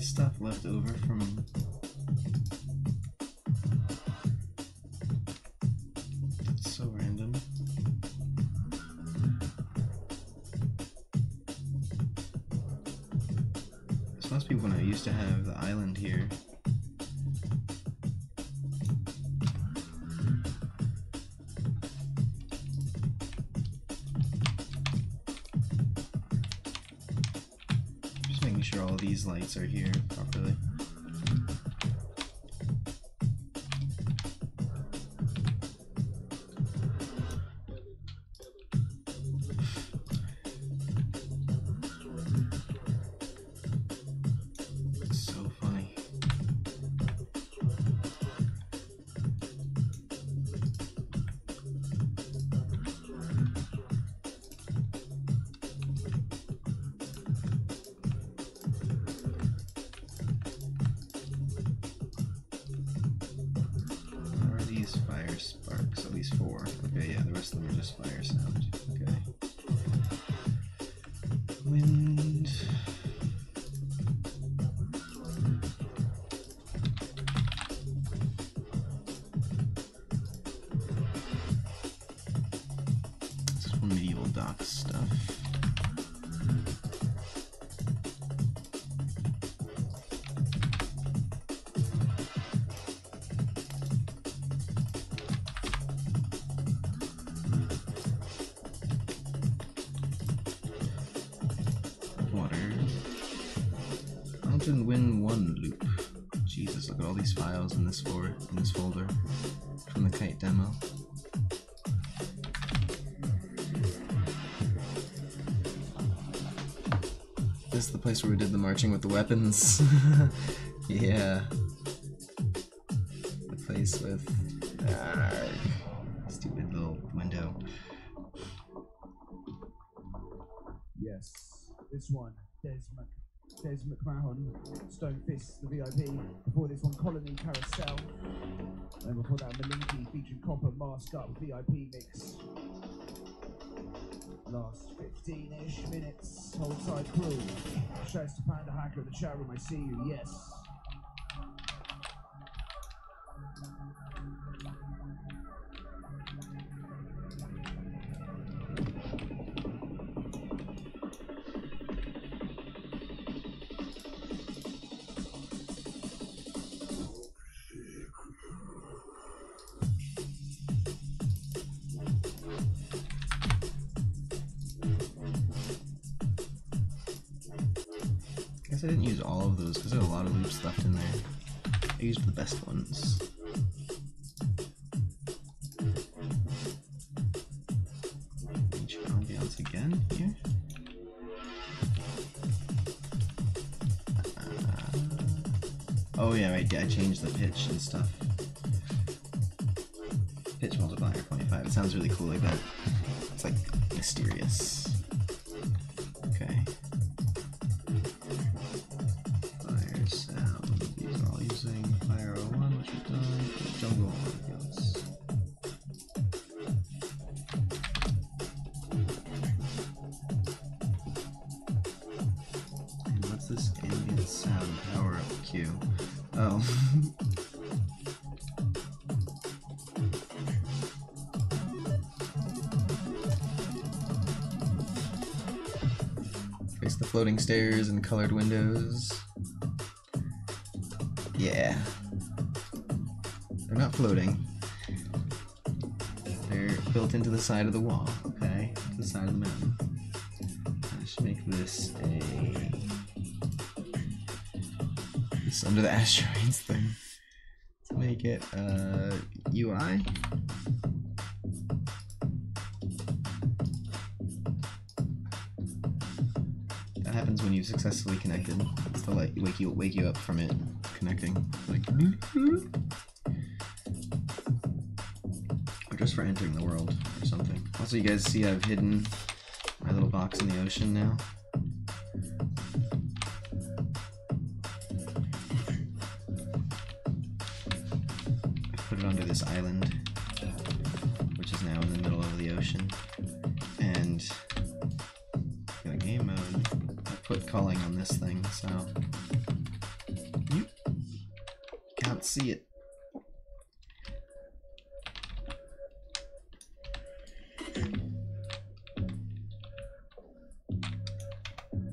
Stuff left over from that's so random. This must be when I used to have the island here. Making sure all these lights are here properly. It's so funny. Okay, yeah, the rest of them are just fire sound. Okay. Wind. This is from medieval dock stuff. Win 1 loop. Jesus, look at all these files in this folder from the kite demo. This is the place where we did the marching with the weapons. Yeah. The place with stupid little window. Yes, this one, Des McMahon, Stone Fist, the VIP. Before this one, Colony Carousel. And before that, Malinky featuring Copper Mask Up VIP mix. Last 15-ish minutes. Hold side crew. Shouts to Panda Hacker in the chat room. I see you. Yes. I didn't use all of those because there are a lot of loops left in there. I used the best ones. Change ambiance again here. Oh yeah, right, yeah, I changed the pitch and stuff. Pitch multiplier 0.5. It sounds really cool like that. It's like mysterious. Okay. Fire 01, which we've done, jungle ambiance. And what's this ambient sound power up cue? Oh. Face the floating stairs and colored windows. Yeah. They're not floating. They're built into the side of the wall, okay? To the side of the mountain. I should make this this under the asteroids thing. To make it UI. That happens when you've successfully connected. It's to like wake you up from it connecting. Like or just for entering the world or something. Also, you guys see I've hidden my little box in the ocean now. I put it under this island, which is now in the middle of the ocean. And in game mode, I put calling on this thing, so you can't see it.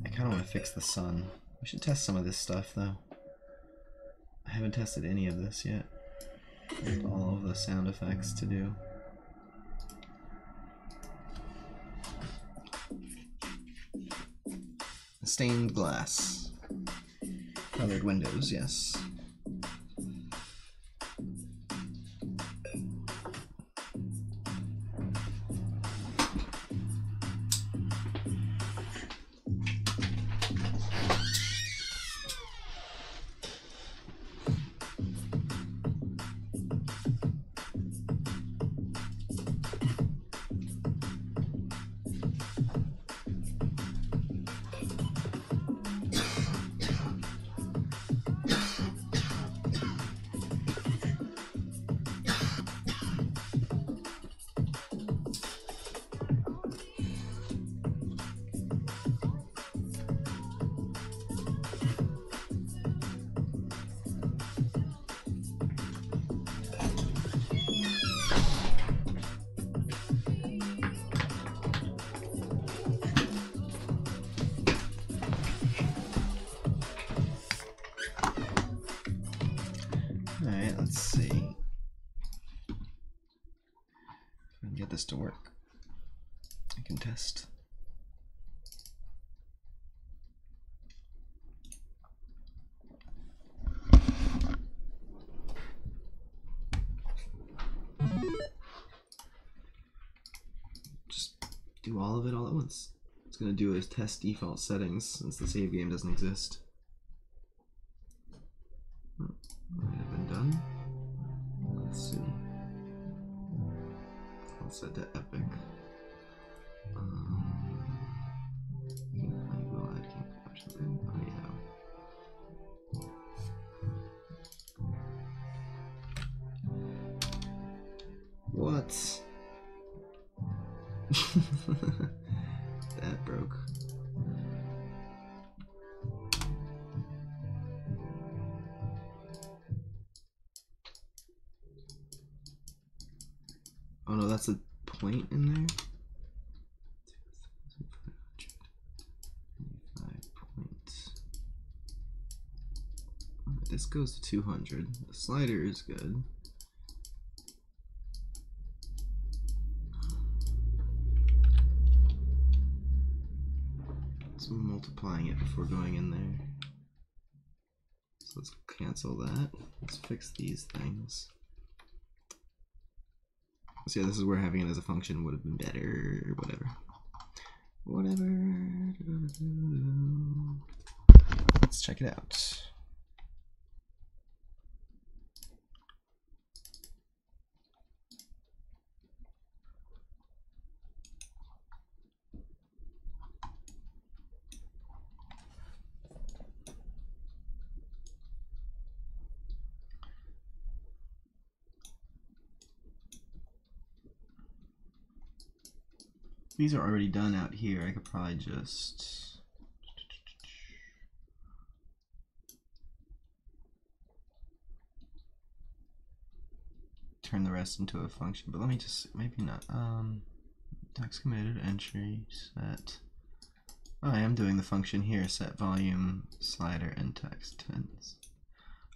I kind of want to fix the sun. We should test some of this stuff, though. I haven't tested any of this yet. With all of the sound effects to do. Stained glass. Colored windows, yes. and get this to work. I can test. Just do all of it all at once. It's gonna do is test default settings since the save game doesn't exist. Might have been done. Let's see. I'll set to epic. What? That broke. Oh no, that's a point in there? 2,500. Points. This goes to 200. The slider is good. So multiplying it before going in there. So let's cancel that. Let's fix these things. So yeah, this is where having it as a function would have been better. Whatever. Let's check it out. These are already done out here. I could probably just turn the rest into a function, but let me just, maybe not. Text committed, entry, set. Oh, I am doing the function here, set volume, slider, and text.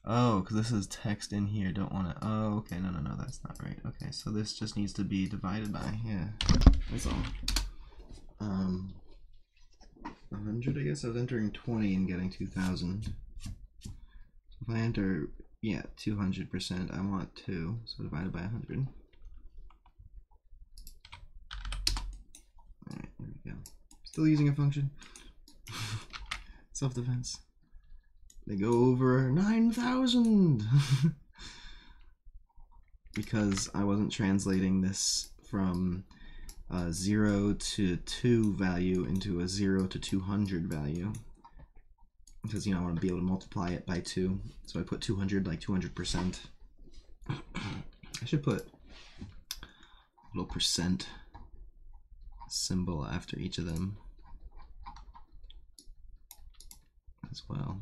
Oh, because this is text in here, don't want to, oh, okay, no, that's not right. Okay, so this just needs to be divided by, yeah, that's all. 100, I guess I was entering 20 and getting 2,000. If I enter, yeah, 200%, I want 2, so divided by 100. Alright, there we go. Still using a function. Self-defense. They go over 9,000! Because I wasn't translating this from 0 to 2 value into a 0 to 200 value. Because, you know, I want to be able to multiply it by 2. So I put 200, like 200%. I should put a little percent symbol after each of them as well.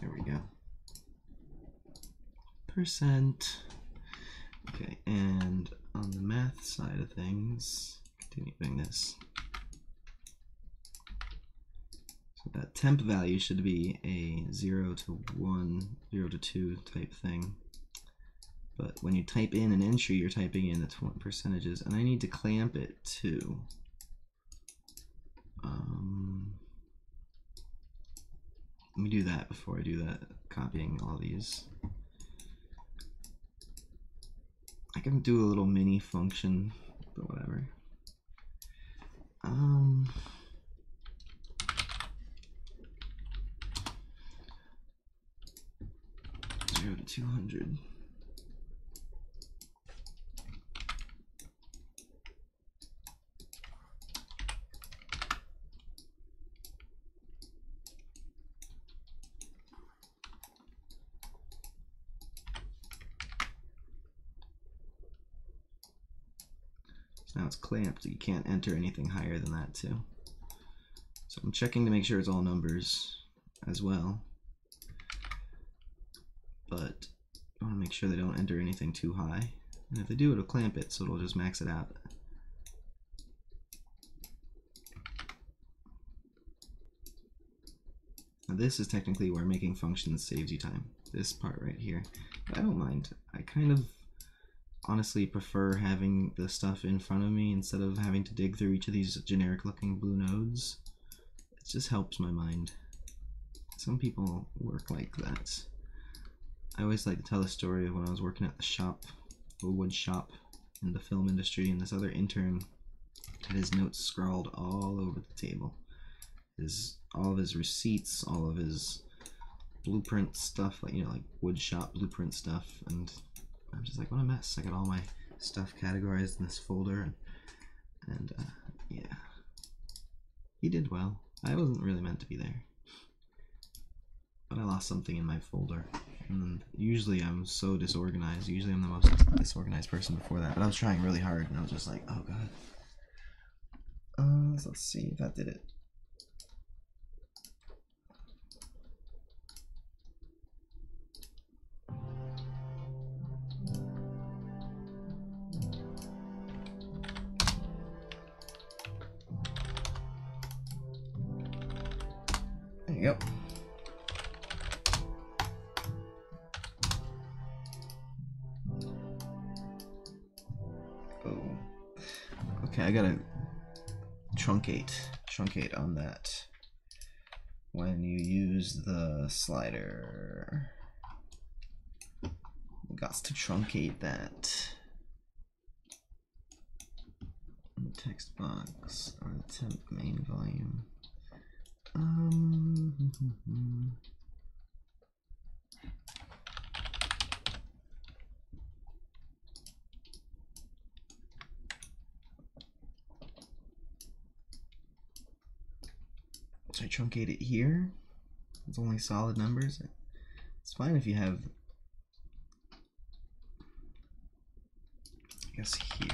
There we go. Percent. Okay, and on the math side of things, continue doing this. So that temp value should be a 0 to 1, 0 to 2 type thing. But when you type in an entry, you're typing in its percentages, and I need to clamp it too. Let me do that before I do that, copying all these. I can do a little mini function, but whatever. 0 to 200. So now it's clamped, you can't enter anything higher than that too. So I'm checking to make sure it's all numbers as well. But I want to make sure they don't enter anything too high. And if they do, it'll clamp it, so it'll just max it out. Now this is technically where making functions saves you time. This part right here. But I don't mind. I kind of honestly prefer having the stuff in front of me instead of having to dig through each of these generic looking blue nodes. It just helps my mind. Some people work like that. I always like to tell the story of when I was working at the shop, a wood shop in the film industry, and this other intern had his notes scrawled all over the table. All of his receipts, all of his blueprint stuff, like, you know, like wood shop blueprint stuff, and I'm just like, what a mess. I got all my stuff categorized in this folder, and yeah. He did well. I wasn't really meant to be there. But I lost something in my folder. And usually I'm so disorganized. Usually I'm the most disorganized person before that. But I was trying really hard, and I was just like, oh god. So let's see if that did it. There you go. Oh. Okay, I gotta truncate on that. When you use the slider, you got to truncate that. In the text box or the temp main volume. So I truncate it here. It's only solid numbers. It's fine if you have, I guess, here.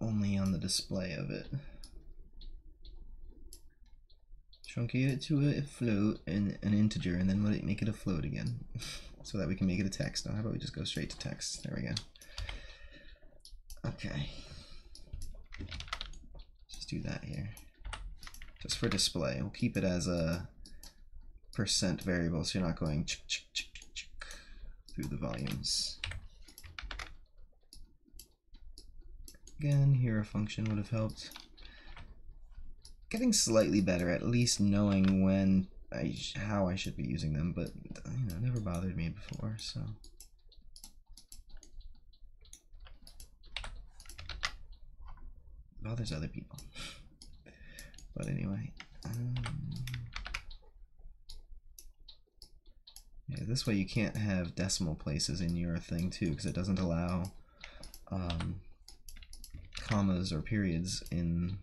Only on the display of it. Truncate it to a float and an integer, and then make it a float again, so that we can make it a text. Now, how about we just go straight to text? There we go. Okay. Just do that here. Just for display. We'll keep it as a % variable, so you're not going through the volumes. Again, here a function would have helped. Getting slightly better at least knowing when how I should be using them, but you know, it never bothered me before, so. It bothers other people. But anyway. Yeah, this way you can't have decimal places in your thing too, because it doesn't allow commas or periods in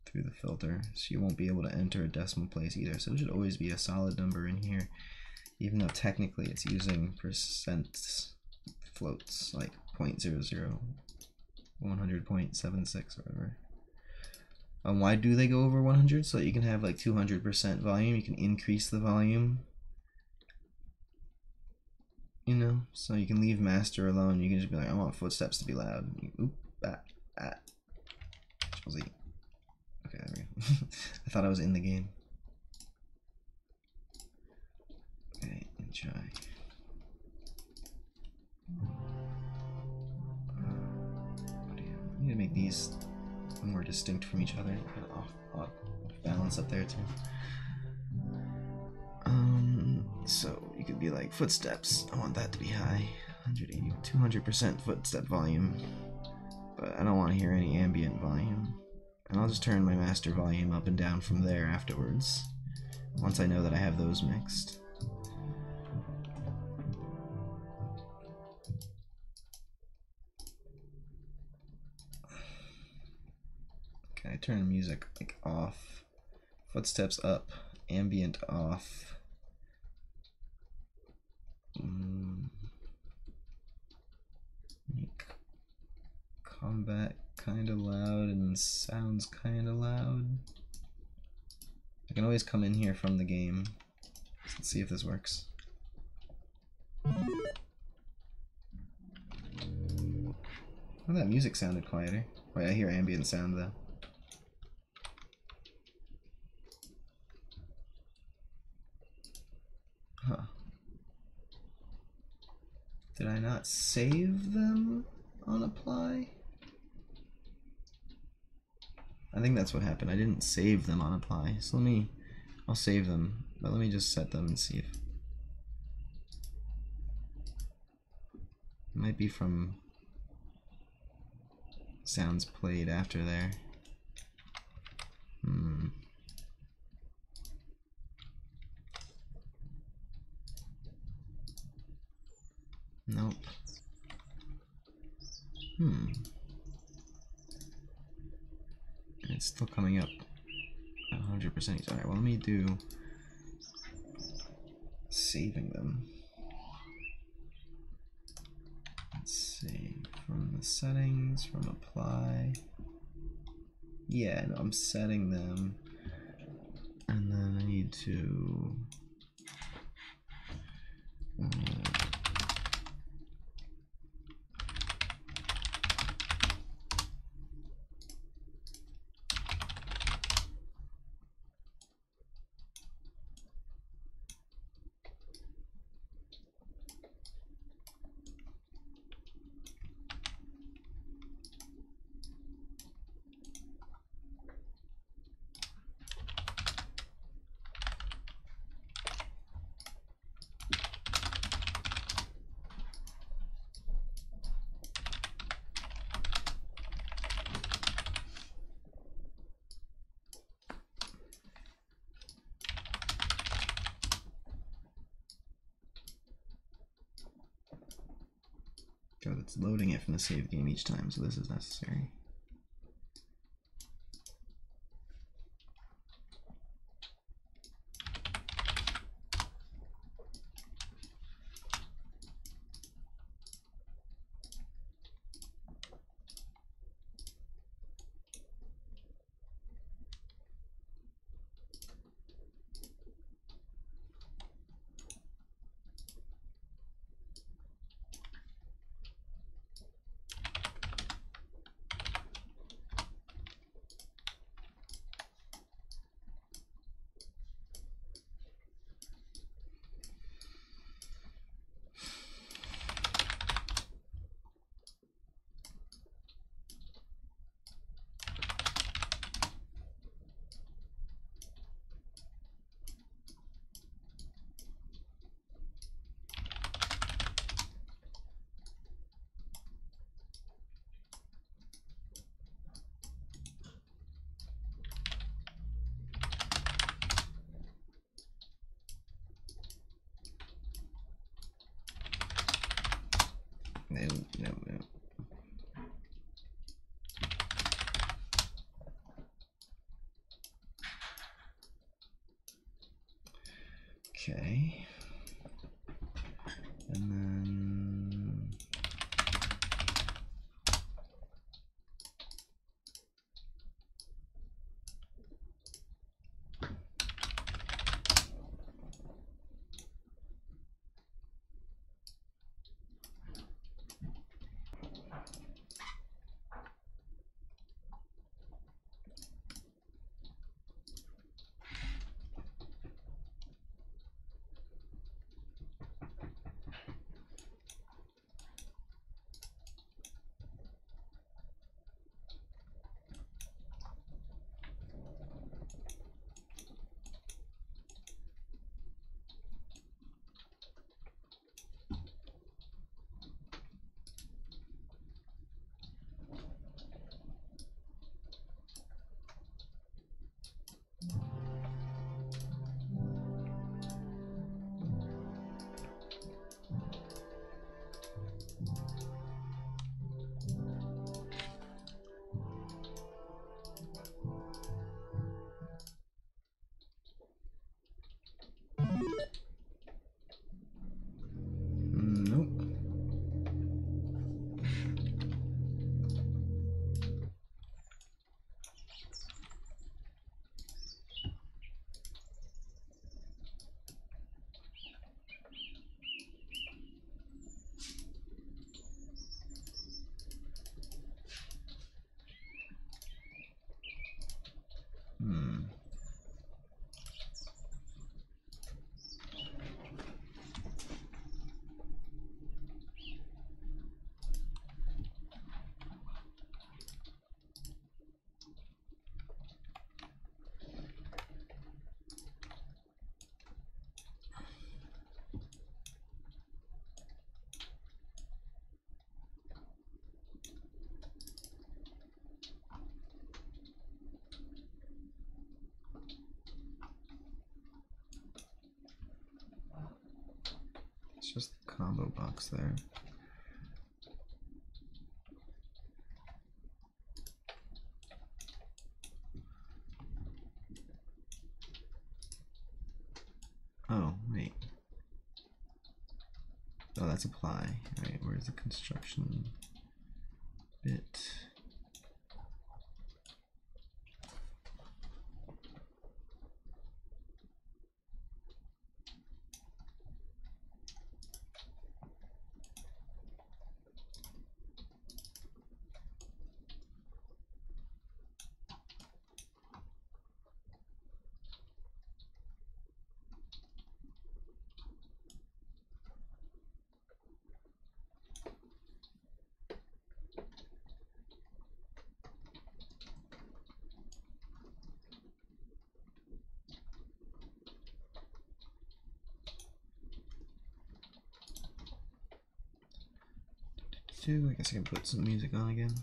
through the filter, so you won't be able to enter a decimal place either. So it should always be a solid number in here, even though technically it's using % floats like 0.00, 100.76 or whatever. Why do they go over 100? So that you can have like 200% volume. You can increase the volume, you know, so you can leave master alone. You can just be like, I want footsteps to be loud. Oop, Okay, there we go. I thought I was in the game. Okay, and try. I need to make these more distinct from each other. Kind of off balance up there too. So you could be like footsteps. I want that to be high. 180, 200% footstep volume. But I don't want to hear any ambient volume. And I'll just turn my master volume up and down from there afterwards, once I know that I have those mixed. Okay, I turn music like off, footsteps up, ambient off. combat kind of loud and sounds kind of loud. I can always come in here from the game. Let's see if this works. Oh, that music sounded quieter. Wait, I hear ambient sound though. Huh. Did I not save them on apply? I think that's what happened. I didn't save them on apply. So I'll save them, but let me just set them and see if it might be from sounds played after there. Nope. It's still coming up 100%. Alright, well, let me do saving them. Let's see, from the settings, from apply. Yeah, no, I'm setting them. And then I need to God, it's loading it from the save game each time, so this is necessary. No. Okay. And then combo box there. Oh, wait. Oh, that's apply. Right, where's the construction bit? I guess I can put some music on again.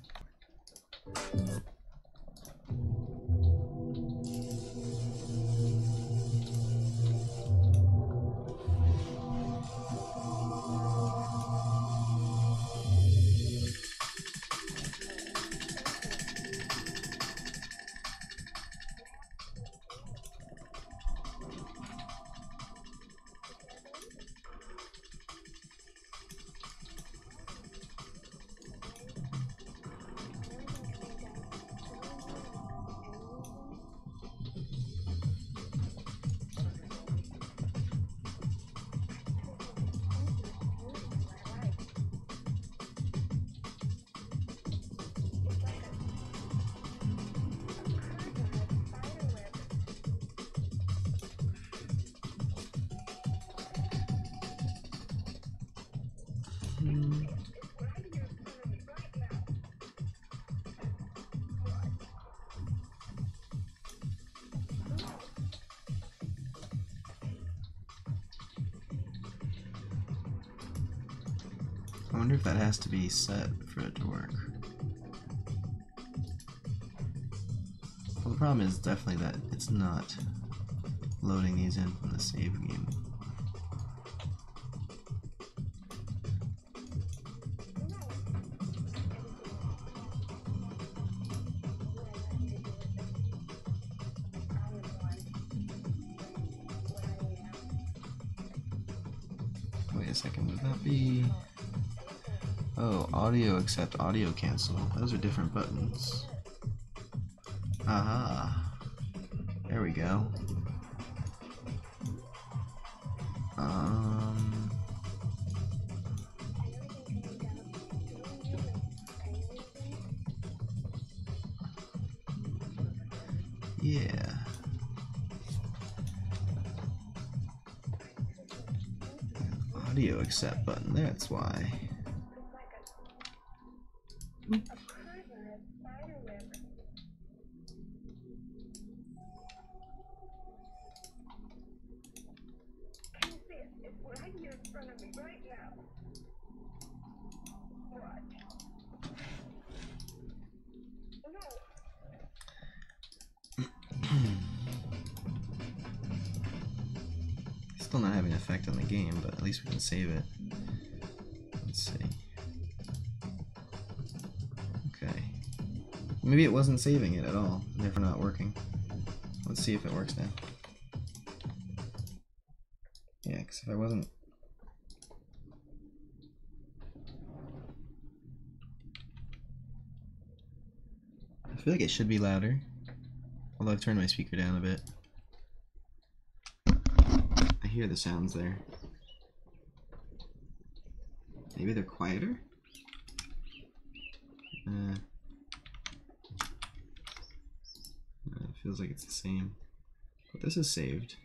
I wonder if that has to be set for it to work. Well, the problem is definitely that it's not loading these in from the save game. Wait a second, would that be... Oh, audio accept, audio cancel. Those are different buttons. Aha. There we go. Yeah. Audio accept button, that's why. Still not having an effect on the game, but at least we can save it. Let's see. Okay. Maybe it wasn't saving it at all, therefore not working. Let's see if it works now. Yeah, because if I wasn't... I feel like it should be louder. Although I've turned my speaker down a bit. I hear the sounds there. Maybe they're quieter? It feels like it's the same. But this is saved.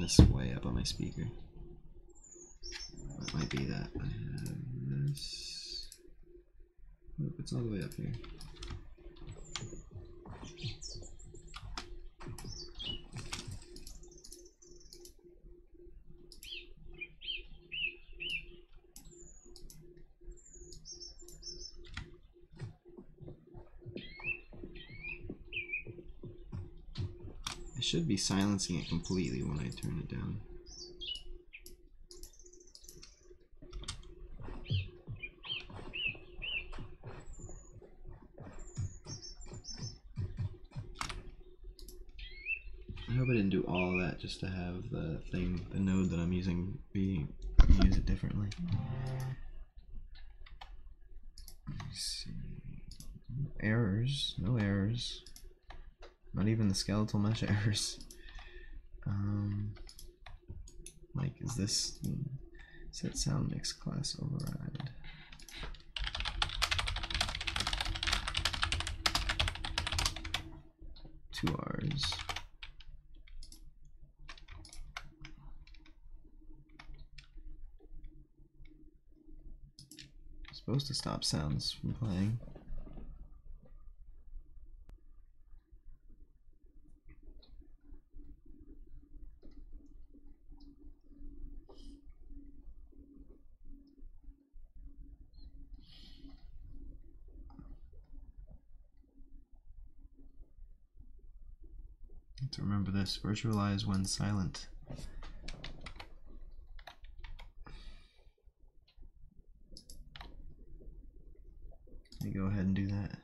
this way up on my speaker. That might be that. I have this. Oh, it's all the way up here. I should be silencing it completely when I turn it down. I hope I didn't do all that just to have the thing, the node that I'm using, use it differently. Let's see. Errors, no errors. Not even the skeletal mesh errors. Like, is this set sound mix class override? Two R's. Supposed to stop sounds from playing. To remember this, virtualize when silent. Let me go ahead and do that.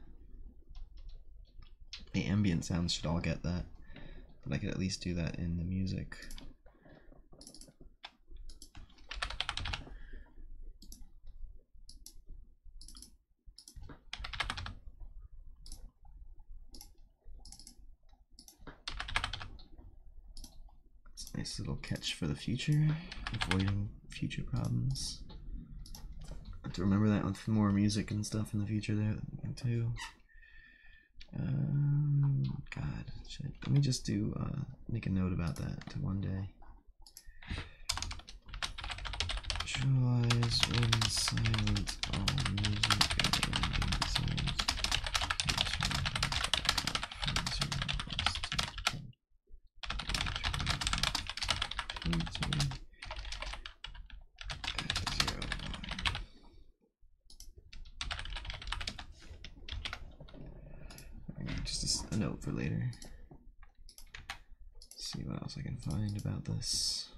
The ambient sounds should all get that, but I could at least do that in the music. Nice little catch for the future, avoiding future problems. I have to remember that with more music and stuff in the future there too. God, shit. Let me just do make a note about that to one day. Visualize when silent all music and sounds. Just a note for later. See what else I can find about this.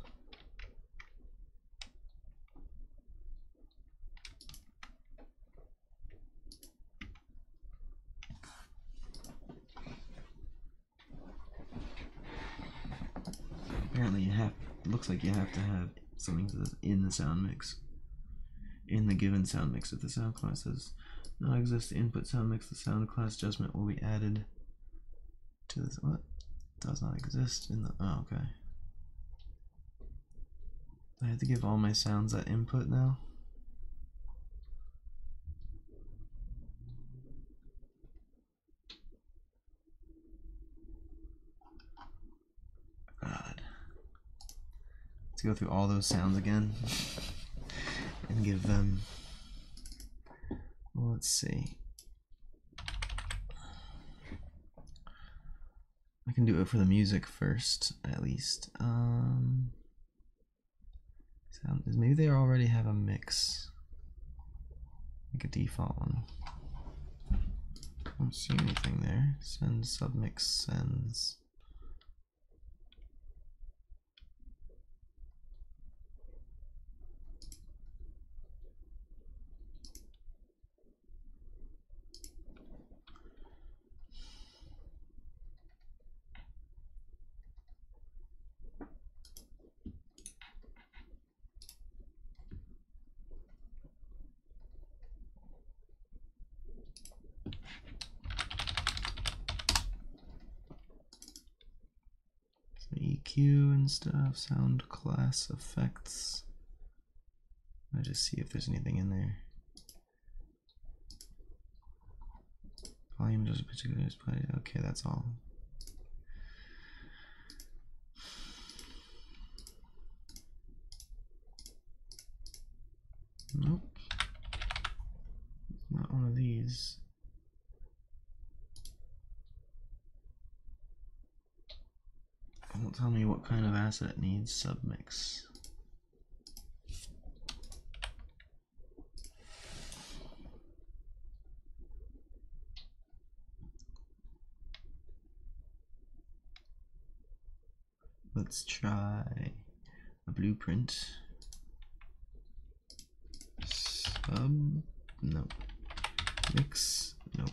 Apparently looks like you have to have something in the sound mix. In the given sound mix, if the sound class does not exist, the input sound mix, the sound class adjustment will be added to this. What? Does not exist in the, oh, okay. I have to give all my sounds that input now. God. Let's go through all those sounds again and give them, well, let's see. I can do it for the music first, at least. Maybe they already have a mix, like a default one. I don't see anything there. Send submix sends. EQ and stuff, sound class effects. I'll just see if there's anything in there. Volume just particularly played. Okay, that's all. Nope. Not one of these. Don't tell me what kind of asset needs submix. Let's try a blueprint. Sub, nope. Mix, nope.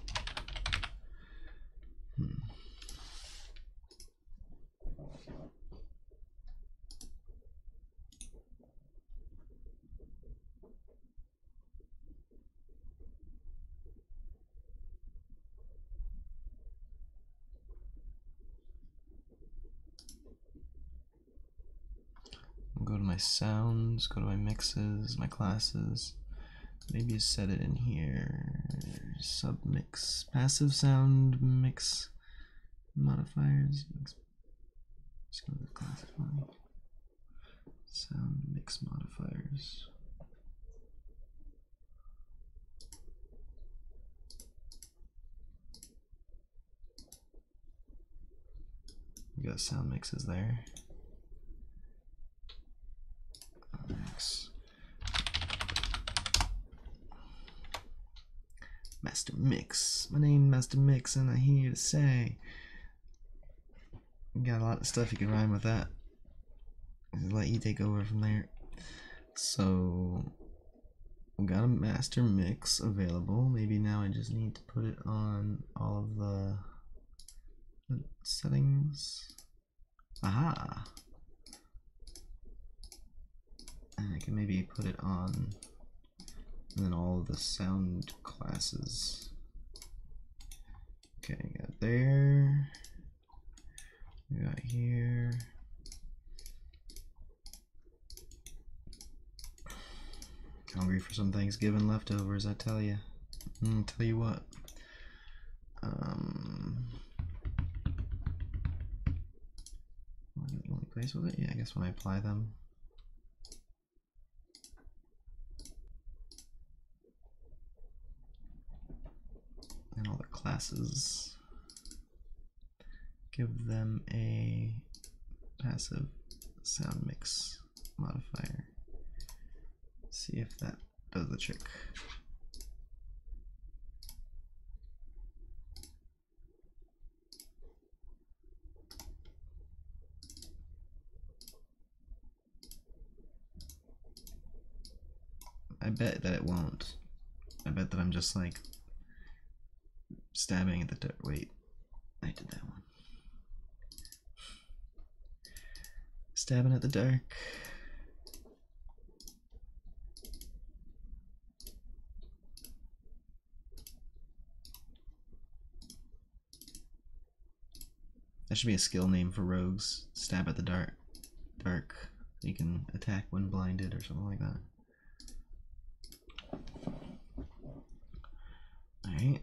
Go to my sounds, go to my mixes, my classes. Maybe set it in here. Submix, passive sound mix modifiers. Let's go to the classify. Sound mix modifiers. We got sound mixes there. Mix. Master Mix. My name Master Mix, and I'm here to say, you got a lot of stuff you can rhyme with that. I'll let you take over from there. So we got a master mix available. Maybe now I just need to put it on all of the settings. Aha! And I can maybe put it on and then all of the sound classes. Okay, got there. We got here. Hungry for some Thanksgiving leftovers, I tell you. Tell you what. The only place with it? Yeah, I guess when I apply them. And all the classes. Give them a passive sound mix modifier. See if that does the trick. I bet that it won't. I bet that I'm just like stabbing at the dark. Wait, I did that one. Stabbing at the dark. That should be a skill name for rogues. Stab at the dark. You can attack when blinded or something like that. Alright.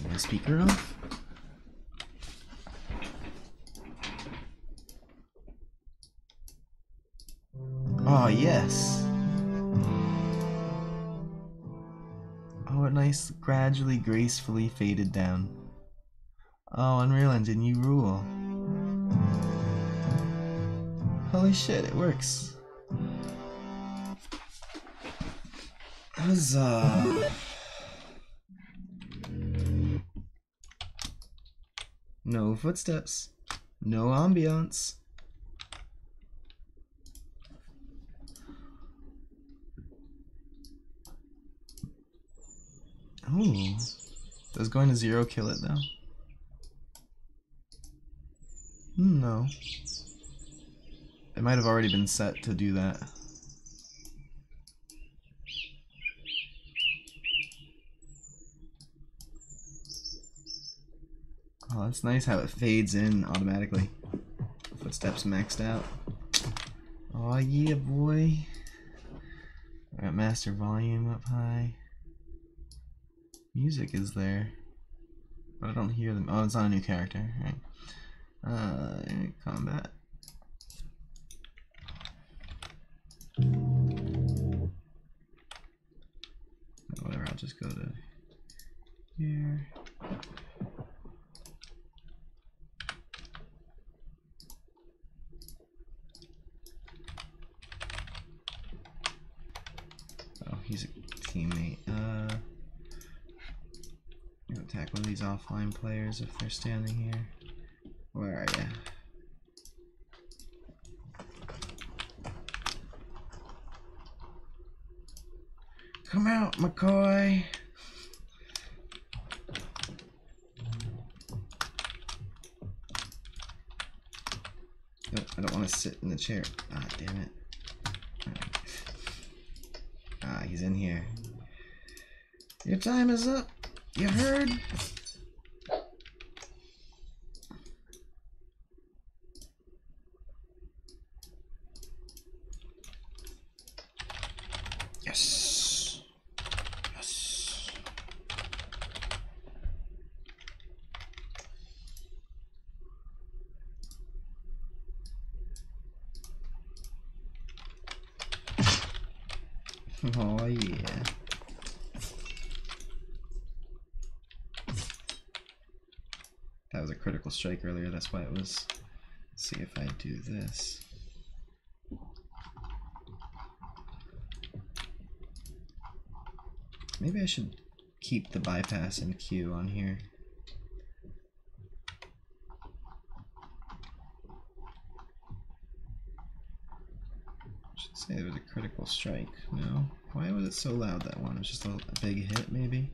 My speaker off. Oh, yes. Oh, a nice, gradually, gracefully faded down. Oh, Unreal Engine, you rule. Holy shit, it works. Huzzah. No footsteps. No ambiance. Ooh. Does going to 0 kill it though? No. It might have already been set to do that. Oh, that's nice how it fades in automatically. Footsteps maxed out. Oh yeah, boy. I got master volume up high. Music is there, but I don't hear them. Oh, it's not a new character, right? Combat. here. Oh, he's a teammate. Attack one of these offline players if they're standing here. Where are ya? Come out, McCoy! Oh, I don't want to sit in the chair. Ah, damn it. Right. Ah, he's in here. Your time is up. You heard? Yes. Yes. Oh yeah. That was a critical strike earlier, that's why it was. Let's see if I do this. Maybe I should keep the bypass and Q on here. I should say there was a critical strike. No? Why was it so loud, that one? It was just a big hit, maybe?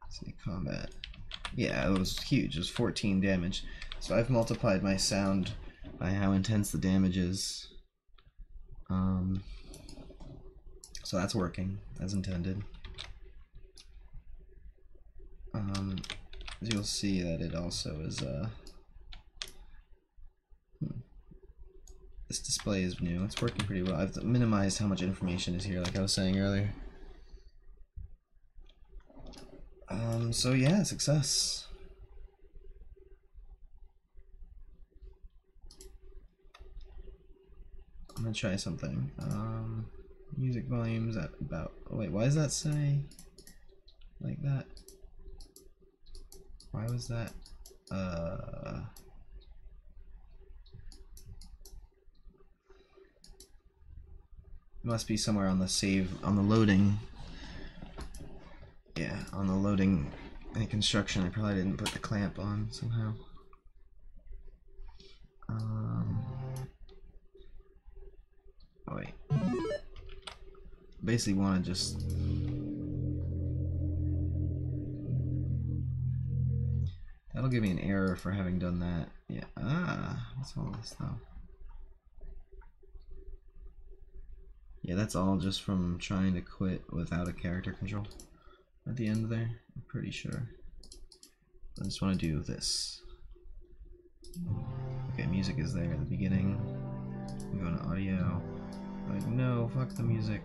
Let's see, combat. Yeah, it was huge. It was 14 damage. So I've multiplied my sound by how intense the damage is. So that's working as intended. As you'll see that it also is this display is new. It's working pretty well. I've minimized how much information is here, like I was saying earlier. So yeah, success. I'm gonna try something. Music volumes at about. Oh wait, why does that say like that? Why was that? It must be somewhere on the save, on the loading. Yeah, on the loading and construction. I probably didn't put the clamp on somehow. Oh wait. Basically want to just. That'll give me an error for having done that. Yeah. Ah, what's all this though? Yeah, that's all just from trying to quit without a character control at the end there. I'm pretty sure. I just want to do this. Okay, music is there at the beginning. I'm going to audio. Like, no, fuck the music.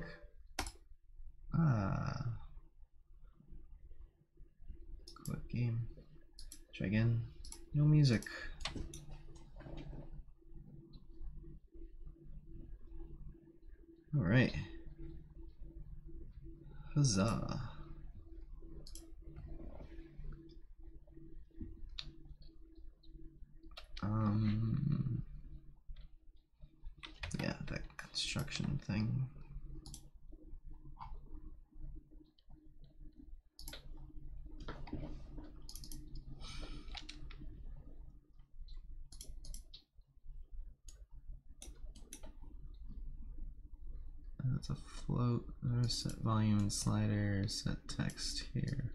Ah. Quit game. Try again. No music. Alright. Huzzah. Yeah, that construction thing. That's a float. Set volume and slider. Set text here.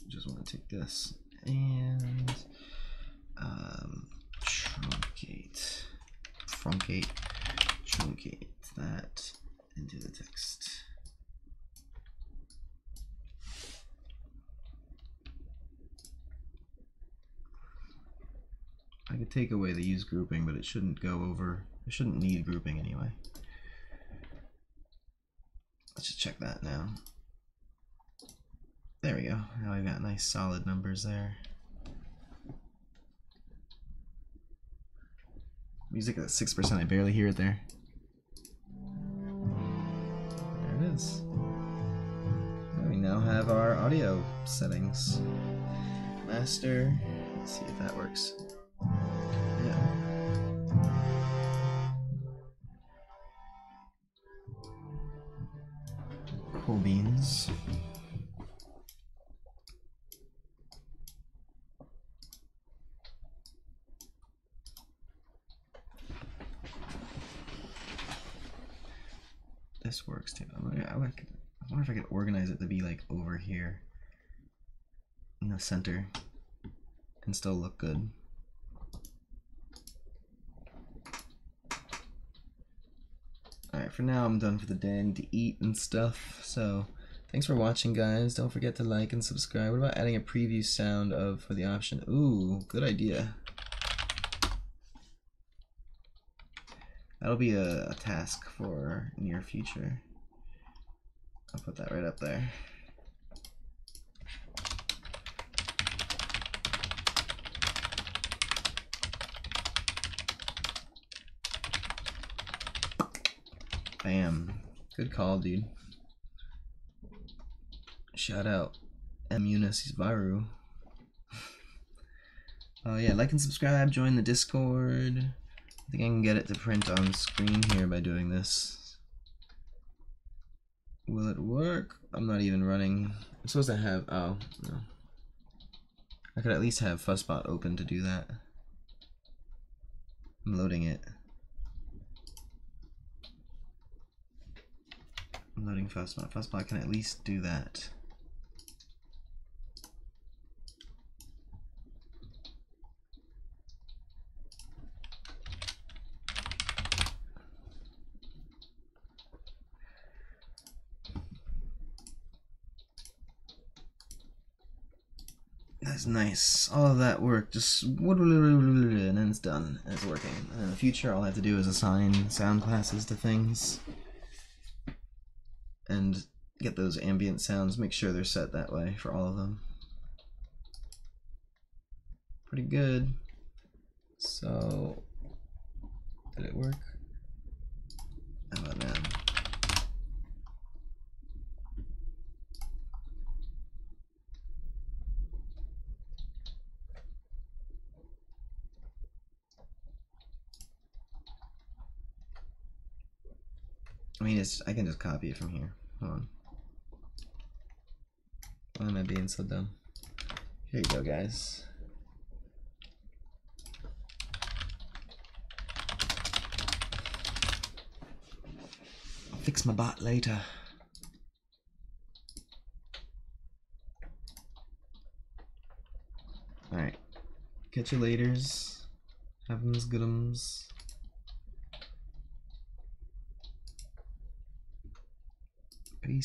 Just want to take this and truncate that into the text. I could take away the use grouping, but it shouldn't go over. It shouldn't need grouping anyway. Let's just check that now. There we go. Now I've got nice solid numbers there. Music at 6%, I barely hear it there. There it is. Very now have our audio settings. Master, let's see if that works. Yeah. Cool beans. This works too. I wonder if I could organize it to be like over here in the center and still look good. Alright, for now I'm done for the day. I need to eat and stuff. So thanks for watching, guys. Don't forget to like and subscribe. What about adding a preview sound for the option? Ooh, good idea. That'll be a task for near future. I'll put that right up there. Bam. Good call, dude. Shout out Eunice Varu. Yeah, like and subscribe, join the Discord. I think I can get it to print on screen here by doing this. Will it work? I'm not even running. I'm supposed to have, oh, no. I could at least have Fuzzbot open to do that. I'm loading it. I'm loading Fuzzbot. Fuzzbot can at least do that. That's nice. All of that work, just and then it's done. And it's working. And in the future, all I have to do is assign sound classes to things and get those ambient sounds. Make sure they're set that way for all of them. Pretty good. So, did it work? How about now? I mean, I can just copy it from here. Hold on. Why am I being so dumb? Here you go, guys. I'll fix my bot later. Alright. Catch you laters. Have 'em's good'ems.